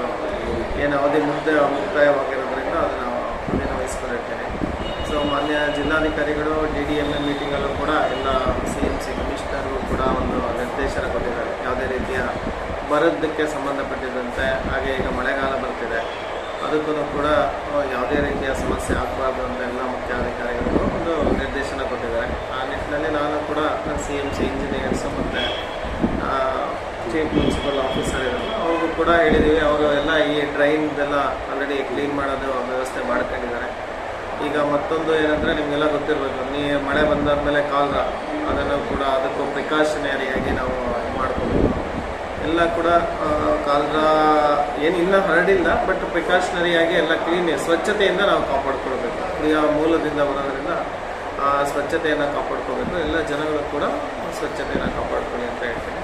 ಏನು ಅವಧಿ ಮುಕ್ತಾಯವಾಗಿರೋದ್ರಿಂದ ಅದನ್ನು ಮುಂದಿನ ವಹಿಸಿಕೊಂಡಿರ್ತೇನೆ. ಸೊ ಮಾನ್ಯ ಜಿಲ್ಲಾಧಿಕಾರಿಗಳು DDMA ಮೀಟಿಂಗಲ್ಲೂ ಕೂಡ ಎಲ್ಲ CMC ಕಮಿಷನರು ಕೂಡ ಒಂದು ನಿರ್ದೇಶನ ಕೊಟ್ಟಿದ್ದಾರೆ. ಯಾವುದೇ ರೀತಿಯ ಬರದಕ್ಕೆ ಸಂಬಂಧಪಟ್ಟಿದ್ದಂತೆ, ಹಾಗೆ ಈಗ ಮಳೆಗಾಲ ಬರ್ತಿದೆ, ಅದಕ್ಕೂ ಕೂಡ ಯಾವುದೇ ರೀತಿಯ ಸಮಸ್ಯೆ ಆಗಬಾರ್ದು ಅಂತ ಎಲ್ಲ ಮುಖ್ಯಾಧಿಕಾರಿಗಳು ಒಂದು ನಿರ್ದೇಶನ ಕೊಟ್ಟಿದ್ದಾರೆ. ಆ ನಿಟ್ಟಿನಲ್ಲಿ ನಾನು ಕೂಡ CMC ಇಂಜಿನಿಯರ್ಸ್ ಮತ್ತು ಚೀಫ್ ಮುನ್ಸಿಪಲ್ ಆಫೀಸರ್ ಇರೋದು ಅವ್ರಿಗೂ ಕೂಡ ಹೇಳಿದ್ದೀವಿ. ಅವರು ಎಲ್ಲ ಈ ಡ್ರೈನ್ದೆಲ್ಲ ಆಲ್ರೆಡಿ ಕ್ಲೀನ್ ಮಾಡೋದು ವ್ಯವಸ್ಥೆ ಮಾಡ್ಕೊಂಡಿದ್ದಾರೆ. ಈಗ ಮತ್ತೊಂದು ಏನಂದರೆ ನಿಮಗೆಲ್ಲ ಗೊತ್ತಿರಬೇಕು, ಮಳೆ ಬಂದಾದಮೇಲೆ ಕಾಲರ, ಅದನ್ನು ಕೂಡ ಅದಕ್ಕೂ ಪ್ರಿಕಾಷನರಿಯಾಗಿ ನಾವು ಮಾಡ್ಕೋಬೇಕು. ಎಲ್ಲ ಕೂಡ ಕಾಲರ ಏನು ಇನ್ನೂ ಹರಡಿಲ್ಲ, ಬಟ್ ಪ್ರಿಕಾಷನರಿಯಾಗಿ ಎಲ್ಲ ಕ್ಲೀನ್ ಸ್ವಚ್ಛತೆಯಿಂದ ನಾವು ಕಾಪಾಡ್ಕೊಳ್ಬೇಕು. ಕುಡಿಯೋ ಮೂಲದಿಂದ ಬರೋದ್ರಿಂದ ಸ್ವಚ್ಛತೆಯನ್ನು ಕಾಪಾಡ್ಕೋಬೇಕು. ಎಲ್ಲ ಜನಗಳು ಕೂಡ ಸ್ವಚ್ಛತೆಯನ್ನು ಕಾಪಾಡ್ಕೊಳ್ಳಿ ಅಂತ ಹೇಳ್ತೀನಿ.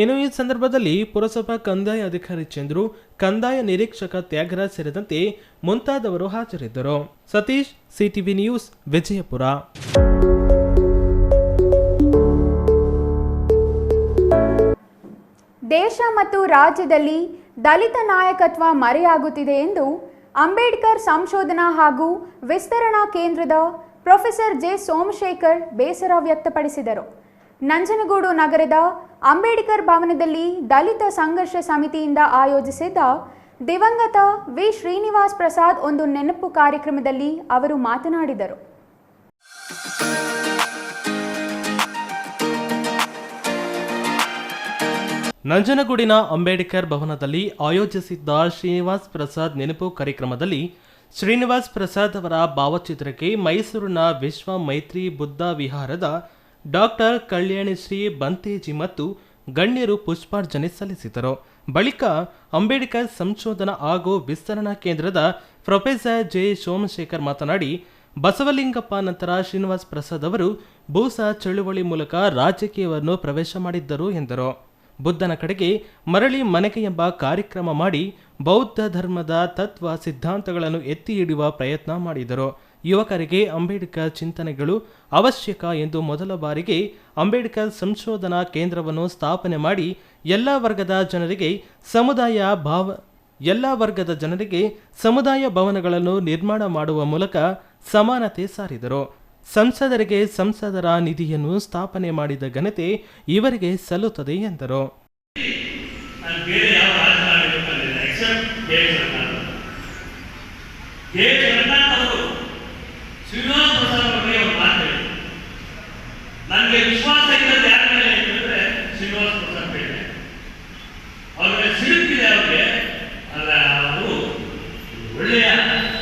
ಇನ್ನು ಈ ಸಂದರ್ಭದಲ್ಲಿ ಪುರಸಭಾ ಕಂದಾಯ ಅಧಿಕಾರಿ ಚಂದ್ರು, ಕಂದಾಯ ನಿರೀಕ್ಷಕ ತ್ಯಾಗರಾಜ್ ಸೇರಿದಂತೆ ಮುಂತಾದವರು ಹಾಜರಿದ್ದರು. Satish, CTV news, Vijayapura. ದೇಶ ಮತ್ತು ರಾಜ್ಯದಲ್ಲಿ ದಲಿತ ನಾಯಕತ್ವ ಮರೆಯಾಗುತ್ತಿದೆ ಎಂದು ಅಂಬೇಡ್ಕರ್ ಸಂಶೋಧನಾ ಹಾಗೂ ವಿಸ್ತರಣಾ ಕೇಂದ್ರದ ಪ್ರೊಫೆಸರ್ ಜೆ ಸೋಮಶೇಖರ್ ಬೇಸರ ವ್ಯಕ್ತಪಡಿಸಿದರು. ನಂಜನಗೂಡು ನಗರದ ಅಂಬೇಡ್ಕರ್ ಭವನದಲ್ಲಿ ದಲಿತ ಸಂಘರ್ಷ ಸಮಿತಿಯಿಂದ ಆಯೋಜಿಸಿದ್ದ ದಿವಂಗತ ವಿ ಶ್ರೀನಿವಾಸ್ ಪ್ರಸಾದ್ ಒಂದು ನೆನಪು ಕಾರ್ಯಕ್ರಮದಲ್ಲಿ ಅವರು ಮಾತನಾಡಿದರು. ನಂಜನಗೂಡಿನ ಅಂಬೇಡ್ಕರ್ ಭವನದಲ್ಲಿ ಆಯೋಜಿಸಿದ್ದ ಶ್ರೀನಿವಾಸ್ ಪ್ರಸಾದ್ ನೆನಪು ಕಾರ್ಯಕ್ರಮದಲ್ಲಿ ಶ್ರೀನಿವಾಸ್ ಪ್ರಸಾದ್ ಅವರ ಭಾವಚಿತ್ರಕ್ಕೆ ಮೈಸೂರಿನ ವಿಶ್ವ ಮೈತ್ರಿ ಬುದ್ಧ ವಿಹಾರದ ಡಾಕ್ಟರ್ ಕಲ್ಯಾಣಿಶ್ರೀ ಬಂತೇಜಿ ಮತ್ತು ಗಣ್ಯರು ಪುಷ್ಪಾರ್ಚನೆ ಸಲ್ಲಿಸಿದರು. ಬಳಿಕ ಅಂಬೇಡ್ಕರ್ ಸಂಶೋಧನಾ ಹಾಗೂ ವಿಸ್ತರಣಾ ಕೇಂದ್ರದ ಪ್ರೊಫೆಸರ್ ಜೆ ಸೋಮಶೇಖರ್ ಮಾತನಾಡಿ, ಬಸವಲಿಂಗಪ್ಪ ನಂತರ ಶ್ರೀನಿವಾಸ್ ಪ್ರಸಾದ್ ಅವರು ಭೂಸ ಚಳುವಳಿ ಮೂಲಕ ರಾಜಕೀಯವನ್ನು ಪ್ರವೇಶ ಮಾಡಿದ್ದರು ಎಂದರು. ಬುದ್ಧನ ಕಡೆಗೆ ಮರಳಿ ಮನೆಗೆ ಎಂಬ ಕಾರ್ಯಕ್ರಮ ಮಾಡಿ ಬೌದ್ಧ ಧರ್ಮದ ತತ್ವ ಸಿದ್ಧಾಂತಗಳನ್ನು ಎತ್ತಿ ಹಿಡಿಯುವ ಪ್ರಯತ್ನ ಮಾಡಿದರು. ಯುವಕರಿಗೆ ಅಂಬೇಡ್ಕರ್ ಚಿಂತನೆಗಳು ಅವಶ್ಯಕ ಎಂದು ಮೊದಲ ಬಾರಿಗೆ ಅಂಬೇಡ್ಕರ್ ಸಂಶೋಧನಾ ಕೇಂದ್ರವನ್ನು ಸ್ಥಾಪನೆ ಮಾಡಿ ಎಲ್ಲ ವರ್ಗದ ಜನರಿಗೆ ಸಮುದಾಯ ಭವನಗಳನ್ನು ನಿರ್ಮಾಣ ಮಾಡುವ ಮೂಲಕ ಸಮಾನತೆ ಸಾರಿದರು. ಸಂಸದರಿಗೆ ಸಂಸದರ ನಿಧಿಯನ್ನು ಸ್ಥಾಪನೆ ಮಾಡಿದ ಘನತೆ ಇವರಿಗೆ ಸಲ್ಲುತ್ತದೆ ಎಂದರು. ನನಗೆ ವಿಶ್ವಾಸ ಇಲ್ಲದ ಯಾರ ಮೇಲೆ ಅಂತಂದ್ರೆ ಶ್ರೀನಿವಾಸ ಪ್ರಸಾದ್ ಮೇಲೆ ಅವ್ರಿಗೆ ಸಿಡುಕಿದೆ. ಅವ್ರಿಗೆ ಅಲ್ಲ, ಅವರು ಒಳ್ಳೆಯ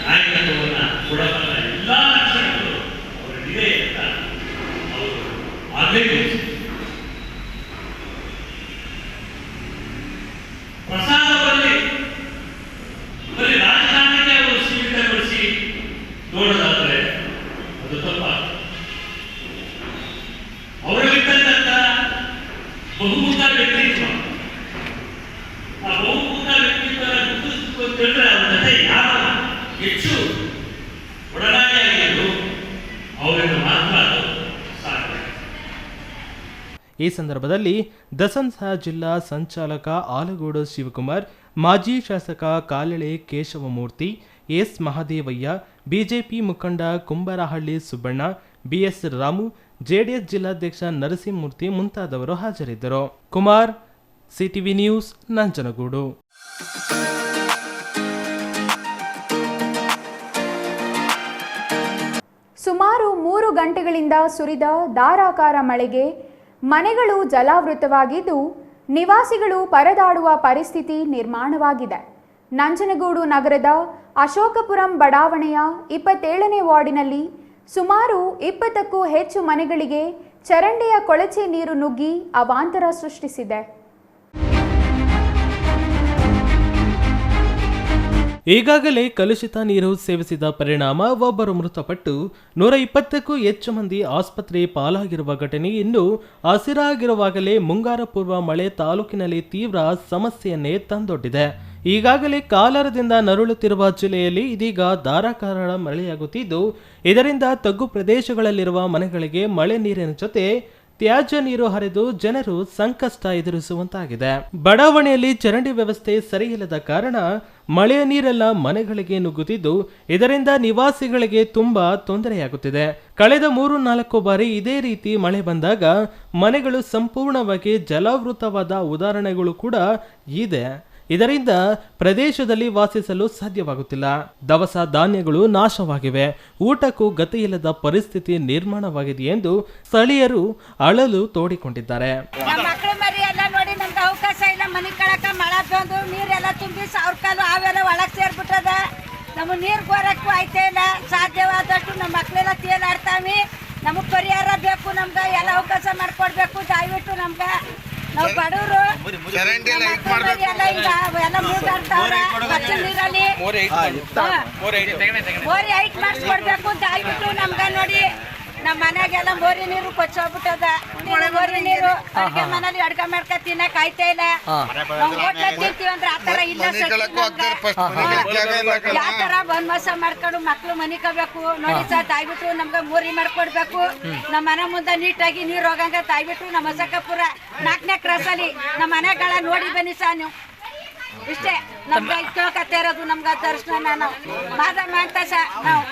ನಾಯಕತ್ವವನ್ನು ಕೊಡಬಲ್ಲ ಎಲ್ಲ ಲಕ್ಷಣಗಳು ಅವರಿಗಿದೆ ಅಂತ ಅವರು ಆಗ್ರಹಿಸಿದರು. ಪ್ರಸಾದ್ ಅವರಲ್ಲಿ ಬರೀ ರಾಜಕಾರಣಕ್ಕೆ ಅವರು ಸೀಮಿತಗೊಳಿಸಿ ನೋಡೋದಾದ್ರೆ ಅದು ತಪ್ಪಾಗ್ತದೆ. ಅವರಲ್ಲಿರ್ತಕ್ಕಂಥ ಬಹುಮುಖ ವ್ಯಕ್ತಿತ್ವ, ಆ ಬಹುಮುಖ ವ್ಯಕ್ತಿತ್ವ ಗುರುತಿಸಿಕೊಂಡ್ರೆ ಅವರ ಜೊತೆ ಯಾರು ಹೆಚ್ಚು ಒಡನಾಡಿಯಾಗಿದ್ದು ಅವರಿಂದ ಮಾತ್ರ ಸಾಧ್ಯ. ಈ ಸಂದರ್ಭದಲ್ಲಿ ದಸಂಸ ಜಿಲ್ಲಾ ಸಂಚಾಲಕ ಆಲಗೋಡು ಶಿವಕುಮಾರ್, ಮಾಜಿ ಶಾಸಕ ಕಾಲೆಳೆ ಕೇಶವಮೂರ್ತಿ, ಎಸ್ ಮಹದೇವಯ್ಯ, ಬಿಜೆಪಿ ಮುಖಂಡ ಕುಂಬರಹಳ್ಳಿ ಸುಬ್ಬಣ್ಣ, BS ರಾಮು, JDS ಜಿಲ್ಲಾಧ್ಯಕ್ಷ ನರಸಿಂಹಮೂರ್ತಿ ಮುಂತಾದವರು ಹಾಜರಿದ್ದರು. Kumar, CTV news, Nanjangud. ಸುಮಾರು 3 ಗಂಟೆಗಳಿಂದ ಸುರಿದ ಧಾರಾಕಾರ ಮಳೆಗೆ ಮನೆಗಳು ಜಲಾವೃತವಾಗಿದ್ದು ನಿವಾಸಿಗಳು ಪರದಾಡುವ ಪರಿಸ್ಥಿತಿ ನಿರ್ಮಾಣವಾಗಿದೆ. ನಂಜನಗೂಡು ನಗರದ ಅಶೋಕಪುರಂ ಬಡಾವಣೆಯ 27ನೇ ವಾರ್ಡಿನಲ್ಲಿ ಸುಮಾರು 20ಕ್ಕೂ ಹೆಚ್ಚು ಮನೆಗಳಿಗೆ ಚರಂಡಿಯ ಕೊಳಚೆ ನೀರು ನುಗ್ಗಿ ಅವಾಂತರ ಸೃಷ್ಟಿಸಿದೆ. ಈಗಾಗಲೇ ಕಲುಷಿತ ನೀರು ಸೇವಿಸಿದ ಪರಿಣಾಮ ಒಬ್ಬರು ಮೃತಪಟ್ಟು 120ಕ್ಕೂ ಹೆಚ್ಚು ಮಂದಿ ಆಸ್ಪತ್ರೆ ಪಾಲಾಗಿರುವ ಘಟನೆ ಇನ್ನು ಹಸಿರಾಗಿರುವಾಗಲೇ ಮುಂಗಾರು ಪೂರ್ವ ಮಳೆ ತಾಲೂಕಿನಲ್ಲಿ ತೀವ್ರ ಸಮಸ್ಯೆಯನ್ನೇ ತಂದೊಡ್ಡಿದೆ. ಈಗಾಗಲೇ ಕಾಲರದಿಂದ ನರಳುತ್ತಿರುವ ಜಿಲ್ಲೆಯಲ್ಲಿ ಇದೀಗ ಧಾರಾಕಾರ ಮಳೆಯಾಗುತ್ತಿದ್ದು, ಇದರಿಂದ ತಗ್ಗು ಪ್ರದೇಶಗಳಲ್ಲಿರುವ ಮನೆಗಳಿಗೆ ಮಳೆ ನೀರಿನ ಜೊತೆ ತ್ಯಾಜ್ಯ ನೀರು ಹರಿದು ಜನರು ಸಂಕಷ್ಟ ಎದುರಿಸುವಂತಾಗಿದೆ. ಬಡಾವಣೆಯಲ್ಲಿ ಚರಂಡಿ ವ್ಯವಸ್ಥೆ ಸರಿಯಿಲ್ಲದ ಕಾರಣ ಮಳೆಯ ನೀರೆಲ್ಲ ಮನೆಗಳಿಗೆ ನುಗ್ಗುತ್ತಿದ್ದು, ಇದರಿಂದ ನಿವಾಸಿಗಳಿಗೆ ತುಂಬಾ ತೊಂದರೆಯಾಗುತ್ತಿದೆ. ಕಳೆದ 3-4 ಬಾರಿ ಇದೇ ರೀತಿ ಮಳೆ ಬಂದಾಗ ಮನೆಗಳು ಸಂಪೂರ್ಣವಾಗಿ ಜಲಾವೃತವಾದ ಉದಾಹರಣೆಗಳು ಕೂಡ ಇದೆ. ಇದರಿಂದ ಪ್ರದೇಶದಲ್ಲಿ ವಾಸಿಸಲು ಸಾಧ್ಯವಾಗುತ್ತಿಲ್ಲ. ದವಸ ಧಾನ್ಯಗಳು ನಾಶವಾಗಿವೆ. ಊಟಕ್ಕೂ ಗತಿಯಿಲ್ಲದ ಪರಿಸ್ಥಿತಿ ನಿರ್ಮಾಣವಾಗಿದೆ ಎಂದು ಸ್ಥಳೀಯರು ಅಳಲು ತೋಡಿಕೊಂಡಿದ್ದಾರೆ. ಮಕ್ಕಳು ಮರಿ ಎಲ್ಲ ನೋಡಿ ನಮ್ಗೆ ಅವಕಾಶ ಇಲ್ಲ. ಮನೆ ಕಳಕ ಮಳೆ ಬಂದು ನೀರೆಲ್ಲ ತುಂಬಿ ಸಾವಿರ ಕಾಲು ಅವೆಲ್ಲ ಒಳಗೆ ಸೇರ್ಬಿಟ್ಟದ. ನಮ್ಮ ನೀರು ಗೋರಕ್ಕೂ ಆಯ್ತಾ ಇಲ್ಲ. ಸಾಧ್ಯವಾದಷ್ಟು ನಮ್ಮ ಮಕ್ಕಳೆಲ್ಲ ತೇಲಾಡ್ತಾವಿ. ನಮಗೆ ಪರಿಹಾರ ಬೇಕು. ನಮ್ಗೆ ಎಲ್ಲ ಅವಕಾಶ ಮಾಡ್ಕೊಡ್ಬೇಕು ದಯವಿಟ್ಟು. ನಮ್ಗೆ ನಾವು ಬಡವರು ಎಲ್ಲ ಈಗ ಎಲ್ಲ ಮೂಗಾಡ್ತಾವ್ರೆ. ನೀರಲ್ಲಿ ಮೋರಿ ಹೈಟ್ ಮಾಡಿಸ್ಕೊಡ್ಬೇಕು ದಯವಿಟ್ಟು. ನಮ್ಗೆ ನೋಡಿ ನಮ್ಮ ಮನೆಗೆಲ್ಲ ಮೋರಿ ನೀರು ಕೊಚ್ಚೋಗ್ಬಿಟ್ಟದ. ಮೋರಿ ನೀರು ಅಡ್ಗೆ ಮನೇಲಿ ಅಡ್ಗೆ ಮಾಡ್ಕ ತಿನ್ನಕ್ ಆಯ್ತಾ ಇಲ್ಲ. ನಾವು ಹೋಟ್ಲಲ್ಲಿ ತಿಂತೀವಿ ಅಂದ್ರೆ ಆತರ ಇಲ್ಲ. ಯಾವ ತರ ವನವಾಸ ಮಾಡ್ಕೊಂಡು ಮಕ್ಳು ಮನಿಕೋಬೇಕು ನೋಡಿ ಸರ್. ದಯವಿಟ್ಟು ನಮ್ಗೆ ಮೋರಿ ಮಾಡ್ಕೊಡ್ಬೇಕು. ನಮ್ಮ ಮನೆ ಮುಂದೆ ನೀಟಾಗಿ ನೀರು ಹೋಗಂಗ ದಯವಿಟ್ಟು ನಮ್ಮ ಅಶೋಕಪುರ 4ನೇ ಕ್ರಾಸ್ ಅಲ್ಲಿ ನಮ್ಮ ಮನೆಗಳ ನೋಡಿ ಬನ್ನಿ ಸರ್ ನೀವು. ಇಷ್ಟೇ ನಮ್ಗೆ ಕೇಳ್ಕತ್ತೆ ಇರೋದು. ನಮ್ಗೆ ದರ್ಶನ ನಾವು ಮಾದ ಮಾಡ್ತಾ ಸರ್. ನಾವು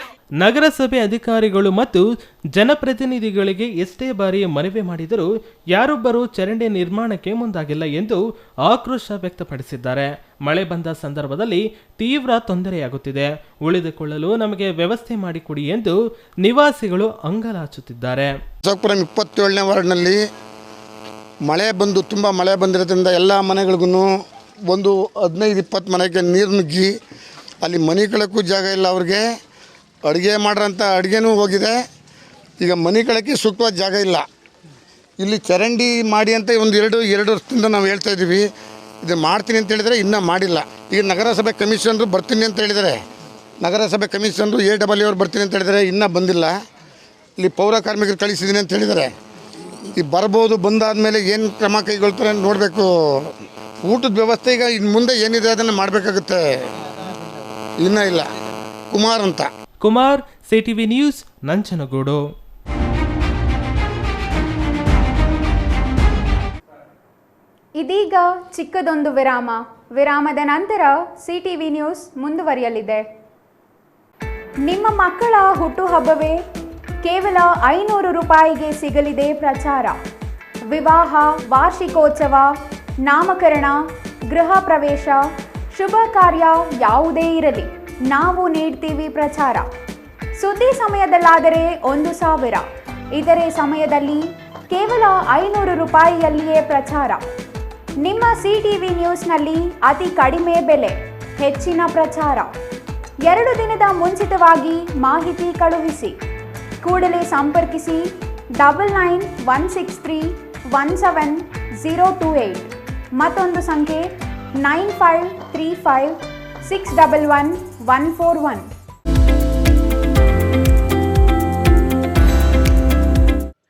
ನಗರಸಭೆ ಅಧಿಕಾರಿಗಳು ಮತ್ತು ಜನಪ್ರತಿನಿಧಿಗಳಿಗೆ ಎಷ್ಟೇ ಬಾರಿ ಮನವಿ ಮಾಡಿದರೂ ಯಾರೊಬ್ಬರೂ ಚರಂಡಿ ನಿರ್ಮಾಣಕ್ಕೆ ಮುಂದಾಗಿಲ್ಲ ಎಂದು ಆಕ್ರೋಶ ವ್ಯಕ್ತಪಡಿಸಿದ್ದಾರೆ. ಮಳೆ ಬಂದ ಸಂದರ್ಭದಲ್ಲಿ ತೀವ್ರ ತೊಂದರೆಯಾಗುತ್ತಿದೆ. ಉಳಿದುಕೊಳ್ಳಲು ನಮಗೆ ವ್ಯವಸ್ಥೆ ಮಾಡಿಕೊಡಿ ಎಂದು ನಿವಾಸಿಗಳು ಅಂಗಲಾಚುತ್ತಿದ್ದಾರೆ. ಅಶೋಕಪುರಂ 27ನೇ ವಾರ್ಡ್ನಲ್ಲಿ ಮಳೆ ಬಂದು ತುಂಬ ಮಳೆ ಬಂದಿರೋದ್ರಿಂದ ಎಲ್ಲ ಮನೆಗಳಿಗೂ ಒಂದು 15-20 ಮನೆಗೆ ನೀರು ನುಗ್ಗಿ ಅಲ್ಲಿ ಮನಿಕೊಳ್ಳೋಕ್ಕೂ ಜಾಗ ಇಲ್ಲ. ಅವ್ರಿಗೆ ಅಡುಗೆ ಮಾಡ್ರಂಥ ಅಡುಗೆನೂ ಹೋಗಿದೆ. ಈಗ ಮನಿಕೊಳ್ಳೋಕ್ಕೆ ಸೂಕ್ತವಾದ ಜಾಗ ಇಲ್ಲ. ಇಲ್ಲಿ ಚರಂಡಿ ಮಾಡಿ ಅಂತ ಒಂದು ಎರಡು ವರ್ಷದಿಂದ ನಾವು ಹೇಳ್ತಾ ಇದ್ದೀವಿ. ಇದು ಮಾಡ್ತೀನಿ ಅಂತ ಹೇಳಿದರೆ ಇನ್ನೂ ಮಾಡಿಲ್ಲ. ಈಗ ನಗರಸಭೆ ಕಮಿಷನರು ಬರ್ತೀನಿ ಅಂತ ಹೇಳಿದರೆ, ನಗರಸಭೆ ಕಮಿಷನರು AW ಅವ್ರು ಬರ್ತೀನಿ ಅಂತ ಹೇಳಿದರೆ ಇನ್ನೂ ಬಂದಿಲ್ಲ. ಇಲ್ಲಿ ಪೌರ ಕಾರ್ಮಿಕರು ಕಳಿಸಿದ್ದೀನಿ ಅಂತ ಹೇಳಿದರೆ ಈಗ ಬರ್ಬೋದು. ಬಂದಾದಮೇಲೆ ಏನು ಕ್ರಮ ಕೈಗೊಳ್ತಾರೆ ನೋಡಬೇಕು. ಊಟದ ವ್ಯವಸ್ಥೆ ಈಗ ಇನ್ನು ಮುಂದೆ ಏನಿದೆ ಅದನ್ನು ಮಾಡಬೇಕಾಗುತ್ತೆ. ಇನ್ನೂ ಇಲ್ಲ. Kumar, CTV news, Nanjangud. ಇದೀಗ ಚಿಕ್ಕದೊಂದು ವಿರಾಮದ ನಂತರ ಸಿಟಿವಿ ನ್ಯೂಸ್ ಮುಂದುವರಿಯಲಿದೆ. ನಿಮ್ಮ ಮಕ್ಕಳ ಹುಟ್ಟುಹಬ್ಬವೇ ಕೇವಲ 500 ರೂಪಾಯಿಗೆ ಸಿಗಲಿದೆ ಪ್ರಚಾರ. ವಿವಾಹ, ವಾರ್ಷಿಕೋತ್ಸವ, ನಾಮಕರಣ, ಗೃಹ ಪ್ರವೇಶ, ಶುಭ ಕಾರ್ಯ ಯಾವುದೇ ಇರಲಿ ನಾವು ನೀಡ್ತೀವಿ ಪ್ರಚಾರ. ಸುದ್ದಿ ಸಮಯದಲ್ಲಾದರೆ 1,000, ಇತರೆ ಸಮಯದಲ್ಲಿ ಕೇವಲ 500 ರೂಪಾಯಿಯಲ್ಲಿಯೇ ಪ್ರಚಾರ. ನಿಮ್ಮ ಸಿಟಿವಿ ನ್ಯೂಸ್ನಲ್ಲಿ ಅತಿ ಕಡಿಮೆ ಬೆಲೆ, ಹೆಚ್ಚಿನ ಪ್ರಚಾರ. 2 ದಿನದ ಮುಂಚಿತವಾಗಿ ಮಾಹಿತಿ ಕಳುಹಿಸಿ. ಕೂಡಲೇ ಸಂಪರ್ಕಿಸಿ 9916317028. ಮತ್ತೊಂದು ಸಂಖ್ಯೆ 9535611141.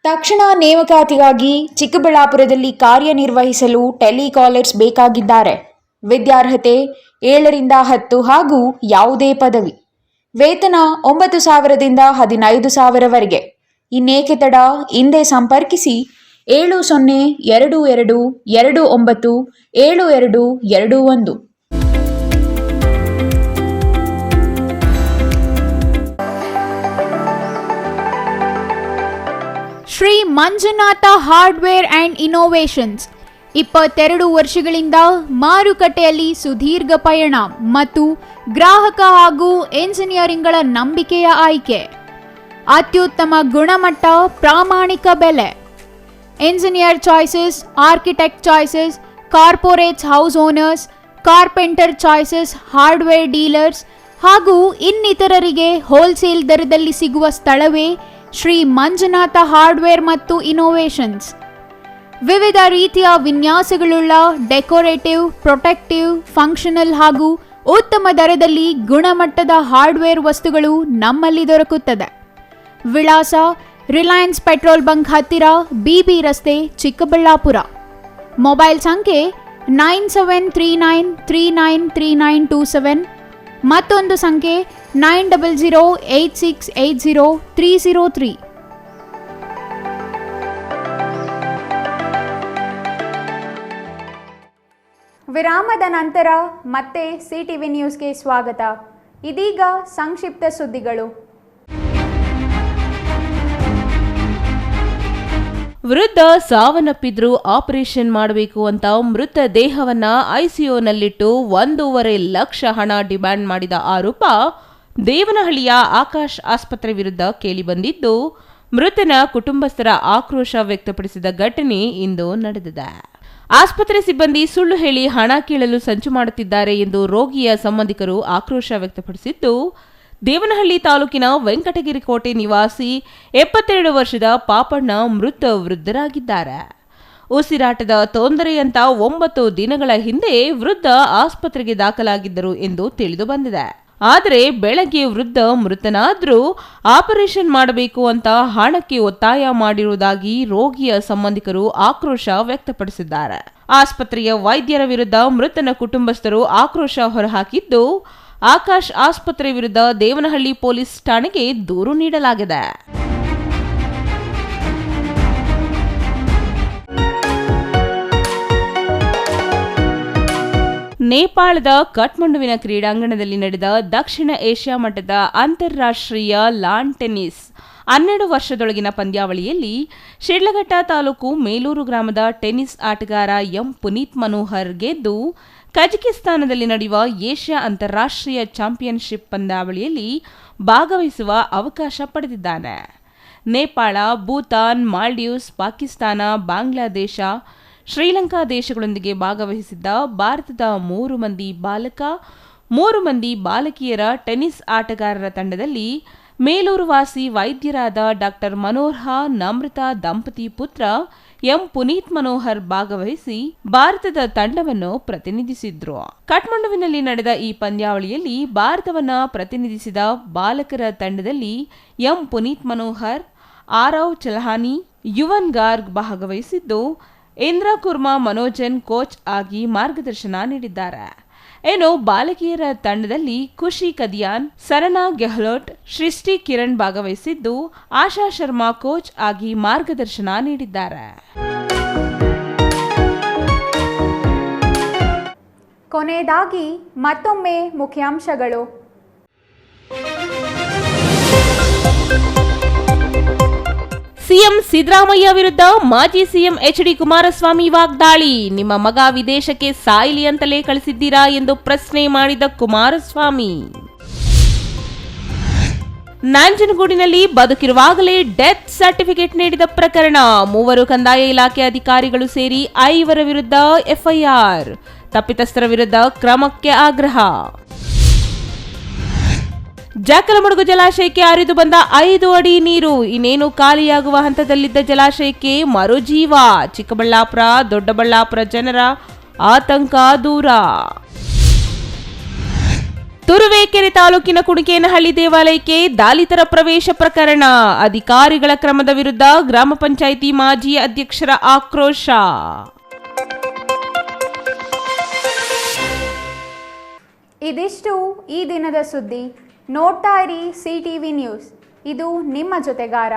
ತಕ್ಷಣ ನೇಮಕಾತಿಗಾಗಿ ಚಿಕ್ಕಬಳ್ಳಾಪುರದಲ್ಲಿ ಕಾರ್ಯನಿರ್ವಹಿಸಲು ಟೆಲಿಕಾಲರ್ಸ್ ಬೇಕಾಗಿದ್ದಾರೆ. ವಿದ್ಯಾರ್ಹತೆ 7ರಿಂದ 10 ಹಾಗೂ ಯಾವುದೇ ಪದವಿ. ವೇತನ 9,000ದಿಂದ 15,000ವರೆಗೆ. ಇನ್ನೇಕೆ ತಡ, ಹಿಂದೆ ಸಂಪರ್ಕಿಸಿ 7022297221. Shri Manjunatha hardware and innovations 22 ವರ್ಷಗಳಿಂದ ಮಾರುಕಟ್ಟೆಯಲ್ಲಿ ಸುದೀರ್ಘ ಪಯಣ ಮತ್ತು ಗ್ರಾಹಕ ಹಾಗೂ ಎಂಜಿನಿಯರಿಂಗ್ಗಳ ನಂಬಿಕೆಯ ಆಯ್ಕೆ. ಅತ್ಯುತ್ತಮ ಗುಣಮಟ್ಟ, ಪ್ರಾಮಾಣಿಕ ಬೆಲೆ. engineer choices, architect choices, corporates house owners, carpenter choices, hardware dealers ಹಾಗೂ ಇನ್ನಿತರರಿಗೆ ಹೋಲ್ಸೇಲ್ ದರದಲ್ಲಿ ಸಿಗುವ ಸ್ಥಳವೇ ಶ್ರೀ ಮಂಜುನಾಥ ಹಾರ್ಡ್ವೇರ್ ಮತ್ತು ಇನೋವೇಷನ್ಸ್. ವಿವಿಧ ರೀತಿಯ ವಿನ್ಯಾಸಗಳುಳ್ಳ ಡೆಕೋರೇಟಿವ್, ಪ್ರೊಟೆಕ್ಟಿವ್, ಫಂಕ್ಷನಲ್ ಹಾಗೂ ಉತ್ತಮ ದರದಲ್ಲಿ ಗುಣಮಟ್ಟದ ಹಾರ್ಡ್ವೇರ್ ವಸ್ತುಗಳು ನಮ್ಮಲ್ಲಿ ದೊರಕುತ್ತದೆ. ವಿಳಾಸ ರಿಲಯನ್ಸ್ ಪೆಟ್ರೋಲ್ ಬಂಕ್ ಹತ್ತಿರ, BB ರಸ್ತೆ, ಚಿಕ್ಕಬಳ್ಳಾಪುರ. ಮೊಬೈಲ್ ಸಂಖ್ಯೆ 9739393927, ಮತ್ತೊಂದು ಸಂಖ್ಯೆ 9008680303. ವಿರಾಮದ ನಂತರ ಮತ್ತೆ CTV ನ್ಯೂಸ್ಗೆ ಸ್ವಾಗತ. ಇದೀಗ ಸಂಕ್ಷಿಪ್ತ ಸುದ್ದಿಗಳು. ವೃದ್ಧ ಸಾವನ್ನಪ್ಪಿದ್ರು ಆಪರೇಷನ್ ಮಾಡಬೇಕು ಅಂತ ಮೃತ ದೇಹವನ್ನ ICUನಲ್ಲಿಟ್ಟು 1.5 ಲಕ್ಷ ಹಣ ಡಿಮ್ಯಾಂಡ್ ಮಾಡಿದ ಆರೋಪ ದೇವನಹಳ್ಳಿಯ ಆಕಾಶ್ ಆಸ್ಪತ್ರೆ ವಿರುದ್ಧ ಕೇಳಿಬಂದಿದ್ದು, ಮೃತನ ಕುಟುಂಬಸ್ಥರ ಆಕ್ರೋಶ ವ್ಯಕ್ತಪಡಿಸಿದ ಘಟನೆ ಇಂದು ನಡೆದಿದೆ. ಆಸ್ಪತ್ರೆ ಸಿಬ್ಬಂದಿ ಸುಳ್ಳು ಹೇಳಿ ಹಣ ಕೇಳಲು ಸಂಚು ಮಾಡುತ್ತಿದ್ದಾರೆ ಎಂದು ರೋಗಿಯ ಸಂಬಂಧಿಕರು ಆಕ್ರೋಶ ವ್ಯಕ್ತಪಡಿಸಿದ್ದು, ದೇವನಹಳ್ಳಿ ತಾಲೂಕಿನ ವೆಂಕಟಗಿರಿ ಕೋಟೆ ನಿವಾಸಿ 72 ವರ್ಷದ ಪಾಪಣ್ಣ ಮೃತ ವೃದ್ಧರಾಗಿದ್ದಾರೆ. ಉಸಿರಾಟದ ತೊಂದರೆಯಂತ 9 ದಿನಗಳ ಹಿಂದೆ ವೃದ್ಧ ಆಸ್ಪತ್ರೆಗೆ ದಾಖಲಾಗಿದ್ದರು ಎಂದು ತಿಳಿದು ಬಂದಿದೆ. ಆದರೆ ಬೆಳಗ್ಗೆ ವೃದ್ಧ ಮೃತನಾದ್ರೂ ಆಪರೇಷನ್ ಮಾಡಬೇಕು ಅಂತ ಹಣಕ್ಕೆ ಒತ್ತಾಯ ಮಾಡಿರುವುದಾಗಿ ರೋಗಿಯ ಸಂಬಂಧಿಕರು ಆಕ್ರೋಶ ವ್ಯಕ್ತಪಡಿಸಿದ್ದಾರೆ. ಆಸ್ಪತ್ರೆಯ ವೈದ್ಯರ ವಿರುದ್ಧ ಮೃತನ ಕುಟುಂಬಸ್ಥರು ಆಕ್ರೋಶ ಹೊರಹಾಕಿದ್ದು, ಆಕಾಶ್ ಆಸ್ಪತ್ರೆ ವಿರುದ್ಧ ದೇವನಹಳ್ಳಿ ಪೊಲೀಸ್ ಠಾಣೆಗೆ ದೂರು ನೀಡಲಾಗಿದೆ. ನೇಪಾಳದ ಕಠ್ಮಂಡುವಿನ ಕ್ರೀಡಾಂಗಣದಲ್ಲಿ ನಡೆದ ದಕ್ಷಿಣ ಏಷ್ಯಾ ಮಟ್ಟದ ಅಂತಾರಾಷ್ಟ್ರೀಯ ಲಾನ್ ಟೆನ್ನಿಸ್ 12 ವರ್ಷದೊಳಗಿನ ಪಂದ್ಯಾವಳಿಯಲ್ಲಿ ಶಿಡ್ಲಘಟ್ಟ ತಾಲೂಕು ಮೇಲೂರು ಗ್ರಾಮದ ಟೆನ್ನಿಸ್ ಆಟಗಾರ ಎಂ ಪುನೀತ್ ಮನೋಹರ್ ಗೆದ್ದು ಕಜಕಿಸ್ತಾನದಲ್ಲಿ ನಡೆಯುವ ಏಷ್ಯಾ ಅಂತಾರಾಷ್ಟ್ರೀಯ ಚಾಂಪಿಯನ್ಶಿಪ್ ಪಂದ್ಯಾವಳಿಯಲ್ಲಿ ಭಾಗವಹಿಸುವ ಅವಕಾಶ ಪಡೆದಿದ್ದಾನೆ. ನೇಪಾಳ, ಭೂತಾನ್, ಮಾಲ್ಡೀವ್ಸ್, ಪಾಕಿಸ್ತಾನ, ಬಾಂಗ್ಲಾದೇಶ, ಶ್ರೀಲಂಕಾ ದೇಶಗಳೊಂದಿಗೆ ಭಾಗವಹಿಸಿದ್ದ ಭಾರತದ 3 ಮಂದಿ ಬಾಲಕ, 3 ಮಂದಿ ಬಾಲಕಿಯರ ಟೆನ್ನಿಸ್ ಆಟಗಾರರ ತಂಡದಲ್ಲಿ ಮೇಲೂರು ವಾಸಿ ವೈದ್ಯರಾದ ಡಾ ಮನೋಹರ ನಮ್ರತಾ ದಂಪತಿ ಪುತ್ರ ಎಂ ಪುನೀತ್ ಮನೋಹರ್ ಭಾಗವಹಿಸಿ ಭಾರತದ ತಂಡವನ್ನು ಪ್ರತಿನಿಧಿಸಿದ್ರು. ಕಠ್ಮಂಡುವಿನಲ್ಲಿ ನಡೆದ ಈ ಪಂದ್ಯಾವಳಿಯಲ್ಲಿ ಭಾರತವನ್ನ ಪ್ರತಿನಿಧಿಸಿದ ಬಾಲಕರ ತಂಡದಲ್ಲಿ ಎಂ ಪುನೀತ್ ಮನೋಹರ್, ಆರವ್ ಚಲಹಾನಿ, ಯುವನ್ ಗಾರ್ಗ್ ಭಾಗವಹಿಸಿದ್ದು, ಇಂದ್ರ ಕುರ್ಮಾ ಮನೋಜನ್ ಕೋಚ್ ಆಗಿ ಮಾರ್ಗದರ್ಶನ ನೀಡಿದ್ದಾರೆ. ಇನ್ನು ಬಾಲಕಿಯರ ತಂಡದಲ್ಲಿ ಖುಷಿ ಕದಿಯಾನ್, ಸರನಾ ಗೆಹ್ಲೋಟ್, ಸೃಷ್ಟಿ ಕಿರಣ್ ಭಾಗವಹಿಸಿದ್ದು, ಆಶಾ ಶರ್ಮಾ ಕೋಚ್ ಆಗಿ ಮಾರ್ಗದರ್ಶನ ನೀಡಿದ್ದಾರೆ. ಕೊನೆಯದಾಗಿ ಮತ್ತೊಮ್ಮೆ ಮುಖ್ಯಾಂಶಗಳು. ಸಿಎಂ ಸಿದ್ದರಾಮಯ್ಯ ವಿರುದ್ಧ ಮಾಜಿ ಸಿಎಂ HD ಕುಮಾರಸ್ವಾಮಿ ವಾಗ್ದಾಳಿ. ನಿಮ್ಮ ಮಗ ವಿದೇಶಕ್ಕೆ ಸಾಯಲಿ ಅಂತಲೇ ಕಳಿಸಿದ್ದೀರಾ ಎಂದು ಪ್ರಶ್ನೆ ಮಾಡಿದ ಕುಮಾರಸ್ವಾಮಿ. ನಂಜನಗೂಡಿನಲ್ಲಿ ಬದುಕಿರುವಾಗಲೇ ಡೆತ್ ಸರ್ಟಿಫಿಕೇಟ್ ನೀಡಿದ ಪ್ರಕರಣ, 3 ಕಂದಾಯ ಇಲಾಖೆ ಅಧಿಕಾರಿಗಳು ಸೇರಿ 5 ವಿರುದ್ಧ FIR. ತಪ್ಪಿತಸ್ಥರ ವಿರುದ್ಧ ಕ್ರಮಕ್ಕೆ ಆಗ್ರಹ. ಜಾಕಲಮಡುಗು ಜಲಾಶಯಕ್ಕೆ ಹರಿದು ಬಂದ 5 ಅಡಿ ನೀರು, ಇನ್ನೇನು ಖಾಲಿಯಾಗುವ ಹಂತದಲ್ಲಿದ್ದ ಜಲಾಶಯಕ್ಕೆ ಮರುಜೀವ. ಚಿಕ್ಕಬಳ್ಳಾಪುರ, ದೊಡ್ಡಬಳ್ಳಾಪುರ ಜನರ ಆತಂಕ ದೂರ. ತುರುವೇಕೆರೆ ತಾಲೂಕಿನ ಕುಣಿಕೇನಹಳ್ಳಿ ದೇವಾಲಯಕ್ಕೆ ದಲಿತರ ಪ್ರವೇಶ ಪ್ರಕರಣ, ಅಧಿಕಾರಿಗಳ ಕ್ರಮದ ವಿರುದ್ಧ ಗ್ರಾಮ ಪಂಚಾಯಿತಿ ಮಾಜಿ ಅಧ್ಯಕ್ಷರ ಆಕ್ರೋಶ. ಇದಿಷ್ಟು ಈ ದಿನದ ಸುದ್ದಿ. ನೋಡ್ತಾ ಇರಿ CTV ನ್ಯೂಸ್, ಇದು ನಿಮ್ಮ ಜೊತೆಗಾರ.